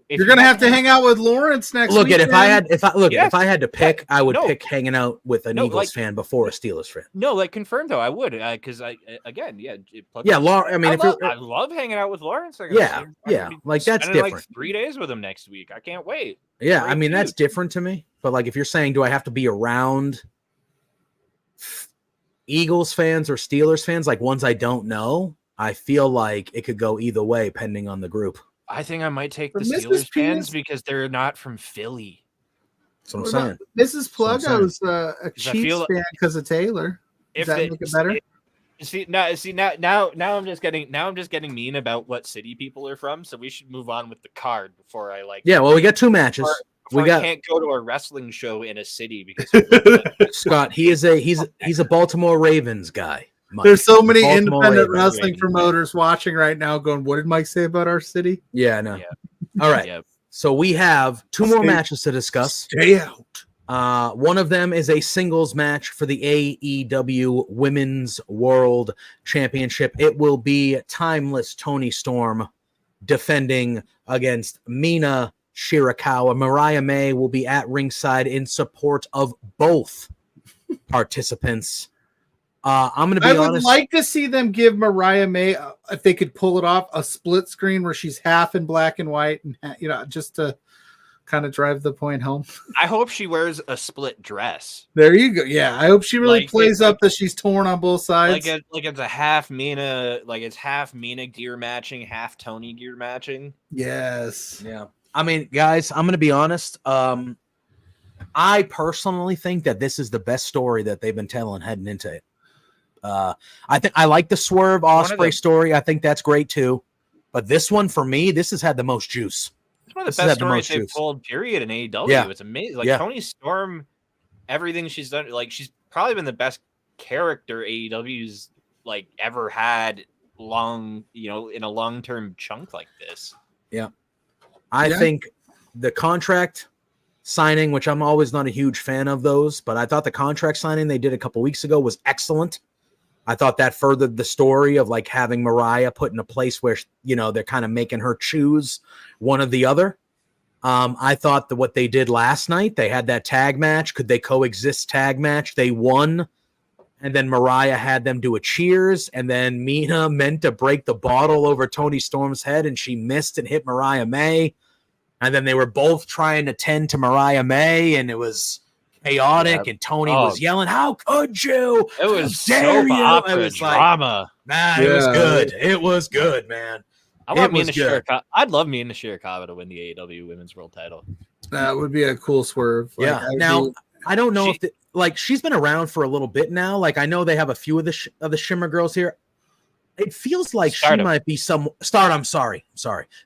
You're gonna have to hang out with Lawrence next week. If I had to pick, I would No. pick hanging out with an Eagles like- fan before a Steelers fan. No, like confirmed though, I would because I again, yeah. Yeah, I mean, I love hanging out with Lawrence. Yeah, like that's spending, different. Like 3 days with him next week. I can't wait. Yeah, Great I mean that's dude. different to me. But like, if you're saying, do I have to be around Eagles fans or Steelers fans, like ones I don't know? I feel like it could go either way, depending on the group. I think I might take For the Mrs. Steelers fans Penis- because they're not from Philly. That's what I'm saying. Mrs. That's what I'm Pluggo's a Chiefs fan because of Taylor. Does that make it better? Now I'm just getting mean about what city people are from. So we should move on with the card before I like. Yeah, well, we got two matches. Before We got I can't go to a wrestling show in a city because Scott. He's a Baltimore Ravens guy. Mike. There's so many Baltimore independent Ravens. wrestling promoters watching right now going, what did Mike say about our city? Yeah, I know. Yeah. All right. Yeah. So we have two more Stay- matches to discuss. Stay out. One of them is a singles match for the AEW Women's World Championship. It will be Timeless Toni Storm defending against Mina Shirakawa. Mariah May will be at ringside in support of both participants. I'm going to be I would honest. like to see them give Mariah May, if they could pull it off, a split screen where she's half in black and white, and just to kind of drive the point home. I hope she wears a split dress. There you go. Yeah, I hope she really Like, plays up that she's torn on both sides. Like it's a half Mina, like it's half Mina gear matching, half Tony gear matching. Yes. Yeah. I mean, guys, I'm going to be honest. I personally think that this is the best story that they've been telling heading into it. I think I like the Swerve Osprey story. I think that's great too. But this one, for me, this has had the most juice. It's one of This the has best had the most stories they've juice. told, period, in AEW. Yeah. It's amazing. Like Yeah. Toni Storm, everything she's done, like she's probably been the best character AEW's like ever had long, in a long-term chunk like this. I think the contract signing, which I'm always not a huge fan of those, but I thought the contract signing they did a couple weeks ago was excellent. I thought that furthered the story of like having Mariah put in a place where, they're kind of making her choose one or the other. I thought that what they did last night, they had that tag match. Could they coexist tag match? They won. And then Mariah had them do a cheers. And then Mina meant to break the bottle over Toni Storm's head and she missed and hit Mariah May. And then they were both trying to tend to Mariah May and it was chaotic, and Tony was yelling, "How could you? It was dare soap you?" opera It was drama. Nah, it was good. It was good, man. I want It was Mina good. Shirakawa. I'd love Mina Shirakawa to win the AEW Women's World Title. That would be a cool swerve. Yeah. Now, I don't know if like she's been around for a little bit now. Like I know they have a few of the Shimmer girls here. It feels like Stardom. She might be some Stardom. Sorry.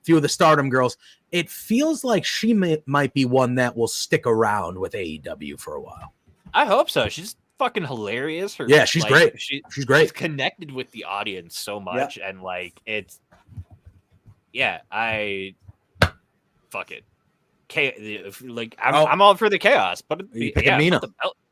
Few of the Stardom girls. It feels like she might be one that will stick around with AEW for a while. I hope so. She's fucking hilarious. She's great. She's great. She's connected with the audience so much, and like it's. Yeah, fuck it. I'm all for the chaos, but Mina.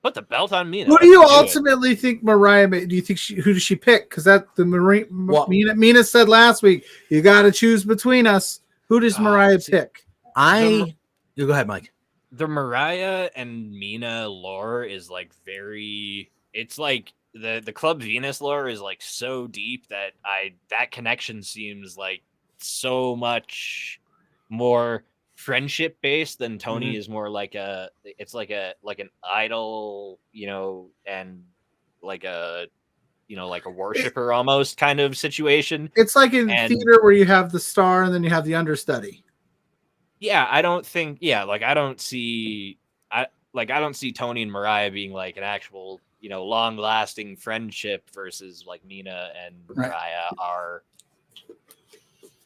Put the belt on Mina. Who do you ultimately think Mariah? Do you think who does she pick? Because Mina said last week, you got to choose between us. Who does Mariah pick? You go ahead, Mike. The Mariah and Mina lore is like very. It's like the Club Venus lore is like so deep that that connection seems like so much more friendship based than Tony is more like an idol, and like a worshiper almost kind of situation. It's like in theater where you have the star and then you have the understudy. Yeah, I don't see Tony and Mariah being like an actual, long lasting friendship versus like Mina and Mariah are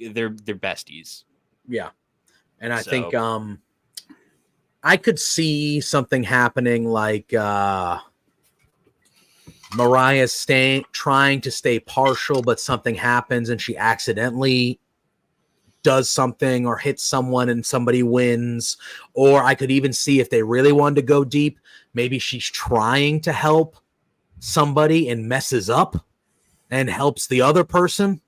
they're besties. Yeah. And I think I could see something happening like Mariah's trying to stay partial, but something happens and she accidentally does something or hits someone and somebody wins. Or I could even see if they really wanted to go deep, maybe she's trying to help somebody and messes up and helps the other person.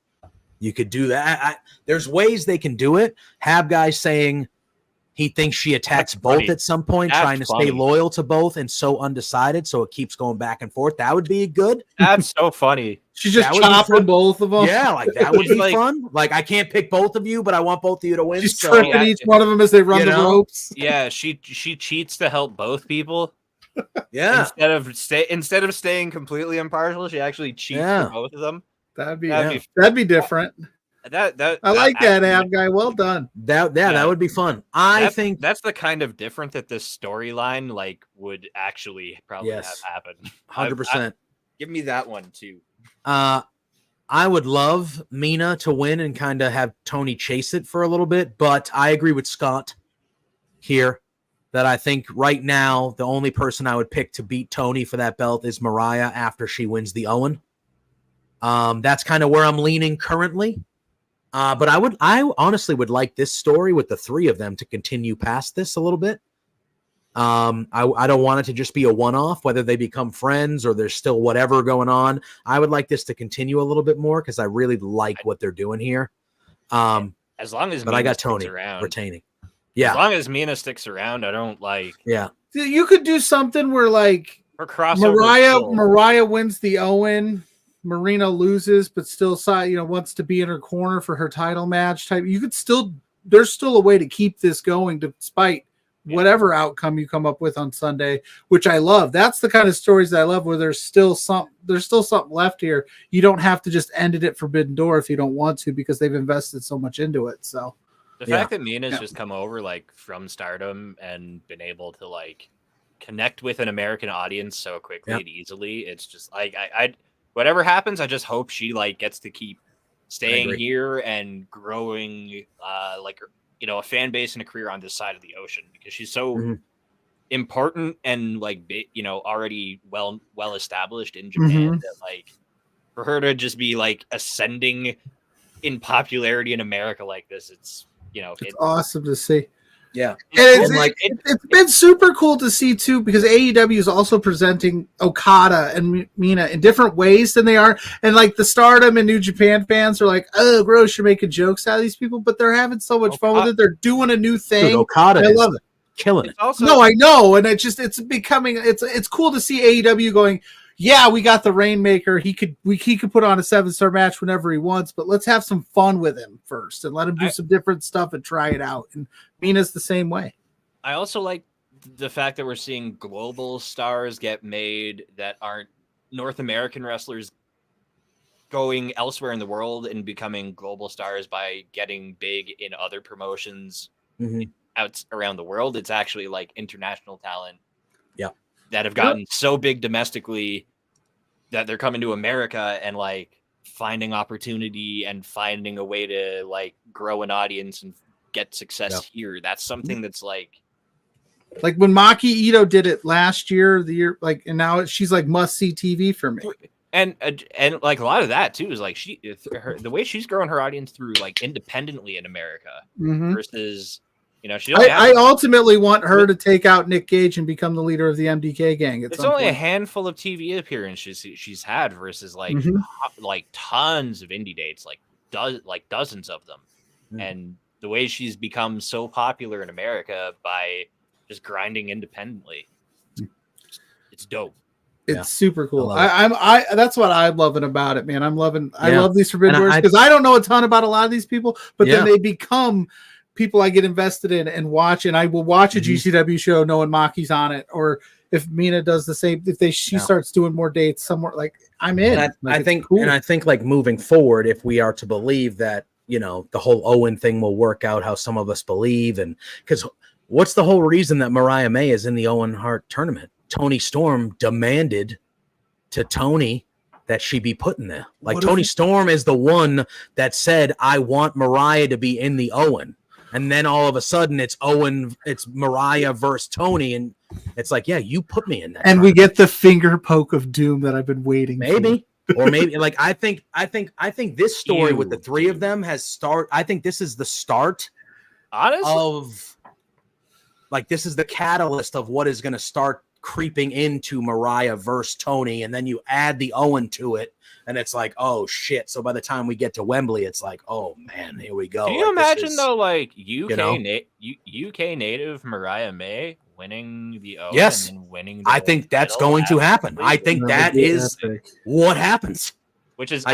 You could do that. There's ways they can do it. Have guys saying he thinks she attacks both at some point, trying to stay loyal to both and so undecided, so it keeps going back and forth. That would be good. That's so funny. She's just chopping both of them. Yeah, like that would be fun. Like I can't pick both of you, but I want both of you to win. She's tripping each one of them as they run the ropes. Yeah, she cheats to help both people. Yeah. Instead of staying completely impartial, she actually cheats for both of them. That'd be different. That I like that, Ab guy. Well done. That would be fun. I think that's the kind of different that this storyline like would actually probably have happened. 100%. Give me that one too. I would love Mina to win and kind of have Tony chase it for a little bit, but I agree with Scott here that I think right now the only person I would pick to beat Tony for that belt is Mariah after she wins the Owen. That's kind of where I'm leaning currently. But I honestly would like this story with the three of them to continue past this a little bit. I don't want it to just be a one-off, whether they become friends or there's still whatever going on. I would like this to continue a little bit more because I really like what they're doing here. As long as, I got Tony retaining. Yeah, as long as Mina sticks around, I don't like. Yeah, you could do something where like Mariah wins the Owen. Marina loses, but still, wants to be in her corner for her title match type. You could there's still a way to keep this going despite whatever outcome you come up with on Sunday, which I love. That's the kind of stories that I love where there's still something left here. You don't have to just end it at Forbidden Door if you don't want to, because they've invested so much into it. So the fact that Mina's just come over like from Stardom and been able to like connect with an American audience so quickly and easily, it's just like whatever happens, I just hope she like gets to keep staying here and growing a fan base and a career on this side of the ocean, because she's so important and like already well established in Japan that like for her to just be like ascending in popularity in America like this, it's awesome to see. Yeah, it's been super cool to see too, because AEW is also presenting Okada and Mina in different ways than they are, and like the Stardom and New Japan fans are like, "Oh, gross, you're making jokes out of these people," but they're having so much fun with it. They're doing a new thing. Dude, Okada, I love it, killing it. No, I know, and it's becoming it's cool to see AEW going. Yeah, we got the Rainmaker. He could put on a 7-star match whenever he wants, but let's have some fun with him first and let him do some different stuff and try it out. And Mina's the same way. I also like the fact that we're seeing global stars get made that aren't North American wrestlers going elsewhere in the world and becoming global stars by getting big in other promotions out around the world. It's actually like international talent. Yeah. that have gotten so big domestically that they're coming to America and like finding opportunity and finding a way to like grow an audience and get success here. That's something that's like when Maki Ito did it last year, the year like, and now she's like must see TV for me. And like a lot of that too is like the way she's growing her audience through like independently in America versus, you know, I ultimately want her to take out Nick Gage and become the leader of the MDK gang. It's only a handful of TV appearances she's had versus like like tons of indie dates, like dozens of them. And the way she's become so popular in America by just grinding independently, it's dope. It's super cool. I that's what I'm loving about it, man. I love these Forbidden Doors because I don't know a ton about a lot of these people, but then they become people I get invested in and watch, and I will watch a GCW show knowing Maki's on it, or if Mina does the same, if she starts doing more dates somewhere, like I'm in. And I think like moving forward, if we are to believe that, you know, the whole Owen thing will work out how some of us believe, and because what's the whole reason that Mariah May is in the Owen Hart tournament? Tony Storm demanded to Tony that she be put in there. Like Tony Storm is the one that said, I want Mariah to be in the Owen. And then all of a sudden it's Mariah versus Tony. And it's like, yeah, you put me in that. And we get the finger poke of doom that I've been waiting for. Or maybe like, I think this story with the three of them I think this is the start of like, this is the catalyst of what is going to start creeping into Mariah versus Tony, and then you add the Owen to it, and it's like, oh shit. So by the time we get to Wembley, it's like, oh man, here we go. Can you imagine though, like UK native Mariah May winning the Owen? Yes, and winning. I think that's going to happen. I think that is what happens. Which is,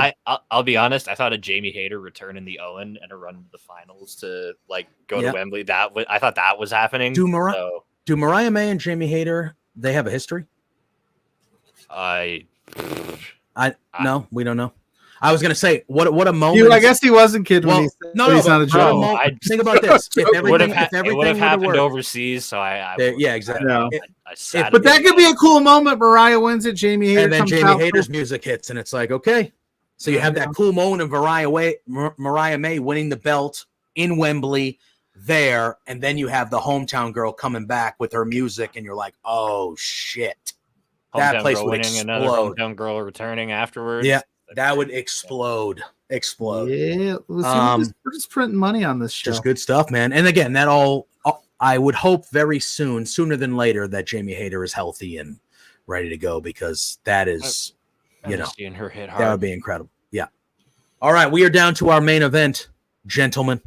I'll be honest, I thought a Jamie Hayter return in the Owen and a run to the finals to like go to Wembley. I thought that was happening. Do Mariah May and Jamie Hayter, they have a history? No, we don't know. I was gonna say, what a moment. I guess he wasn't kidding when he said he's not a joke. Think about this. If everything would have happened overseas, so exactly. But that could be a cool moment. Mariah wins it, Jamie Hayter, and then Jamie Hayter's music hits, and it's like, okay. So you have that cool moment of Mariah May winning the belt in Wembley there, and then you have the hometown girl coming back with her music, and you're like, oh shit. That place would explode. Another hometown girl returning afterwards. Yeah, that would explode. Yeah, we're just printing money on this show. Just good stuff, man. And again, I would hope very soon, sooner than later, that Jamie Hayter is healthy and ready to go, because that is, seeing her hit hard. That would be incredible. Yeah. All right, we are down to our main event, gentlemen.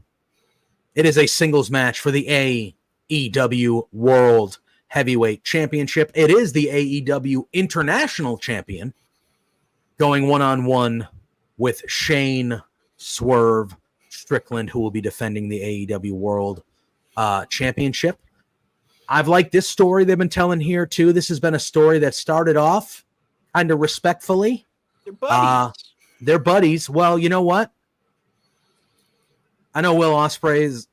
It is a singles match for the AEW World Heavyweight Championship. It is the AEW International Champion going one-on-one with Shane Swerve Strickland, who will be defending the AEW World Championship. I've liked this story they've been telling here, too. This has been a story that started off kind of respectfully. They're buddies. Well, you know what? I know Will Ospreay is,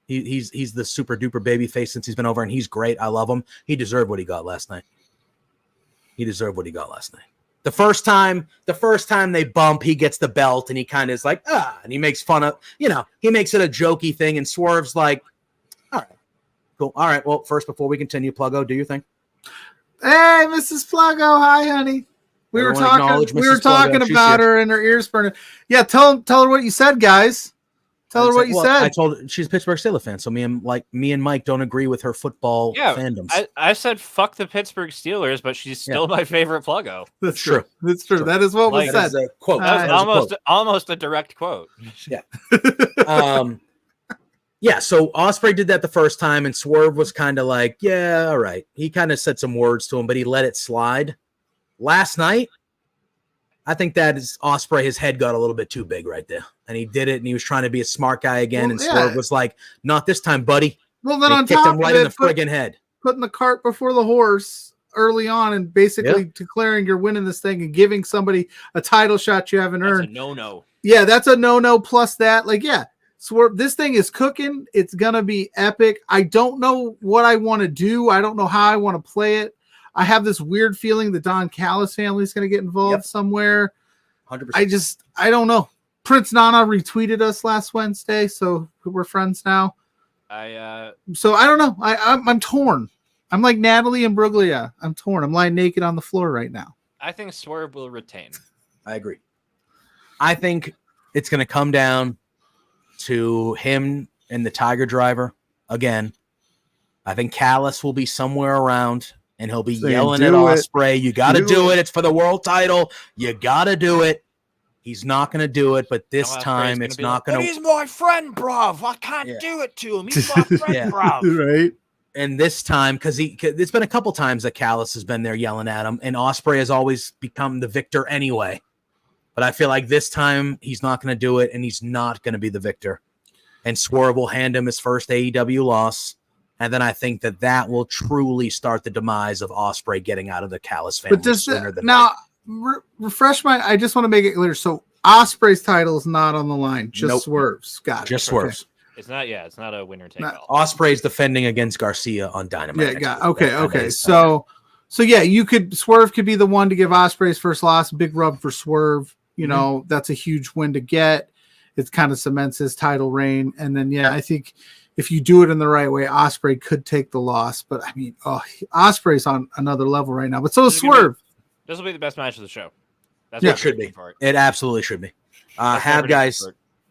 he's the super duper baby face since he's been over, and he's great. I love him. He deserved what he got last night. The first time they bump, he gets the belt and he kind of is like, and he makes fun of, he makes it a jokey thing, and Swerve's like, all right, cool. All right. Well, first, before we continue, Pluggo, do your thing. Hey, Mrs. Pluggo. Hi, honey. We were talking about her and her ears burning. Yeah. Tell her what you said, guys. Tell her what you said. I told her she's a Pittsburgh Steelers fan, so me and Mike don't agree with her football fandoms. I said fuck the Pittsburgh Steelers, but she's still my favorite Pluggo. That's true. That's true. That is what was said. That is a quote. That was almost a direct quote. Yeah. Yeah. So Ospreay did that the first time, and Swerve was kind of like, yeah, all right. He kind of said some words to him, but he let it slide. Last night, I think that is Ospreay, his head got a little bit too big right there. And he did it, and he was trying to be a smart guy again, and Swerve was like, not this time, buddy. Well, then on top him right in the friggin' head. Putting the cart before the horse early on and basically declaring you're winning this thing and giving somebody a title shot you haven't earned. That's a no-no. Yeah, that's a no-no. Plus that, Swerve, this thing is cooking. It's going to be epic. I don't know what I want to do. I don't know how I want to play it. I have this weird feeling the Don Callis family is going to get involved somewhere. 100%. I don't know. Prince Nana retweeted us last Wednesday, so we're friends now. So I don't know. I'm torn. I'm like Natalie and Bruglia. I'm torn. I'm lying naked on the floor right now. I think Swerve will retain. I agree. I think it's going to come down to him and the Tiger Driver again. I think Callis will be somewhere around, and he'll be yelling at Ospreay, "You got to do it. It's for the world title. You got to do it." He's not going to do it, but this time it's not going to. He's my friend, bruv. I can't do it to him. He's my friend, bruv. Right. And this time, because it's been a couple times that Callis has been there yelling at him, and Ospreay has always become the victor anyway. But I feel like this time he's not going to do it, and he's not going to be the victor. And Swerve will hand him his first AEW loss. And then I think that will truly start the demise of Ospreay getting out of the Callis family. But sooner than now, refresh my. I just want to make it clear. So Ospreay's title is not on the line. Just Swerve's. Got it. Just Swerve's. Okay. It's not. Yeah, it's not a winner take all. Ospreay's defending against Garcia on Dynamite. Yeah. Okay. So yeah, Swerve could be the one to give Ospreay's first loss. Big rub for Swerve. You know, that's a huge win to get. It kind of cements his title reign. And then, I think if you do it in the right way, Ospreay could take the loss. But I mean, Ospreay's on another level right now. But so is Swerve. This will be the best match of the show. That's what it should be. It absolutely should be. Have guys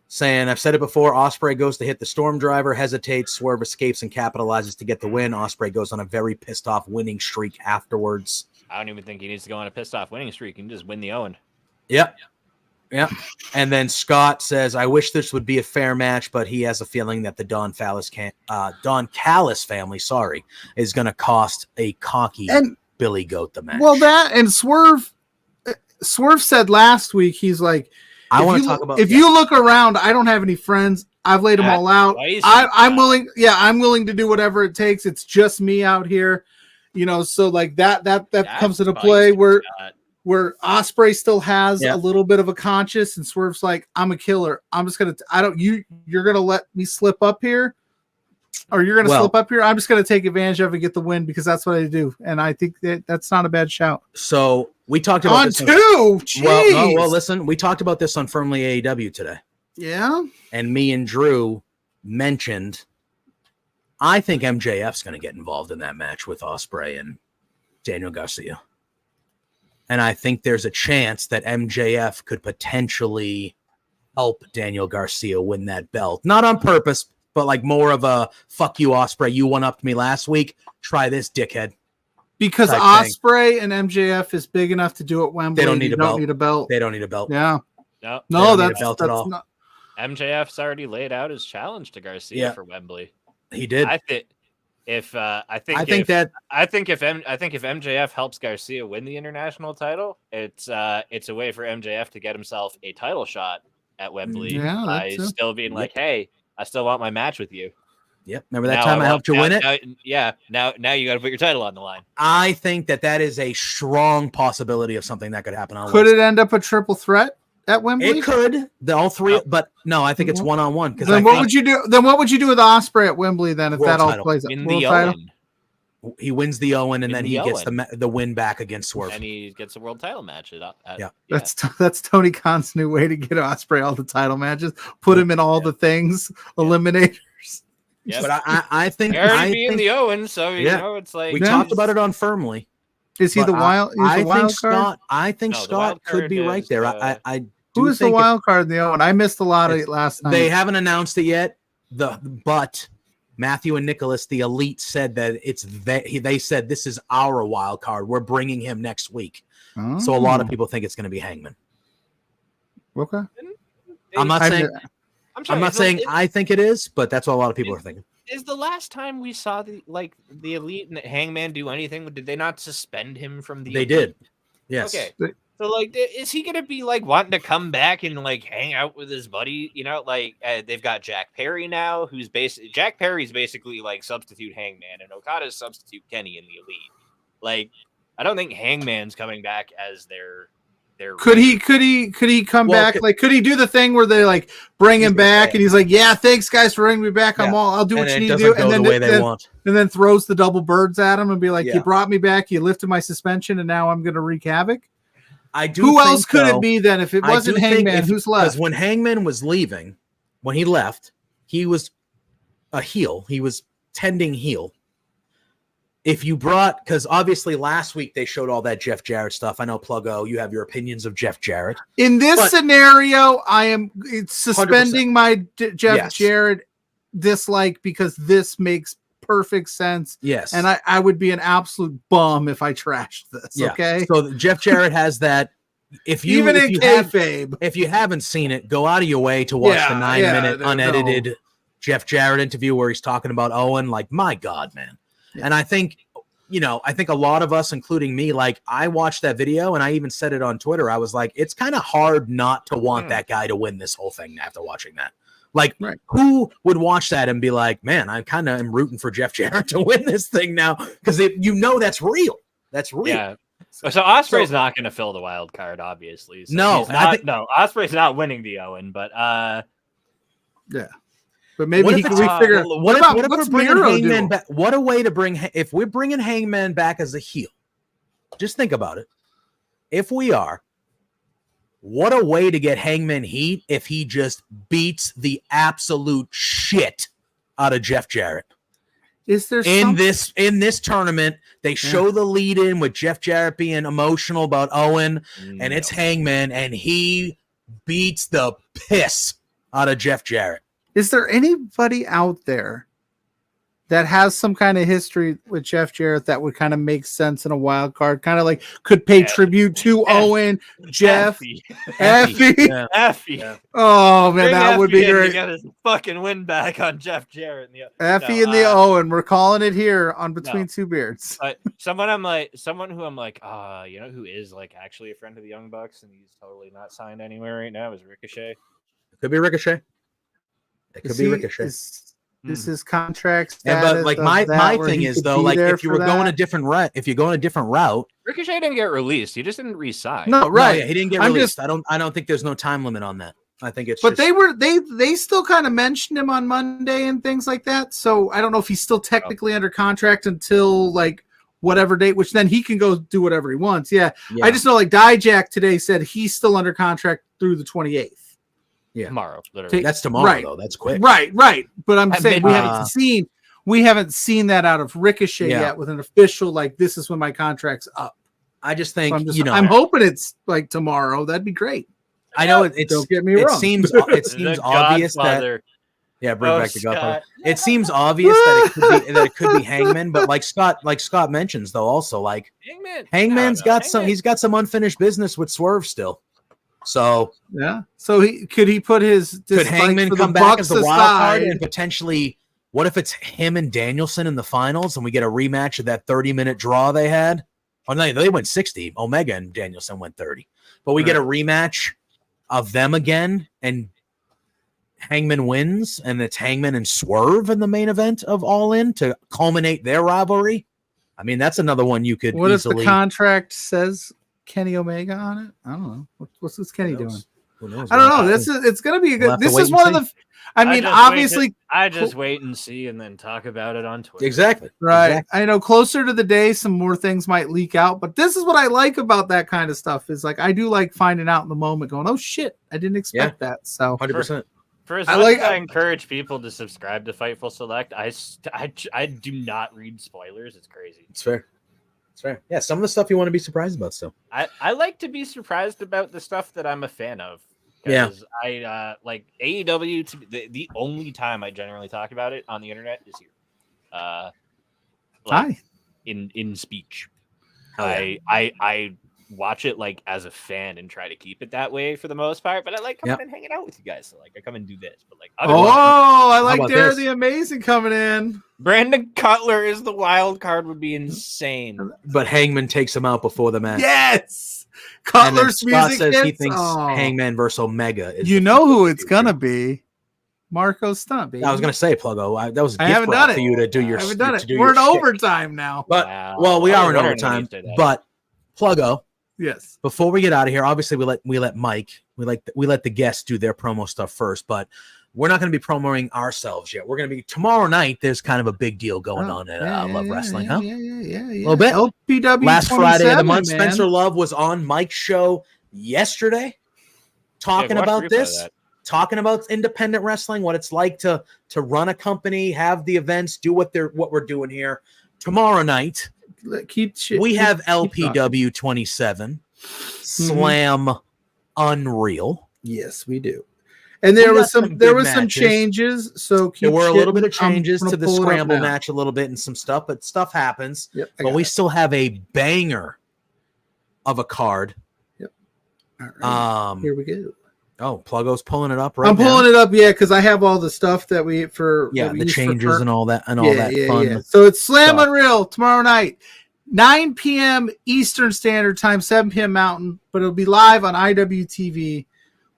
saying, I've said it before, Ospreay goes to hit the Storm Driver, hesitates, Swerve escapes and capitalizes to get the win. Ospreay goes on a very pissed off winning streak afterwards. I don't even think he needs to go on a pissed off winning streak. He can just win the Owen. Yep. And then Scott says, I wish this would be a fair match, but he has a feeling that the Don Callis family, is going to cost a cocky Billy Goat the match. Well, that and Swerve said last week, he's like, I want to talk about. If you look around, I don't have any friends. I've laid them all out. I'm willing. Yeah, I'm willing to do whatever it takes. It's just me out here, So like that comes into play where Ospreay still has a little bit of a conscience, and Swerve's like, I'm a killer. I'm just gonna. You're gonna let me slip up here, or you're gonna slip up here. I'm just gonna take advantage of it and get the win because that's what I do, and I think that's not a bad shout. So we talked about this well, listen, we talked about this on Firmly AEW today. Yeah, and me and Drew mentioned, I think MJF's going to get involved in that match with Ospreay and Daniel Garcia. And I think there's a chance that MJF could potentially help Daniel Garcia win that belt. Not on purpose, but like more of a fuck you, Ospreay. You one-upped me last week. Try this, dickhead. Because Ospreay and MJF is big enough to do it Wembley. They don't need a belt. They don't need a belt. Yeah. No, that's all. Not. MJF's already laid out his challenge to Garcia for Wembley. He did. I think if MJF helps Garcia win the international title, it's a way for MJF to get himself a title shot at Wembley by still being like, hey, I still want my match with you. Yep. Remember that time I helped you win it? Now you got to put your title on the line. I think that is a strong possibility of something that could happen on Could it end up a triple threat at Wembley? It could. All three, but no, I think it's one-on-one. Then what would you do? Then what would you do with Ospreay at Wembley? Then if that all plays out, he wins the Owen, and then he gets the win back against Swerve, and he gets a world title match. That's Tony Khan's new way to get Ospreay all the title matches. Put him in all the things, eliminators. Yeah, but I think in the Owen, so it's like we talked about it on Firmly. Is he the wild? I think Scott could be right there. Who is the wild card in the Owen? I missed a lot of it last night. They haven't announced it yet. But Matthew and Nicholas, the Elite, said that they said this is our wild card. We're bringing him next week. Oh. So a lot of people think it's going to be Hangman. Okay. I'm not saying I think it is, but that's what a lot of people are thinking. Is the last time we saw the Elite and the Hangman do anything? Did they not suspend him from the? They did. Yes. Okay. So is he gonna be wanting to come back and hang out with his buddy? They've got Jack Perry now, who's Jack Perry's basically substitute Hangman, and Okada's substitute Kenny in the Elite. I don't think Hangman's coming back as their Could he come back? Like, could he do the thing where they like bring him back and he's like, yeah, thanks guys for bringing me back. I'll do what you need to do. And then and then throws the double birds at him and be like, you brought me back. You lifted my suspension and now I'm going to wreak havoc. I do. Who else could it be then? If it wasn't Hangman, who's left? Because when Hangman was leaving, when he left, he was a heel. He was tending heel. If you brought, because obviously last week they showed all that Jeff Jarrett stuff. I know, Pluggo, you have your opinions of Jeff Jarrett. In this scenario, I am suspending 100%. My Jeff Jarrett dislike because this makes perfect sense. Yes. And I would be an absolute bum if I trashed this. Yeah. Okay. So Jeff Jarrett has that. If you haven't seen it, go out of your way to watch the 9-minute unedited Jeff Jarrett interview where he's talking about Owen. Like, my God, man. And I think, I think a lot of us, including me, like I watched that video and I even said it on Twitter. I was like, it's kind of hard not to want that guy to win this whole thing after watching that. Like, who would watch that and be like, man, I kind of am rooting for Jeff Jarrett to win this thing now? Because that's real. That's real. Yeah. So Ospreay's not going to fill the wild card, obviously. So no, Ospreay's not winning the Owen, but yeah. But maybe he can figure. What if we're bringing Hangman back? What a way to bring! If we're bringing Hangman back as a heel, just think about it. If we are, what a way to get Hangman heat if he just beats the absolute shit out of Jeff Jarrett. Is there in this tournament? They show the lead in with Jeff Jarrett being emotional about Owen, and it's Hangman, and he beats the piss out of Jeff Jarrett. Is there anybody out there that has some kind of history with Jeff Jarrett that would kind of make sense in a wild card? Kind of like could pay tribute to Owen, Jeff, Effie. Yeah. Oh, man, that would be great. Get his fucking win back on Jeff Jarrett. Effie and the Owen. We're calling it here on Between Two Beards. Someone who I'm like, who is like actually a friend of the Young Bucks and he's totally not signed anywhere right now is Ricochet. It could be Ricochet. It could be Ricochet. Is his contract status? But like my thing is though, like if you were going a different route, Ricochet didn't get released. He just didn't re-sign. No, right? No, he didn't get released. I don't think there's no time limit on that. I think it's. But they still kind of mentioned him on Monday and things like that. So I don't know if he's still technically under contract until like whatever date, which then he can go do whatever he wants. Yeah. I just know like Dijak today said he's still under contract through the 28th. Yeah, tomorrow. Literally, that's tomorrow though. That's quick. Right. But I'm saying we haven't seen that out of Ricochet yet with an official like this is when my contract's up. I just think I'm hoping it's like tomorrow. That'd be great. I know it's. Don't get me wrong. It seems obvious that. Yeah, bring back the Godfather. It seems obvious that it could be Hangman, but like Scott mentions though, also like Hangman's got some unfinished business with Swerve still. So so could Hangman come back as the wild card and potentially? What if it's him and Danielson in the finals and we get a rematch of that 30-minute draw they had? Oh no, they went 60. Omega and Danielson went 30, but we get a rematch of them again and Hangman wins, and it's Hangman and Swerve in the main event of All In to culminate their rivalry. I mean, that's another one you could. What if the contract says Kenny Omega on it? I don't know. What's this Kenny doing? Who knows? I don't know. It's going to be a good. This is one of the. I mean, obviously, I just wait and see, and then talk about it on Twitter. Exactly. Right. Exactly. I know. Closer to the day, some more things might leak out. But this is what I like about that kind of stuff. Is like I do like finding out in the moment, going, "Oh shit, I didn't expect that." So 100%. For as much as I encourage people to subscribe to Fightful Select, I do not read spoilers. It's crazy. It's fair. It's fair. Yeah, some of the stuff you want to be surprised about still. I like to be surprised about the stuff that I'm a fan of. Yeah. I like AEW. The only time I generally talk about it on the internet is here. In speech. I watch it like as a fan and try to keep it that way for the most part, but I like coming and hanging out with you guys. So like I come and do this, but like I like Dare the Amazing coming in. Brandon Cutler is the wild card would be insane, but Hangman takes him out before the match. Yes, Cutler's music says he thinks Hangman versus Omega is. You know who it's gonna be? Marco Stunt, baby. I was gonna say Pluggo. That was a gift for you to do your. I haven't done it. We're in overtime now. But we are in overtime. But Pluggo, Yes. Before we get out of here, obviously we let the guests do their promo stuff first, but we're not going to be promoting ourselves yet. We're going to be tomorrow night. There's kind of a big deal going on at Love Wrestling, huh? Yeah. A little bit. LPW Last Friday of the month, man. Spencer Love was on Mike's show yesterday, talking about this, talking about independent wrestling, what it's like to run a company, have the events, do what we're doing here. Tomorrow night, we have LPW 27 Slam Unreal. Yes, we do. And there was some changes. So there were a little bit of changes to the scramble match, a little bit, and some stuff, but stuff happens. Yep, but we still have a banger of a card. Yep. All right. Here we go. Oh, Pluggo's pulling it up right now. I'm pulling it up, because I have all the stuff that we the changes and all that fun. Yeah. So it's Slam Unreal tomorrow night, 9 p.m. Eastern Standard Time, 7 p.m. Mountain, but it'll be live on IWTV.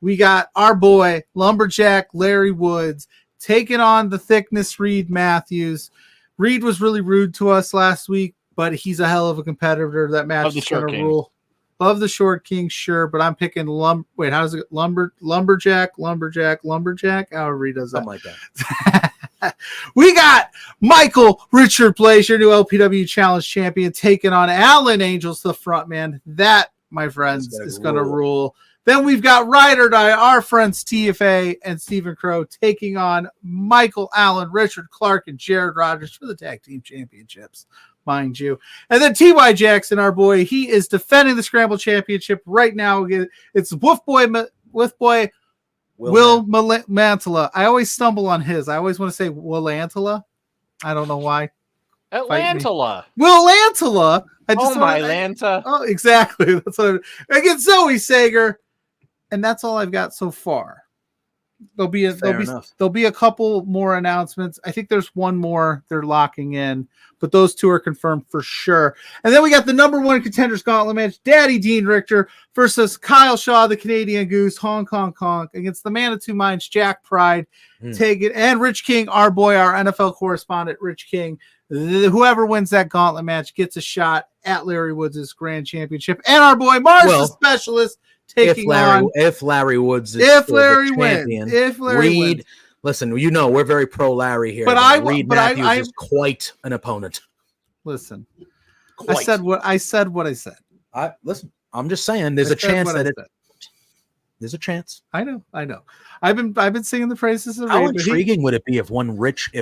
We got our boy Lumberjack Larry Woods taking on the Thickness Reed Matthews. Reed was really rude to us last week, but he's a hell of a competitor. That match is going to rule. Love the Short King, sure, but I'm picking Wait, how does it Lumberjack? However he does that. Something like that. We got Michael Richard Blaze, your new LPW Challenge champion, taking on Alan Angels, the front man. That, my friends, is going to rule. Then we've got Ride or Die, our friends TFA and Stephen Crow, taking on Michael Allen, Richard Clark, and Jared Rogers for the Tag Team Championships, mind you. And then T.Y. Jackson, our boy, he is defending the Scramble Championship right now. It's Wolf Boy Will Mantala. I always stumble on his. I always want to say Willantala. I don't know why. Atlantala. Willantala. Lanta. Oh, exactly. That's what against Zoe Sager. And that's all I've got so far. There'll be a couple more announcements. I think there's one more they're locking in, but those two are confirmed for sure. And then we got the number one contenders gauntlet match, Daddy Dean Richter versus Kyle Shaw, the Canadian Goose, Hong Kong Kong, against the Man of Two Minds, Jack Pride, and Rich King, our boy, our NFL correspondent, Rich King. Whoever wins that gauntlet match gets a shot at Larry Woods' Grand Championship. And our boy Mars, the specialist, taking if Larry Woods is if Larry wins. Reed, listen, we're very pro Larry here. But Reed Matthews is quite an opponent. Listen, I said what I said. Listen, I'm just saying there's a chance that there's a chance. I know. I've been singing the praises of Reed. How intriguing would it be if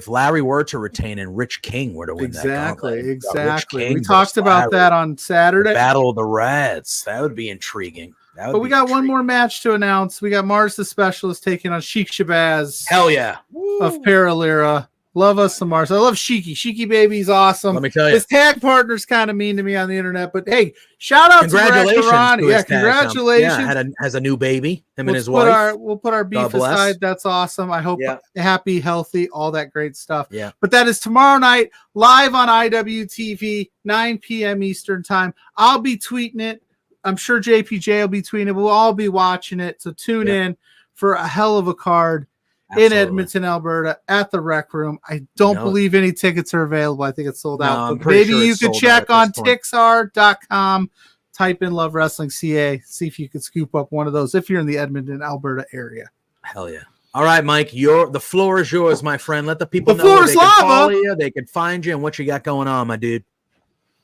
Larry were to retain and Rich King were to win that gauntlet? Exactly. We talked about that on Saturday. The Battle of the Reds. That would be intriguing. But we got one more match to announce. We got Mars the Specialist taking on Sheik Shabazz. Hell yeah. Of Paralera. Love us some Mars. I love Sheiky. Sheiky baby's awesome. Let me tell you. His tag partner's kind of mean to me on the internet, but hey, shout out congratulations to Ronnie. Yeah, congratulations. Yeah, has a new baby. Him and his wife. We'll put our beef aside. That's awesome. I hope happy, healthy, all that great stuff. Yeah. But that is tomorrow night, live on IWTV, 9 p.m. Eastern time. I'll be tweeting it. I'm sure JPJ will be tweeting it. We'll all be watching it. So tune in for a hell of a card. Absolutely. In Edmonton, Alberta, at the Rec Room. I don't believe any tickets are available. I think it's sold out. But maybe you could check on Tixar.com, type in Love Wrestling CA, see if you could scoop up one of those if you're in the Edmonton, Alberta area. Hell yeah. All right, Mike, the floor is yours, my friend. Let the people know where they can follow you, they can find you, and what you got going on, my dude.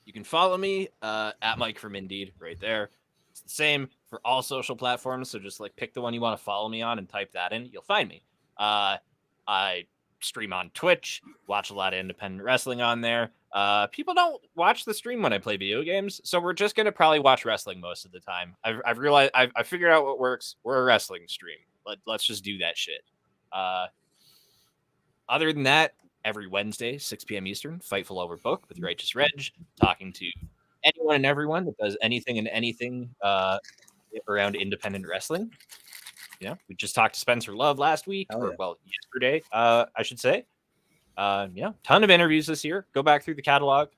You can follow me at Mike from Indeed right there. It's the same for all social platforms, so just pick the one you want to follow me on and type that in. You'll find me. I stream on Twitch, watch a lot of independent wrestling on there. People don't watch the stream when I play video games, so we're just gonna probably watch wrestling most of the time. I've realized I figured out what works. We're a wrestling stream. Let's just do that shit. Other than that, every Wednesday, 6 p.m. Eastern, Fightful Overbooked with Righteous Reg, talking to anyone and everyone that does anything and anything around independent wrestling. We just talked to Spencer Love last week, yesterday, I should say. Ton of interviews this year. Go back through the catalog.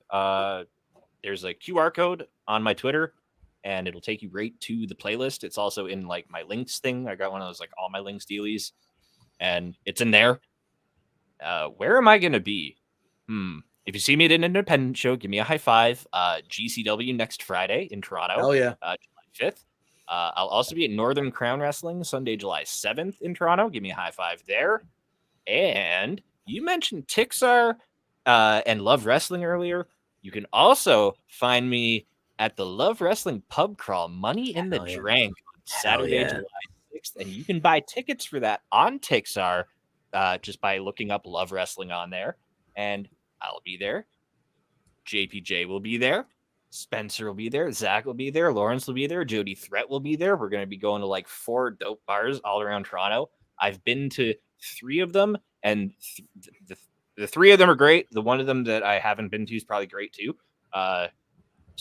There's a QR code on my Twitter, and it'll take you right to the playlist. It's also in my links thing. I got one of those all my links dealies, and it's in there. Where am I going to be? If you see me at an independent show, give me a high five. GCW next Friday in Toronto. Hell yeah. July 5th. I'll also be at Northern Crown Wrestling Sunday, July 7th in Toronto. Give me a high five there. And you mentioned Tixar and Love Wrestling earlier. You can also find me at the Love Wrestling Pub Crawl, Money in the Drank, on Saturday, July 6th. And you can buy tickets for that on Tixar just by looking up Love Wrestling on there. And I'll be there. JPJ will be there. Spencer will be there. Zach will be there. Lawrence will be there. Jody Threat will be there. We're going to be going to like 4 dope bars all around Toronto. I've been to 3 of them, and the 3 of them are great. The one of them that I haven't been to is probably great too. So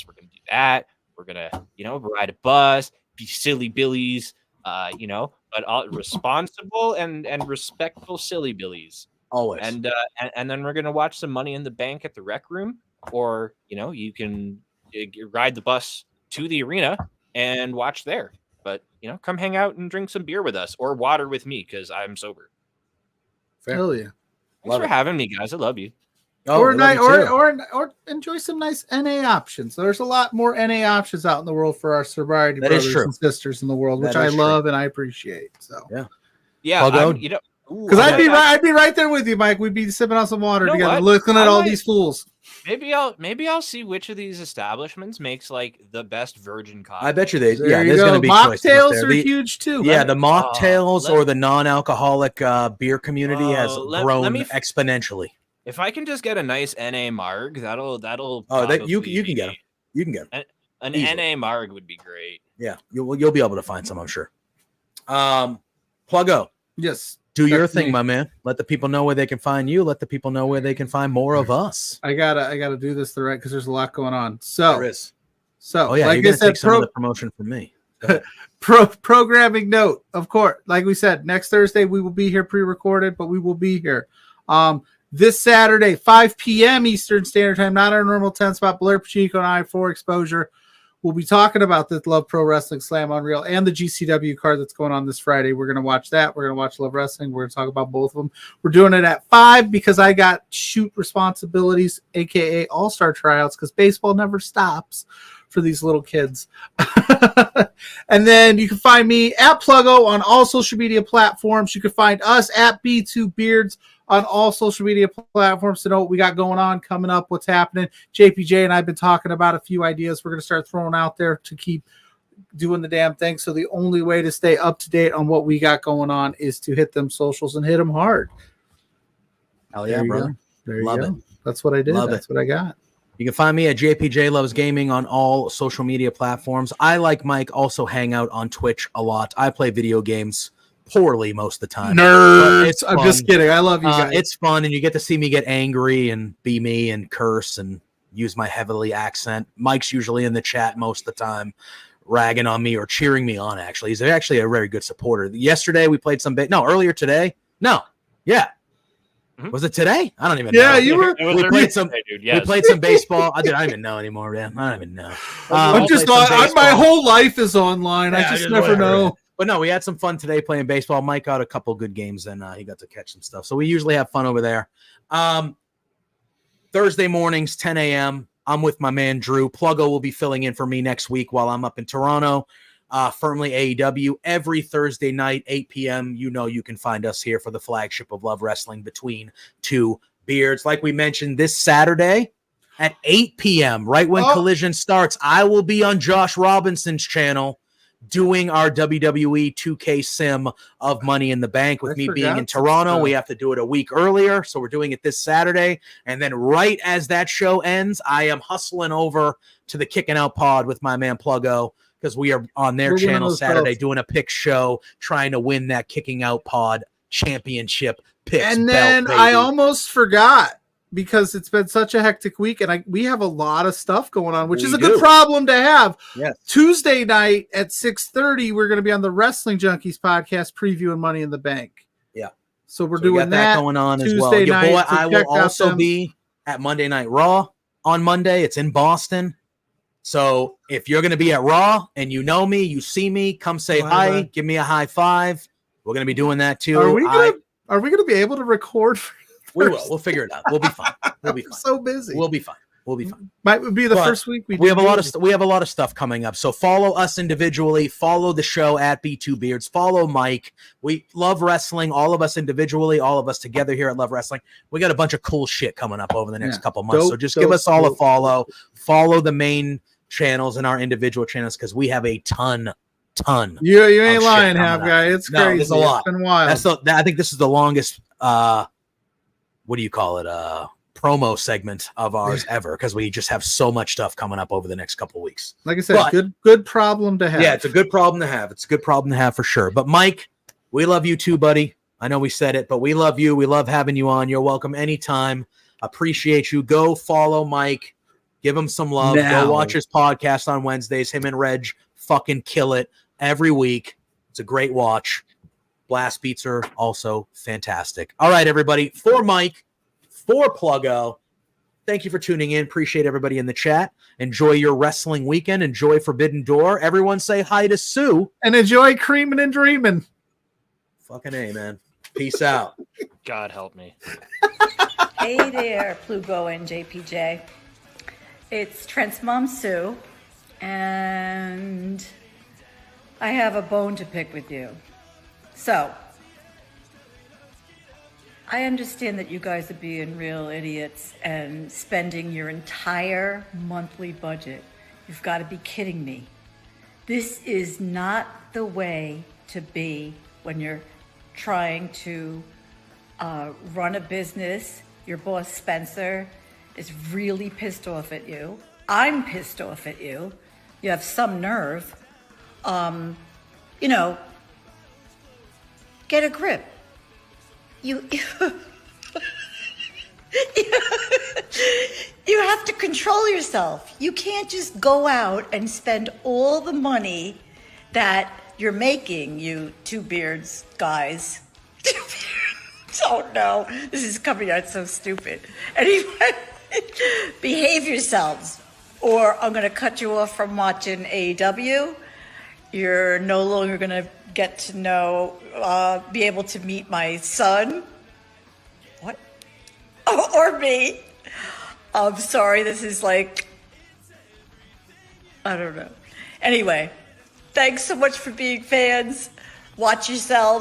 we're going to do that. We're going to, ride a bus, be silly billies, but all responsible and respectful silly billies. Always. And then we're going to watch some Money in the Bank at the Rec Room, or, you can ride the bus to the arena and watch there. But, come hang out and drink some beer with us or water with me because I'm sober. Fair. Hell yeah. Thanks for having me, guys. I love you. Or enjoy some nice NA options. There's a lot more NA options out in the world for our sobriety brothers and sisters in the world, which I love and I appreciate. So yeah, because I'd be right there with you, Mike. We'd be sipping on some water together, looking at all these fools. Maybe I'll see which of these establishments makes like the best virgin coffee. I bet you there's going to be mocktails are huge too. Yeah, the mocktails or the non-alcoholic beer community has grown exponentially. If I can just get a nice NA marg, that'll. You can get them. You can get them. An NA marg would be great. Yeah, you'll be able to find some, I'm sure. Pluggo. Yes. Do your thing, my man. Let the people know where they can find you. Let the people know where they can find more of us. I gotta do this the right because there's a lot going on. So there is. So like you're gonna take some of the promotion from me. Programming note, of course. Like we said, next Thursday we will be here pre-recorded, but we will be here. This Saturday, 5 p.m. Eastern Standard Time, not our normal 10 spot. Blair Pacheco and I for exposure. We'll be talking about the Love Pro Wrestling Slam Unreal and the GCW card that's going on this Friday. We're going to watch that. We're going to watch Love Wrestling. We're going to talk about both of them. We're doing it at 5 because I got shoot responsibilities, a.k.a. all-star tryouts, because baseball never stops for these little kids. And then you can find me at Pluggo on all social media platforms. You can find us at B2Beards on all social media platforms to know what we got going on, coming up, what's happening. JPJ and I have been talking about a few ideas we're going to start throwing out there to keep doing the damn thing. So the only way to stay up to date on what we got going on is to hit them socials and hit them hard. Hell yeah, brother. There you go. That's what I did. That's what I got. You can find me at JPJ Loves Gaming on all social media platforms. I, like Mike, also hang out on Twitch a lot. I play video games poorly most of the time. Nerds. I'm just kidding. I love you guys. It's fun, and you get to see me get angry and be me and curse and use my heavily accent. Mike's usually in the chat most of the time, ragging on me or cheering me on, actually. He's actually a very good supporter. Yesterday, we played some earlier today. No. Yeah. Was it today? I don't even know. Yeah, you were. We played some. We played some baseball. I don't even know anymore, man. I don't even know. My whole life is online. I just never know. But no, we had some fun today playing baseball. Mike got a couple good games, and he got to catch some stuff. So we usually have fun over there. Thursday mornings, 10 a.m. I'm with my man Drew. Pluggo will be filling in for me next week while I'm up in Toronto. Firmly AEW every Thursday night, 8 p.m. You can find us here for the flagship of Love Wrestling Between Two Beards. Like we mentioned, this Saturday at 8 p.m., right when Collision starts, I will be on Josh Robinson's channel doing our WWE 2K sim of Money in the Bank. With me being in Toronto, we have to do it a week earlier, so we're doing it this Saturday. And then right as that show ends, I am hustling over to the Kicking Out Pod with my man Pluggo, because we are on their channel Saturday doing a pick show, trying to win that Kicking Out Pod championship picks. And then I almost forgot, because it's been such a hectic week, and we have a lot of stuff going on, which is a good problem to have. Yes. Tuesday night at 6:30, we're going to be on the Wrestling Junkies podcast previewing Money in the Bank. Yeah. So we're doing that going on Tuesday as well. Your night boy, I will also be at Monday Night Raw on Monday. It's in Boston. So if you're going to be at Raw and you know me, you see me, come say hi, give me a high five. We're going to be doing that too. Are we going to be able to record We will. We'll figure it out. We'll be fine. We'll be I'm fine. so busy. We'll be fine. We'll be fine. Might be the But first week we have a lot of stuff coming up. So follow us individually. Follow the show at B2 Beards. Follow Mike. We love wrestling. All of us individually. All of us together here at Love Wrestling. We got a bunch of cool shit coming up over the next couple months. So just give us all a follow. Follow the main channels and our individual channels because we have a ton. You ain't lying, Half Guy. It's No, crazy. there's a lot. It's been wild. I think this is the longest. What do you call it? Promo segment of ours ever because we just have so much stuff coming up over the next couple of weeks. Like I said, good problem to have. Yeah, it's a good problem to have. It's a good problem to have for sure. But Mike, we love you too, buddy. I know we said it, but we love you. We love having you on. You're welcome anytime. Appreciate you. Go follow Mike. Give him some love. Now. Go watch his podcast on Wednesdays. Him and Reg fucking kill it every week. It's a great watch. Blast beats are also fantastic. All right, everybody. For Mike, for Pluggo, thank you for tuning in. Appreciate everybody in the chat. Enjoy your wrestling weekend. Enjoy Forbidden Door. Everyone say hi to Sue. And enjoy creaming and dreaming. Fucking A, man. Peace out. God help me. Hey there, Pluggo and JPJ. It's Trent's mom, Sue, and I have a bone to pick with you. So, I understand that you guys are being real idiots and spending your entire monthly budget. You've got to be kidding me. This is not the way to be when you're trying to run a business. Your boss, Spencer, is really pissed off at you. I'm pissed off at you. You have some nerve. Get a grip. You have to control yourself. You can't just go out and spend all the money that you're making, you two beards guys. Oh no, this is coming out so stupid. Anyway, behave yourselves or I'm going to cut you off from watching AEW. You're no longer going to get to know, be able to meet my son. What? Oh, or me. I'm sorry, this is like, I don't know. Anyway, thanks so much for being fans. Watch yourselves.